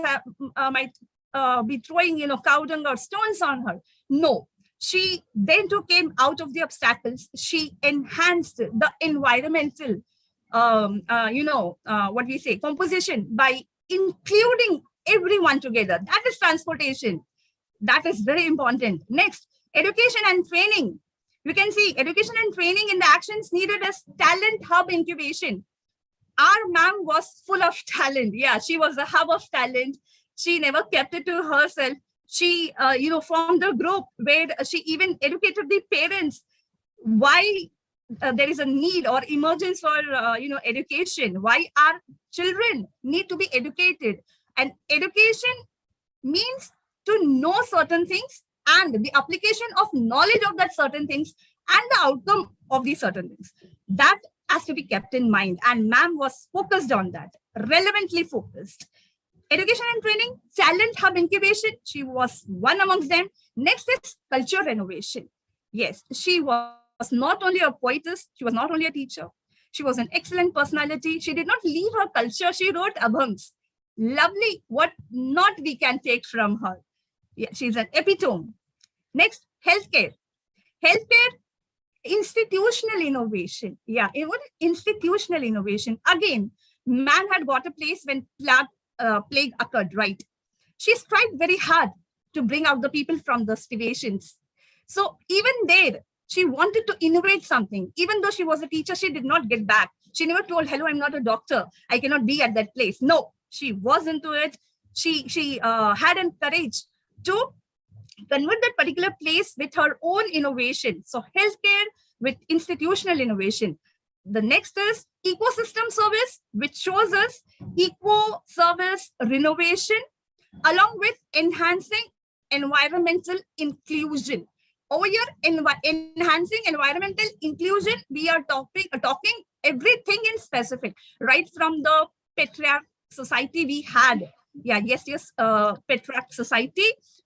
be throwing, cow dung or stones on her. No, she then came out of the obstacles. She enhanced the environmental, what we say, composition by including everyone together. That is transportation. That is very important. Next, education and training. You can see education and training in the actions needed as talent hub incubation. Our ma'am was full of talent. Yeah, she was a hub of talent. She never kept it to herself. She, formed a group where she even educated the parents why there is a need or emergence for, education, why our children need to be educated. And education means to know certain things and the application of knowledge of that certain things and the outcome of these certain things. That has to be kept in mind. And ma'am was focused on that, relevantly focused. Education and training, talent hub incubation, she was one amongst them. Next is culture renovation. Yes, she was not only a poetess, she was not only a teacher, she was an excellent personality. She did not leave her culture, she wrote abhams. Lovely, what not we can take from her. Yeah, she's an epitome. Next, healthcare. Healthcare, institutional innovation. Yeah, institutional innovation. Again, man had got a place when plague occurred, right? She strived very hard to bring out the people from the situations. So even there, she wanted to innovate something. Even though she was a teacher, she did not get back. She never told, hello, I'm not a doctor, I cannot be at that place. No, she was into it. She had an courage to convert that particular place with her own innovation. So healthcare with institutional innovation. The next is ecosystem service, which shows us eco-service renovation along with enhancing environmental inclusion. Over here, enhancing environmental inclusion, we are talking everything in specific, right from the patriarch society we had. Patriarch society,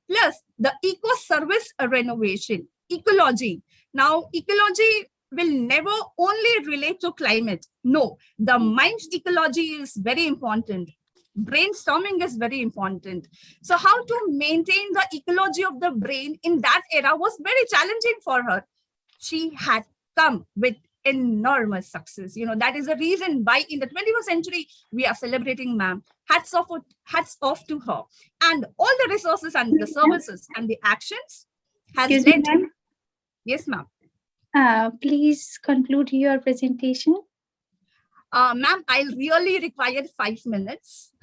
plus the eco-service renovation, ecology. Now, ecology will never only relate to climate. No, the mind's ecology is very important. Brainstorming is very important. So how to maintain the ecology of the brain in that era was very challenging for her. She had come with enormous success. That is the reason why in the 21st century, we are celebrating ma'am. Hats off to her. And all the resources and the services and the actions has led to... Yes, ma'am. Please conclude your presentation. Ma'am, I'll really require 5 minutes.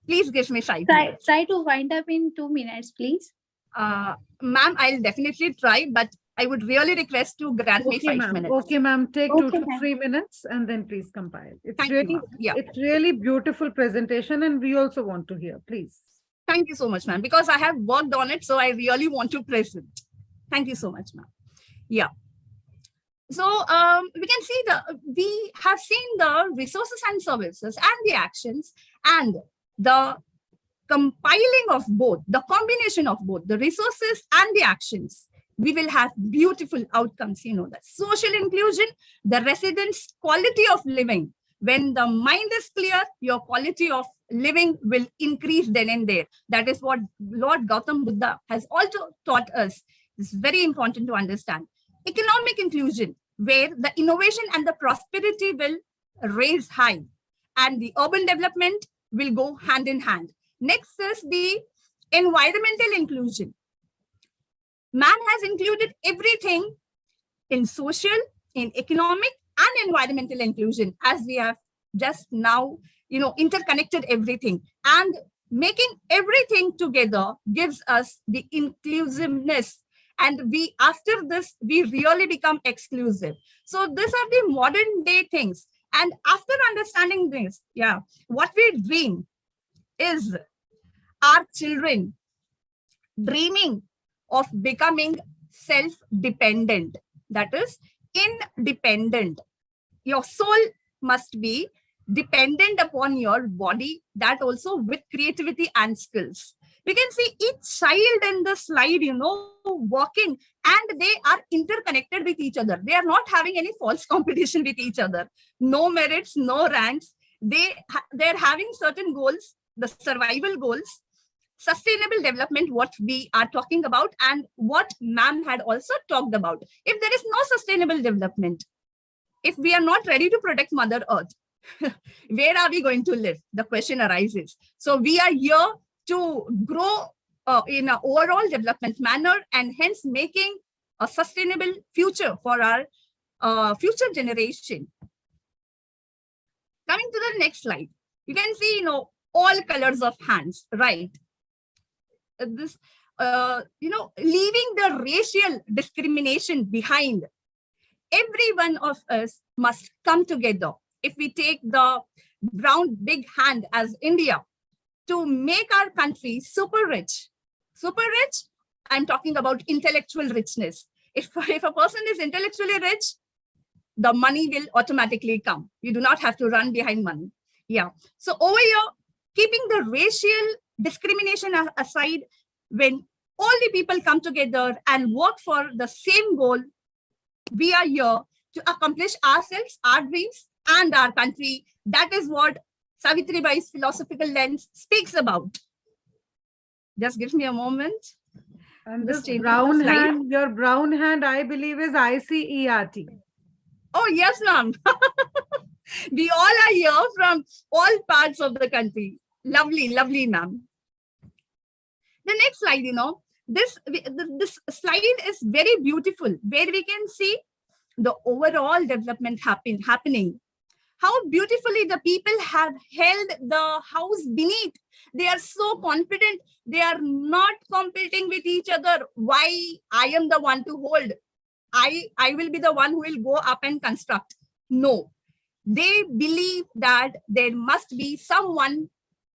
Please give me 5 minutes. Try to wind up in 2 minutes, please. Ma'am, I'll definitely try, but I would really request to grant me 5 minutes. Okay, ma'am. Take 2 to 3 minutes and then please compile. It's really beautiful presentation and we also want to hear, please. Thank you so much, ma'am, because I have worked on it, so I really want to present. Thank you so much, ma'am. Yeah. So we can see we have seen the resources and services and the actions and the compiling of both, the combination of both the resources and the actions. We will have beautiful outcomes, the social inclusion, the residents' quality of living. When the mind is clear, your quality of living will increase then and there. That is what Lord Gautam Buddha has also taught us. It's very important to understand. Economic inclusion, where the innovation and the prosperity will raise high and the urban development will go hand in hand. Next is the environmental inclusion. Man has included everything in social, in economic and environmental inclusion, as we have just now, interconnected everything, and making everything together gives us the inclusiveness. And after this, we really become exclusive. So these are the modern day things. And after understanding this, what we dream is our children dreaming of becoming self-dependent, that is independent. Your soul must be dependent upon your body, that also with creativity and skills. We can see each child in the slide, working, and they are interconnected with each other. They are not having any false competition with each other. No merits, no ranks. They're having certain goals, the survival goals, sustainable development, what we are talking about, and what ma'am had also talked about. If there is no sustainable development, if we are not ready to protect Mother Earth, where are we going to live? The question arises. So we are here to grow in an overall development manner and hence making a sustainable future for our future generation. Coming to the next slide, you can see, all colors of hands, right? This, leaving the racial discrimination behind, every one of us must come together. If we take the brown big hand as India, to make our country super rich, I'm talking about intellectual richness. If a person is intellectually rich, the money will automatically come. You do not have to run behind money. So over here, keeping the racial discrimination aside, when all the people come together and work for the same goal, we are here to accomplish ourselves, our dreams, and our country. That is what Savitribai's philosophical lens speaks about. Just give me a moment. And this brown hand, your brown hand, I believe, is ICERT. Oh, yes, ma'am. We all are here from all parts of the country. Lovely, lovely, ma'am. The next slide, this slide is very beautiful, where we can see the overall development happening. How beautifully the people have held the house beneath. They are so confident. They are not competing with each other. Why I am the one to hold? I will be the one who will go up and construct. No, they believe that there must be someone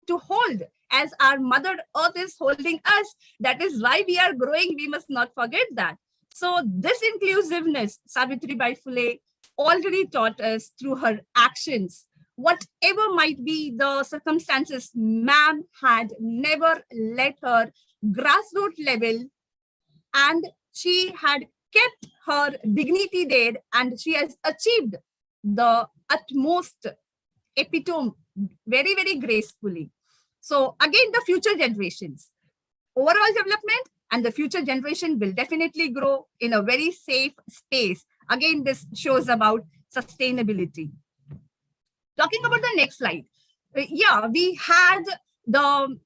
to hold. As our Mother Earth is holding us, that is why we are growing. We must not forget that. So this inclusiveness, Savitribai Phule already taught us through her actions. Whatever might be the circumstances, ma'am had never let her grassroots level, and she had kept her dignity there, and she has achieved the utmost epitome very, very gracefully. So again, the future generations, overall development and the future generation will definitely grow in a very safe space. Again, this shows about sustainability. Talking about the next slide. Yeah, we had the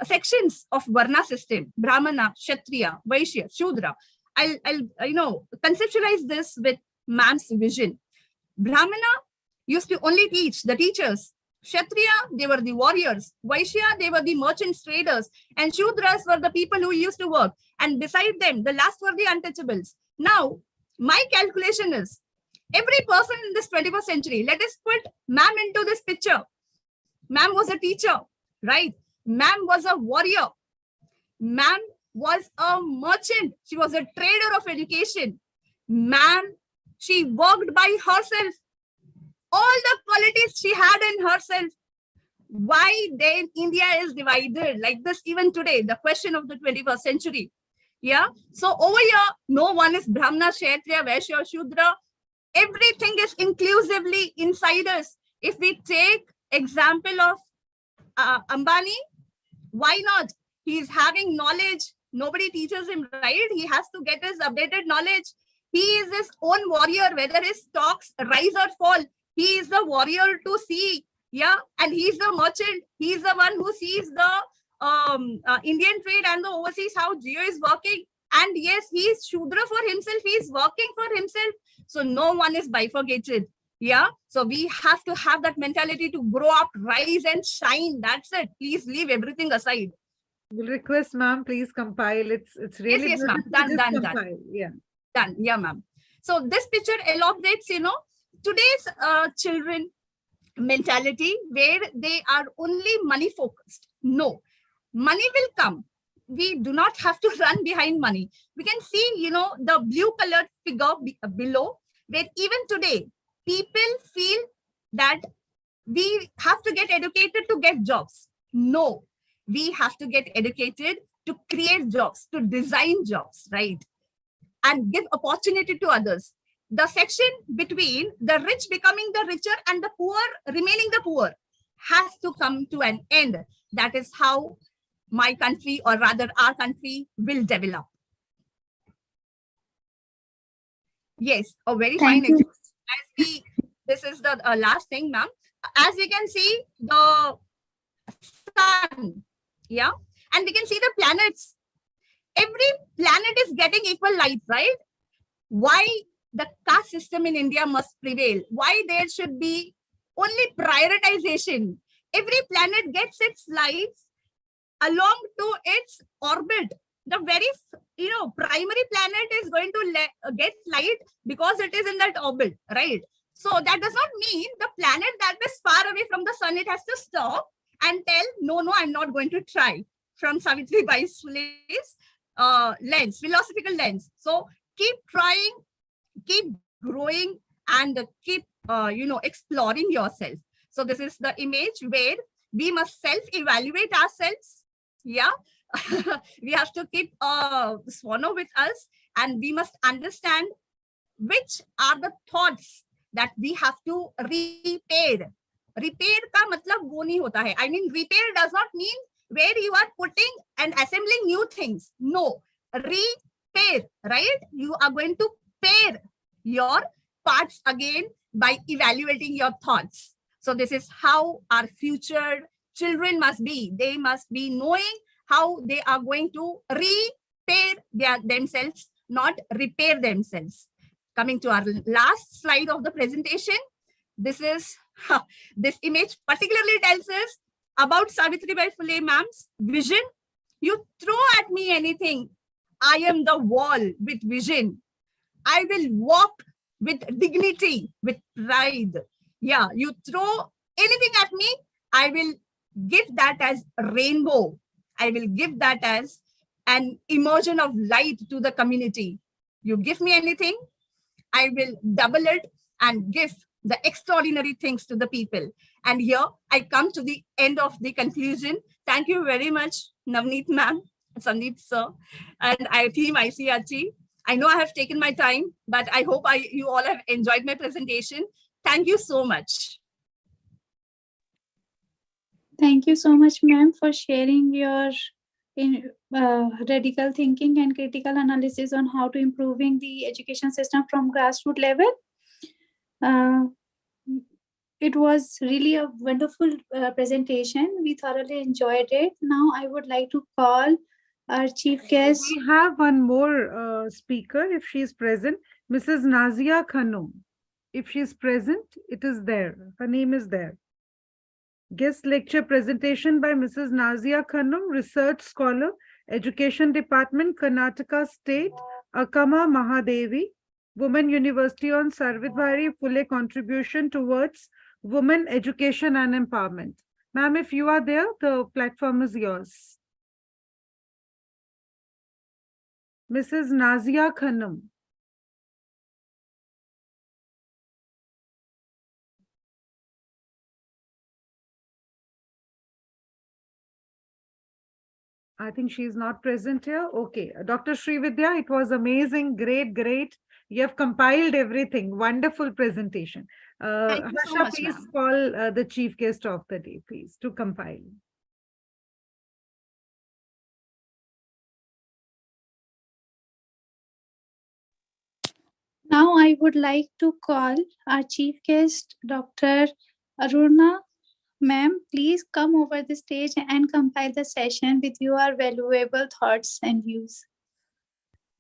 sections of Varna system, Brahmana, Kshatriya, Vaishya, Shudra. I'll conceptualize this with ma'am's vision. Brahmana used to only teach, the teachers. Kshatriya, they were the warriors. Vaishya, they were the merchants, traders. And Shudras were the people who used to work. And beside them, the last were the untouchables. Now, my calculation is, every person in this 21st century, let us put ma'am into this picture. Ma'am was a teacher, right? Ma'am was a warrior. Ma'am was a merchant. She was a trader of education. Ma'am, she worked by herself. All the qualities she had in herself. Why then India is divided like this even today? The question of the 21st century. Yeah. So over here, no one is Brahmana, Kshatriya, Vaishya, Shudra. Everything is inclusively inside us. If we take example of Ambani, why not? He is having knowledge. Nobody teaches him, right? He has to get his updated knowledge. He is his own warrior, whether his stocks rise or fall. He is the warrior to see, yeah, and he's the merchant. He's the one who sees the Indian trade and the overseas, how Geo is working. And yes, he is Shudra for himself. He is working for himself. So no one is bifurcated. Yeah. So we have to have that mentality to grow up, rise and shine. That's it. Please leave everything aside. We'll request ma'am, please compile. It's really yes, ma'am. Done. Yeah. Done. Yeah, ma'am. So this picture elaborates, today's children mentality where they are only money focused. No, money will come. We do not have to run behind money. We can see, the blue colored figure below, where even today, people feel that we have to get educated to get jobs. No, we have to get educated to create jobs, to design jobs, right? And give opportunity to others. The section between the rich becoming the richer and the poor remaining the poor has to come to an end. That is how my country, or rather our country, will develop. Yes, a very fine example. This is the last thing, ma'am. As we can see, the sun, yeah, and we can see the planets. Every planet is getting equal light, right? Why the caste system in India must prevail? Why there should be only prioritization? Every planet gets its light along to its orbit. The very, primary planet is going to get light because it is in that orbit, right? So that does not mean the planet that is far away from the sun, it has to stop and tell, no, I'm not going to try. From Savitribai Phule's lens, philosophical lens. So keep trying, keep growing, and keep, exploring yourself. So this is the image where we must self-evaluate ourselves. Yeah, we have to keep Swano with us, and we must understand which are the thoughts that we have to repair. Repair ka matlab wo nahi hota hai. I mean, repair does not mean where you are putting and assembling new things. No, repair, right? You are going to pair your parts again by evaluating your thoughts. So this is how our future children must be. They must be knowing how they are going to themselves, not repair themselves. Coming to our last slide of the presentation, this is this image particularly tells us about Savitribai Phule ma'am's vision. You throw at me anything, I am the wall with vision. I will walk with dignity, with pride. Yeah, you throw anything at me, I will give that as rainbow. I will give that as an immersion of light to the community. You give me anything, I will double it and give the extraordinary things to the people. And here I come to the end of the conclusion. Thank you very much, Navneet ma'am, Sandeep sir, and team ICRT. I know I have taken my time, but I hope you all have enjoyed my presentation. Thank you so much. Thank you so much, ma'am, for sharing your radical thinking and critical analysis on how to improving the education system from grassroots level. It was really a wonderful presentation. We thoroughly enjoyed it. Now I would like to call our chief guest. We have one more speaker, if she is present, Mrs. Nazia Khanum. If she is present, it is there. Her name is there. Guest lecture presentation by Mrs. Nazia Khanum, Research Scholar, Education Department, Karnataka State, Akama Mahadevi, Women University on Savitribai Phule contribution towards women education and empowerment. Ma'am, if you are there, the platform is yours. Mrs. Nazia Khanum. I think she is not present here. Okay. Dr. Srividya, it was amazing. Great. You have compiled everything. Wonderful presentation. Thank you so Harsha, much, please ma'am. call the chief guest of the day, please, to compile. Now I would like to call our chief guest, Dr. Aruna. Ma'am, please come over the stage and compile the session with your valuable thoughts and views.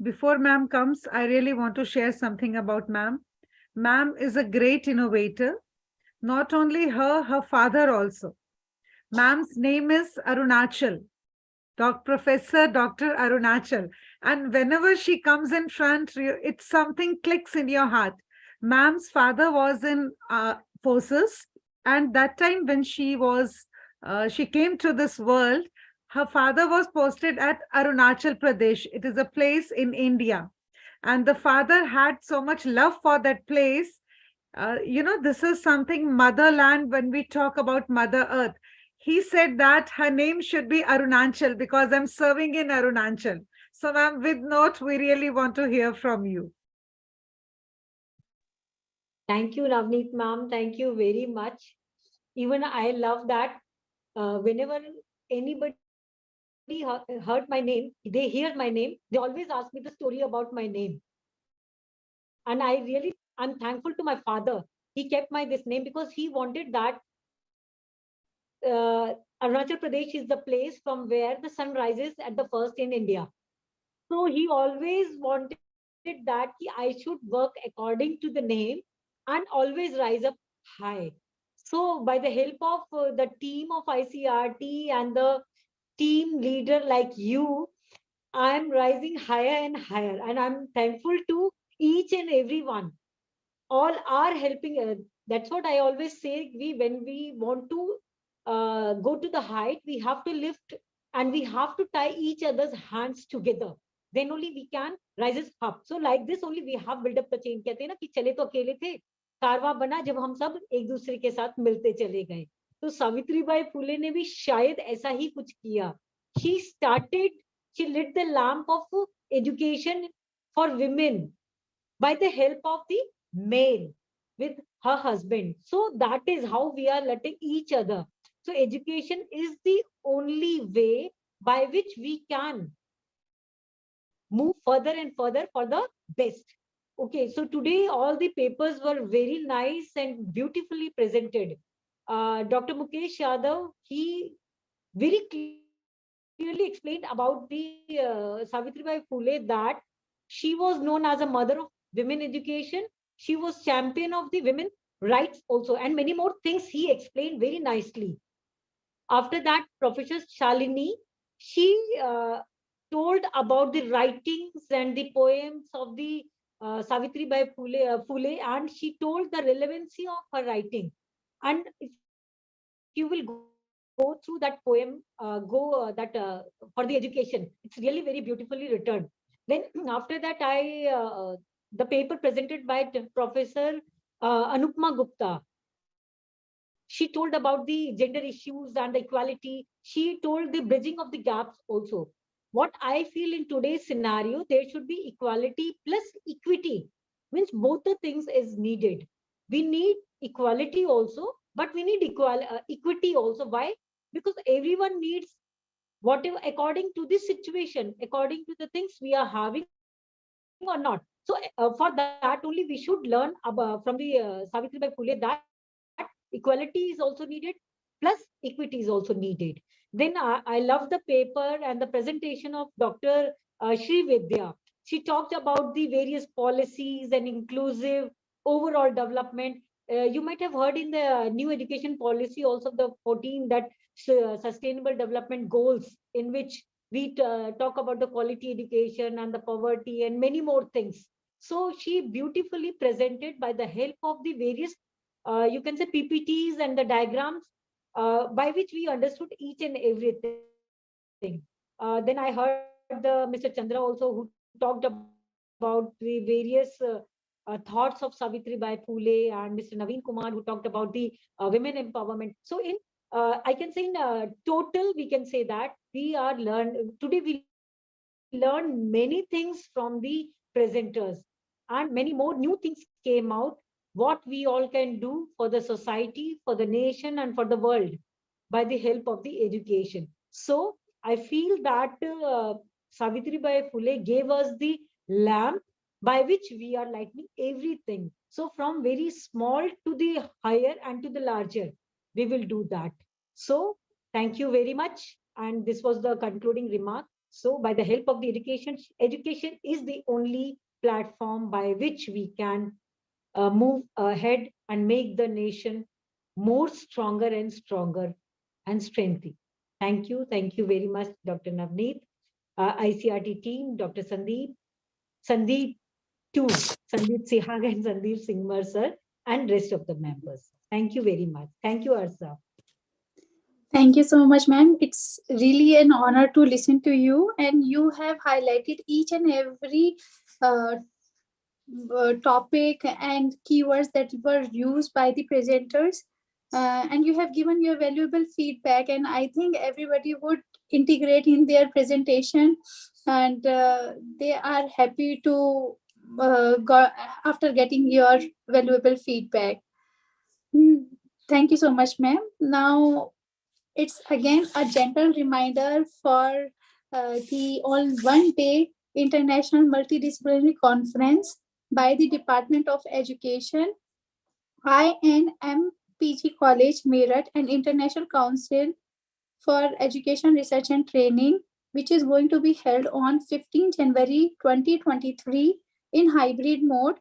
Before ma'am comes, I really want to share something about ma'am. Ma'am is a great innovator. Not only her father also. Ma'am's name is Arunachal. Professor Dr. Arunachal. And whenever she comes in front, it's something clicks in your heart. Ma'am's father was in forces. And that time when she came to this world, her father was posted at Arunachal Pradesh. It is a place in India. And the father had so much love for that place. This is something motherland when we talk about Mother Earth. He said that her name should be Arunachal because I'm serving in Arunachal. So ma'am, with note, we really want to hear from you. Thank you, Navneet ma'am. Thank you very much. Even I love that whenever anybody heard my name, they hear my name, they always ask me the story about my name. And I'm thankful to my father. He kept this name because he wanted that Arunachal Pradesh is the place from where the sun rises at the first in India. So he always wanted that I should work according to the name and always rise up high. So by the help of the team of ICRT and the team leader like you, I'm rising higher and higher. And I'm thankful to each and every one. All are helping. That's what I always say. When we want to go to the height, we have to lift and we have to tie each other's hands together. Then only we can rise up. So like this only we have built up the chain. कहते हैं ना कि चले तो अकेले थे, कारवां बना जब हम सब एक दूसरे के साथ मिलते चले गए. तो सावित्रीबाई फुले ने भी शायद ऐसा ही कुछ किया. She lit the lamp of education for women by the help of the male with her husband. So that is how we are letting each other. So education is the only way by which we can move further and further for the best. Okay, so today all the papers were very nice and beautifully presented. Dr. Mukesh Yadav, he very clearly explained about the Savitribai Phule that she was known as a mother of women education. She was champion of the women rights also, and many more things he explained very nicely. After that, Professor Shalini, she told about the writings and the poems of the Savitribai Phule, and she told the relevancy of her writing. And if you will go through that poem, for the education, it's really very beautifully written. Then after that, the paper presented by Professor Anupma Gupta. She told about the gender issues and the equality. She told the bridging of the gaps also. What I feel in today's scenario, there should be equality plus equity. Means both the things is needed. We need equality also, but we need equity also. Why? Because everyone needs whatever according to the situation, according to the things we are having or not. So for that only we should learn from the Savitribai Phule that equality is also needed, plus equity is also needed. Then I love the paper and the presentation of Dr. Sri Vidya. She talked about the various policies and inclusive overall development. You might have heard in the new education policy also the 14 that sustainable development goals, in which we talk about the quality education and the poverty and many more things. So she beautifully presented by the help of the various, you can say, PPTs and the diagrams, by which we understood each and everything. Then I heard Mr. Chandra also, who talked about the various thoughts of Savitribai Phule, and Mr. Naveen Kumar, who talked about the women empowerment. So in I can say in total, we can say that we are we learn many things from the presenters, and many more new things came out, what we all can do for the society, for the nation, and for the world by the help of the education. So I feel that Savitribai Phule gave us the lamp by which we are lightening everything. So from very small to the higher and to the larger, we will do that. So thank you very much. And this was the concluding remark. So by the help of the education is the only platform by which we can move ahead and make the nation more stronger and stronger and strengthy. Thank you. Thank you very much, Dr. Navneet, ICRT team, Dr. Sandeep too, Sandeep Sihag and Sandeep Singhmar sir, and rest of the members. Thank you very much. Thank you, Arsa. Thank you so much, ma'am. It's really an honor to listen to you, and you have highlighted each and every topic and keywords that were used by the presenters, and you have given your valuable feedback, and I think everybody would integrate in their presentation, and they are happy to go after getting your valuable feedback. Thank you so much, ma'am. Now it's again a gentle reminder for the One-Day International Multidisciplinary Conference by the Department of Education, INM College, Meerut, and International Council for Education, Research and Training, which is going to be held on 15 January 2023 in hybrid mode.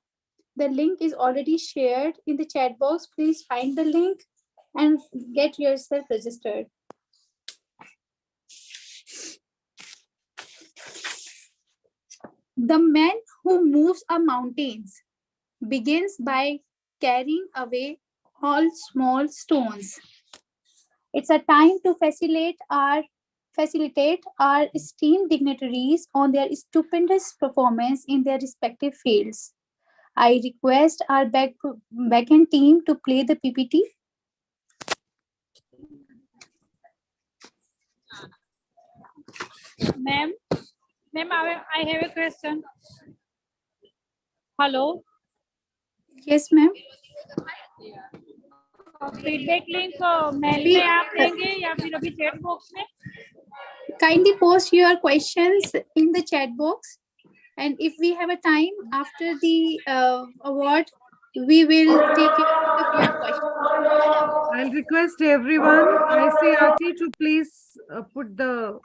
The link is already shared in the chat box. Please find the link and get yourself registered. The man who moves our mountains begins by carrying away all small stones. It's a time to facilitate our esteemed dignitaries on their stupendous performance in their respective fields. I request our backend team to play the PPT. Ma'am, I have a question. Hello. Yes, ma'am. Feedback link mail में आप देंगे या फिर अभी chat box में? Kindly post your questions in the chat box, and if we have a time after the award, we will take care of your questions. I'll request everyone, ICRT, to please put the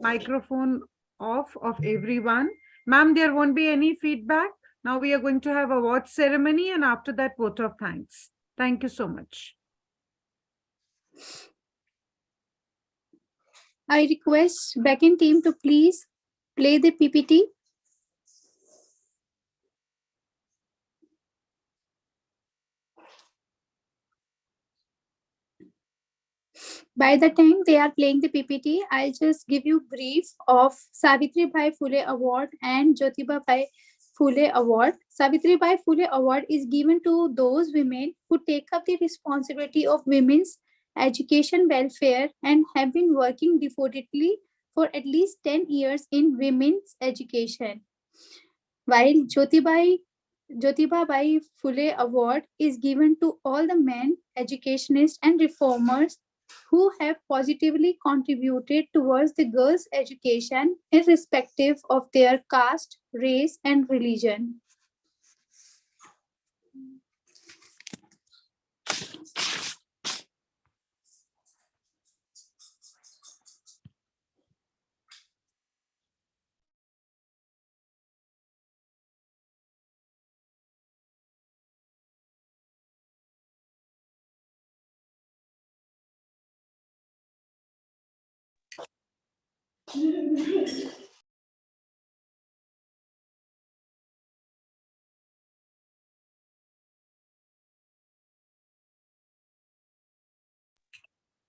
microphone off of everyone. Ma'am, there won't be any feedback. Now we are going to have a award ceremony and after that, vote of thanks. Thank you so much. I request backend team to please play the PPT. By the time they are playing the PPT, I'll just give you brief of Savitribai Phule Award and Jyotibai Phule Award. Savitribai Phule Award is given to those women who take up the responsibility of women's education welfare and have been working devotedly for at least 10 years in women's education. While Jyotibai Phule Award is given to all the men, educationists and reformers who have positively contributed towards the girls' education irrespective of their caste, race and religion.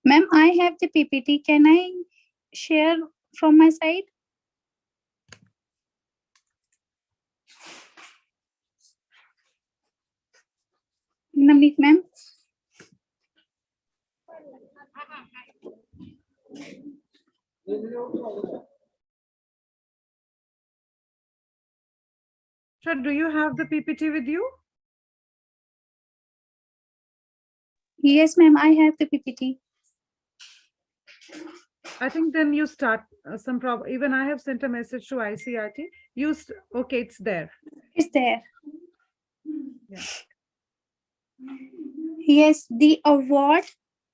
Ma'am, I have the PPT. Can I share from my side? Navneet ma'am. Sir, do you have the PPT with you? Yes, ma'am, I have the PPT. I think then you start some problem. Even I have sent a message to ICRT. Okay, it's there. It's there. Yeah. Yes, the award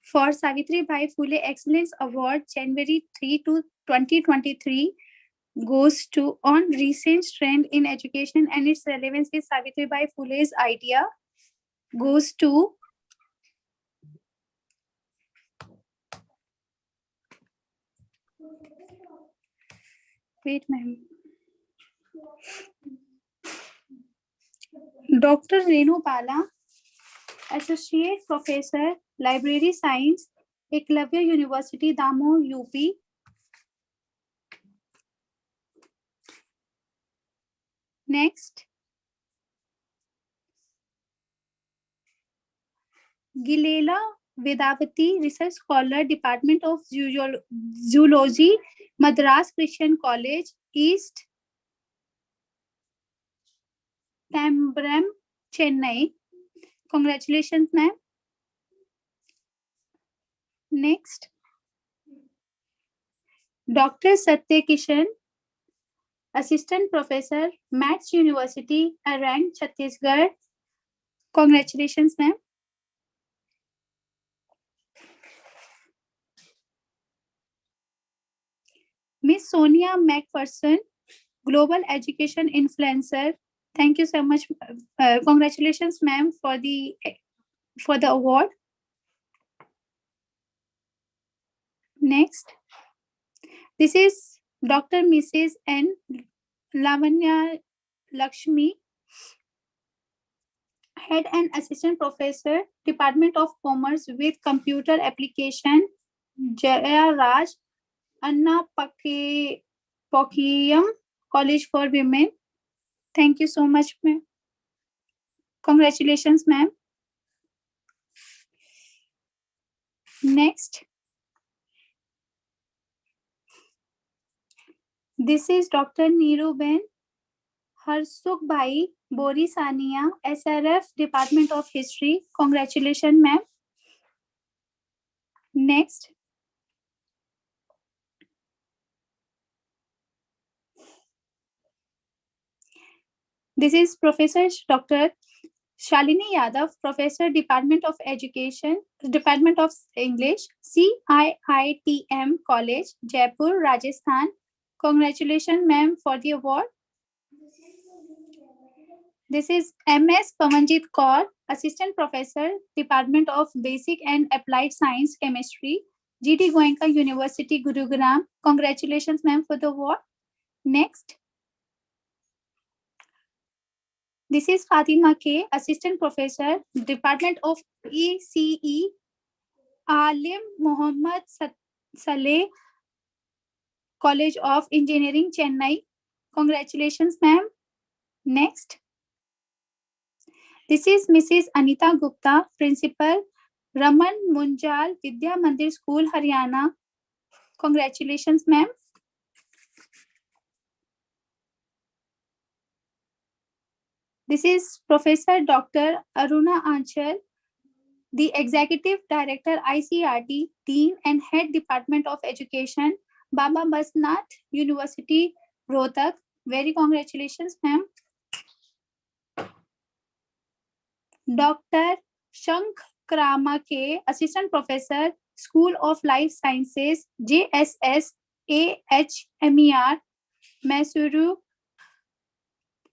for Savitribai Phule Excellence Award January 3 to 2023 goes to on recent trend in education and its relevance with Savitribai Phule's idea goes to wait ma'am. Dr. Renu Bala, Associate Professor, Library Science, Eklavya University, Damoh, UP. Next, Gilela Vedavati, Research Scholar, Department of Zoology, Madras Christian College, East Tambram, Chennai. Congratulations, ma'am. Next, Dr. Satya Kishan, Assistant Professor, Maths University, Arang, Chhattisgarh. Congratulations, ma'am. Miss Sonia McPherson, Global Education Influencer. Thank you so much. Congratulations, ma'am, for the award. Next, this is Dr. Mrs. N. Lavanya Lakshmi, Head and Assistant Professor, Department of Commerce with Computer Application, Jaya Raj, Anna Pakiyam, College for Women. Thank you so much, ma'am. Congratulations, ma'am. Next, this is Dr. Neeruben Harsukh Bhai Borisania, SRF, Department of History. Congratulations, ma'am. Next, this is Professor Dr. Shalini Yadav, Professor, Department of Education, Department of English, CIITM College, Jaipur, Rajasthan. Congratulations, ma'am, for the award. This is MS Pavanjit Kaur, Assistant Professor, Department of Basic and Applied Science Chemistry, GT Goenka University, Gurugram. Congratulations, ma'am, for the award. Next. This is Fatima K, Assistant Professor, Department of ECE, Alim Muhammad Saleh, College of Engineering, Chennai. Congratulations, ma'am. Next. This is Mrs. Anita Gupta, Principal, Raman Munjal Vidya Mandir School, Haryana. Congratulations, ma'am. This is Professor Dr. Aruna Anchal, the Executive Director, ICERT, Dean and Head Department of Education, Baba Basnath University, Rohtak. Very congratulations, ma'am. Dr. Shank Krama K, Assistant Professor, School of Life Sciences, JSS AHMER, Mysuru.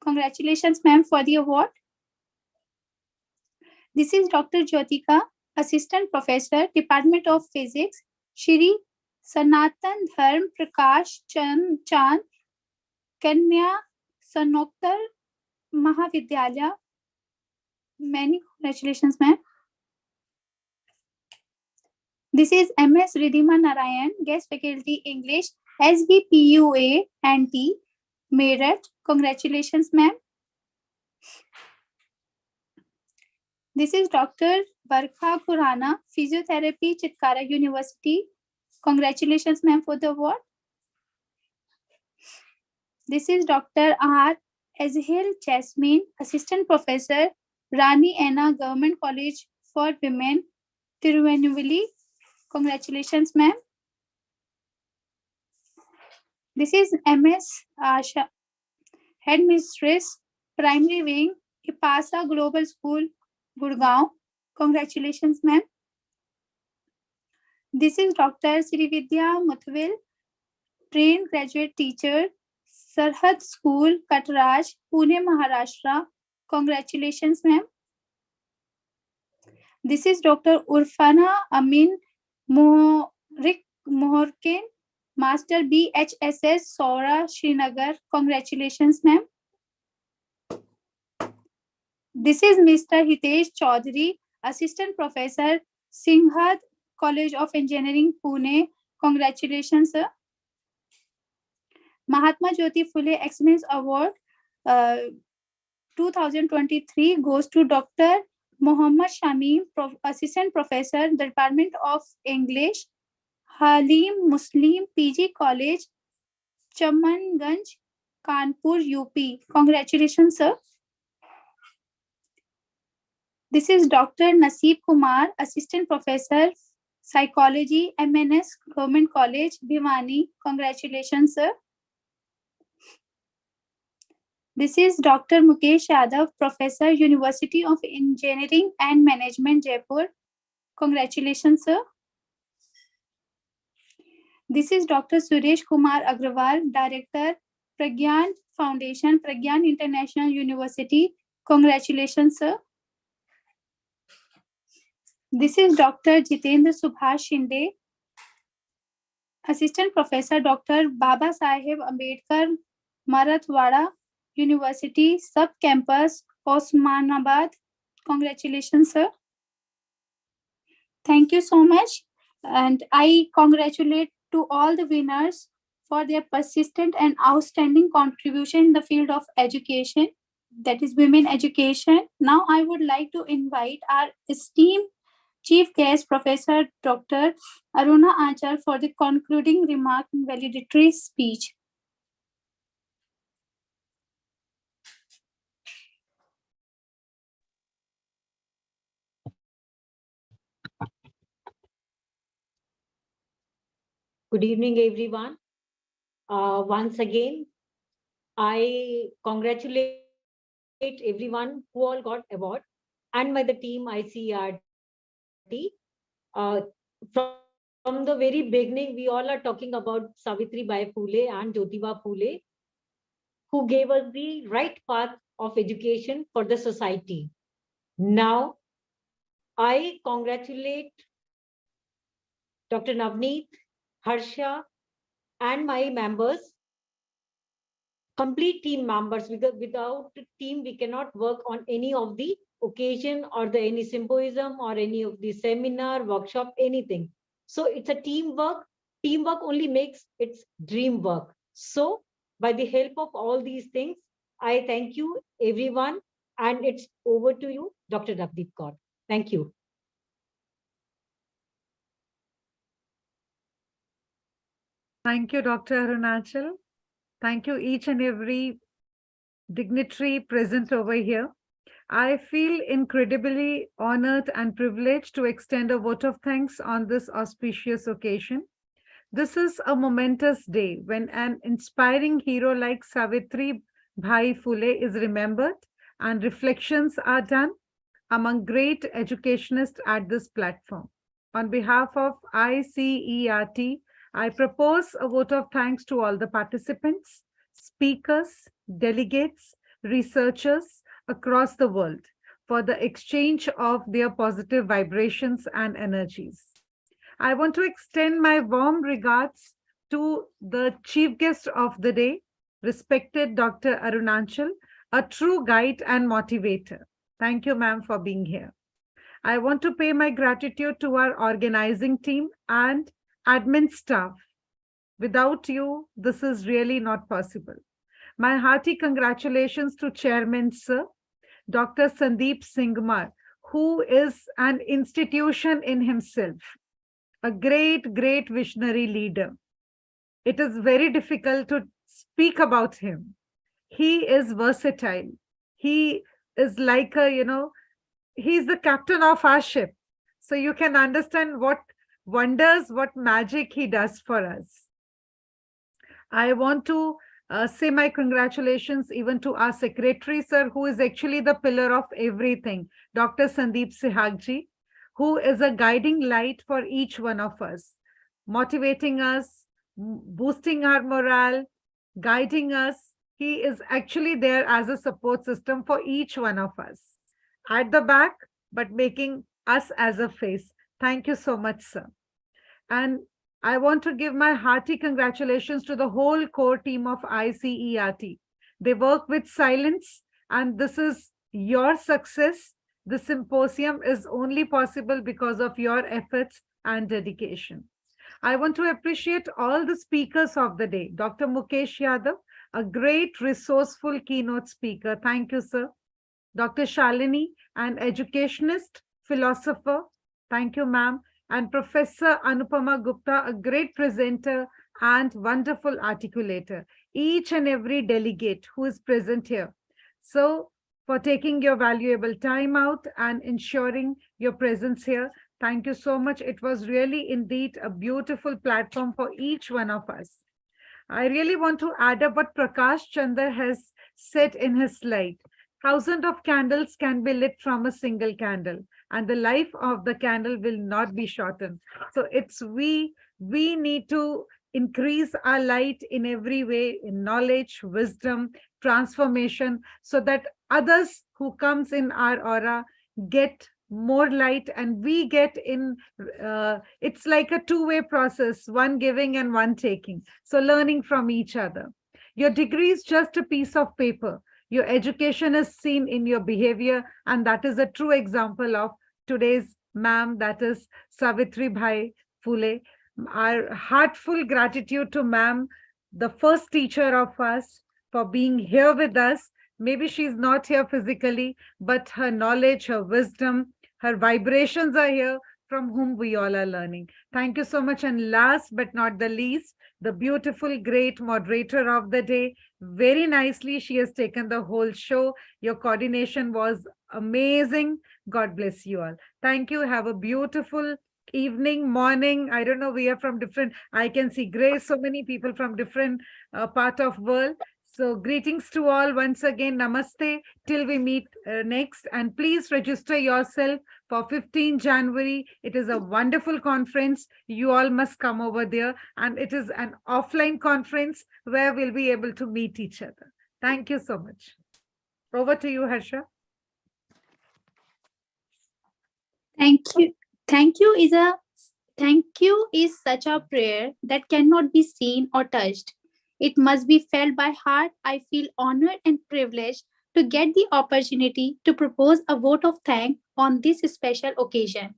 Congratulations, ma'am, for the award. This is Dr. Jyotika, Assistant Professor, Department of Physics, Shri Sanatan Dharm Prakash Chand, Kanya Sanoktar Mahavidyalaya. Many congratulations, ma'am. This is MS Ridhima Narayan, Guest Faculty English, SVPUA and T, Meerut. Congratulations, ma'am. This is Dr. Barkha Khurana, Physiotherapy, Chitkara University. Congratulations, ma'am, for the award. This is Dr. R. Azhil Jasmine, Assistant Professor, Rani Anna Government College for Women, Tirunelveli. Congratulations, ma'am. This is MS Asha, Headmistress, Primary Wing, Ipasa Global School, Gurgaon. Congratulations, ma'am. This is Dr. Srividya Muthwil, Trained Graduate Teacher, Sarhad School, Katraj, Pune, Maharashtra. Congratulations, ma'am. This is Dr. Urfana Amin Mohorkin, Master BHSS, Saura, Srinagar. Congratulations, ma'am. This is Mr. Hitesh Chaudhary, Assistant Professor, Singhad College of Engineering, Pune. Congratulations, sir. Mahatma Jyoti Phule Excellence Award 2023 goes to Dr. Muhammad Shamim, Assistant Professor, Department of English, Halim Muslim PG College, Chamanganj, Kanpur, UP. Congratulations, sir. This is Dr. Naseeb Kumar, Assistant Professor, Psychology, MNS, Government College, Bhiwani. Congratulations, sir. This is Dr. Mukesh Yadav, Professor, University of Engineering and Management, Jaipur. Congratulations, sir. This is Dr. Suresh Kumar Agrawal, Director, Pragyan Foundation, Pragyan International University. Congratulations, sir. This is Dr. Jitendra Subhash Shinde, Assistant Professor, Dr. Baba Saheb Ambedkar, Marathwada University, Sub-Campus, Osmanabad. Congratulations, sir. Thank you so much. And I congratulate to all the winners for their persistent and outstanding contribution in the field of education, that is women education. Now I would like to invite our esteemed Chief Guest, Professor Dr. Aruna Anchal, for the concluding remark and valedictory speech. Good evening, everyone. Once again, I congratulate everyone who all got award. and by the team ICERT. From the very beginning, we all are talking about Savitribai Phule and Jyotiba Phule, who gave us the right path of education for the society. Now, I congratulate Dr. Navneet, Harsha, and my members, complete team members, because without the team, we cannot work on any of the occasion or any symposium or any of the seminar, workshop, anything. So it's a teamwork. Teamwork only makes its dream work. So by the help of all these things, I thank you, everyone. And it's over to you, Dr. Navneet Kaur. Thank you. Thank you, Dr. Arunachal. Thank you, each and every dignitary present over here. I feel incredibly honored and privileged to extend a vote of thanks on this auspicious occasion. This is a momentous day when an inspiring hero like Savitribai Phule is remembered and reflections are done among great educationists at this platform. On behalf of ICERT, I propose a vote of thanks to all the participants, speakers, delegates, researchers across the world for the exchange of their positive vibrations and energies. I want to extend my warm regards to the chief guest of the day, respected Dr. Arunachal, a true guide and motivator. Thank you, ma'am, for being here. I want to pay my gratitude to our organizing team and admin staff. Without you, this is really not possible. My hearty congratulations to Chairman Sir, Dr. Sandeep Singhmar, who is an institution in himself, a great, great visionary leader. It is very difficult to speak about him. He is versatile. He is like he's the captain of our ship. So you can understand what wonders, what magic he does for us. I want to say my congratulations even to our secretary, sir, who is actually the pillar of everything, Dr. Sandeep Sihagji, who is a guiding light for each one of us, motivating us, boosting our morale, guiding us. He is actually there as a support system for each one of us. At the back, but making us as a face. Thank you so much, sir. And I want to give my hearty congratulations to the whole core team of ICERT. They work with silence, and this is your success. The symposium is only possible because of your efforts and dedication. I want to appreciate all the speakers of the day. Dr. Mukesh Yadav, a great resourceful keynote speaker. Thank you, sir. Dr. Shalini, an educationist, philosopher. Thank you, ma'am. And Professor Anupama Gupta, a great presenter and wonderful articulator. Each and every delegate who is present here. So, for taking your valuable time out and ensuring your presence here, thank you so much. It was really indeed a beautiful platform for each one of us. I really want to add up what Prakash Chandra has said in his slide. Thousands of candles can be lit from a single candle, and the life of the candle will not be shortened. So it's we need to increase our light in every way, in knowledge, wisdom, transformation, so that others who comes in our aura get more light, and we get in, it's like a two-way process, one giving and one taking. So learning from each other. Your degree is just a piece of paper. Your education is seen in your behavior, and that is a true example of today's ma'am, that is Savitribai Phule. Our heartful gratitude to ma'am, the first teacher of us, for being here with us. Maybe she's not here physically, but her knowledge, her wisdom, her vibrations are here, from whom we all are learning. Thank you so much. And last but not the least, the beautiful, great moderator of the day. Very nicely, she has taken the whole show. Your coordination was amazing. God bless you all. Thank you. Have a beautiful evening, morning. I don't know, we are from different, I can see Grace, so many people from different part of world. So greetings to all once again. Namaste till we meet next. And please register yourself for 15 January. It is a wonderful conference. You all must come over there. And it is an offline conference where we'll be able to meet each other. Thank you so much. Over to you, Harsha. Thank you. Thank you is such a prayer that cannot be seen or touched. It must be felt by heart. I feel honored and privileged to get the opportunity to propose a vote of thanks on this special occasion.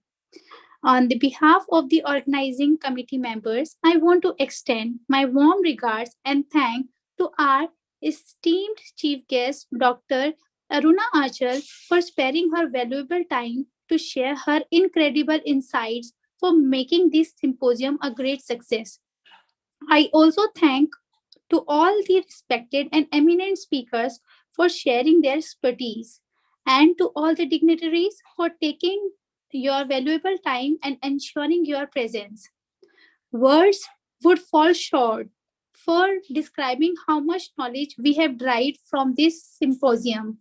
On the behalf of the organizing committee members, I want to extend my warm regards and thanks to our esteemed chief guest, Dr. Aruna Achal, for sparing her valuable time to share her incredible insights for making this symposium a great success. I also thank to all the respected and eminent speakers for sharing their expertise, and to all the dignitaries for taking your valuable time and ensuring your presence. Words would fall short for describing how much knowledge we have derived from this symposium.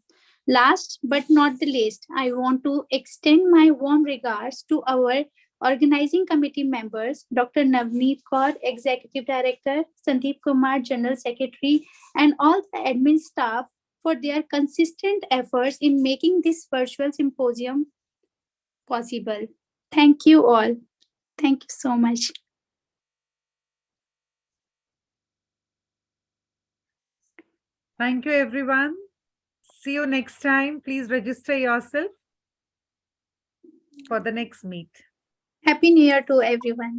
Last but not the least, I want to extend my warm regards to our organizing committee members, Dr. Navneet Kaur, Executive Director, Sandeep Kumar, General Secretary, and all the admin staff for their consistent efforts in making this virtual symposium possible. Thank you all. Thank you so much. Thank you, everyone. See you next time. Please register yourself for the next meet. Happy New Year to everyone.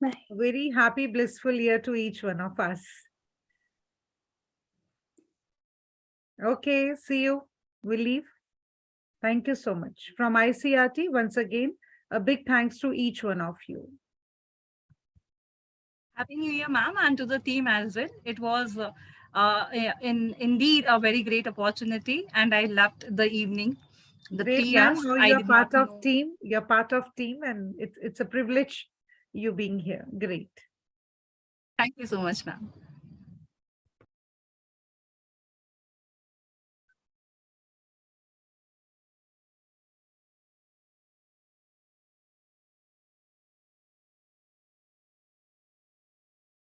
Bye. Very happy, blissful year to each one of us. Okay, see you. We'll leave. Thank you so much. From ICRT, once again, a big thanks to each one of you. Happy New Year, ma'am, and to the team as well. It was indeed a very great opportunity, and I loved the evening. The Great, 3 ma'am. hours. Now you're part of team. You're part of team, and it's a privilege you being here. Great. Thank you so much, ma'am.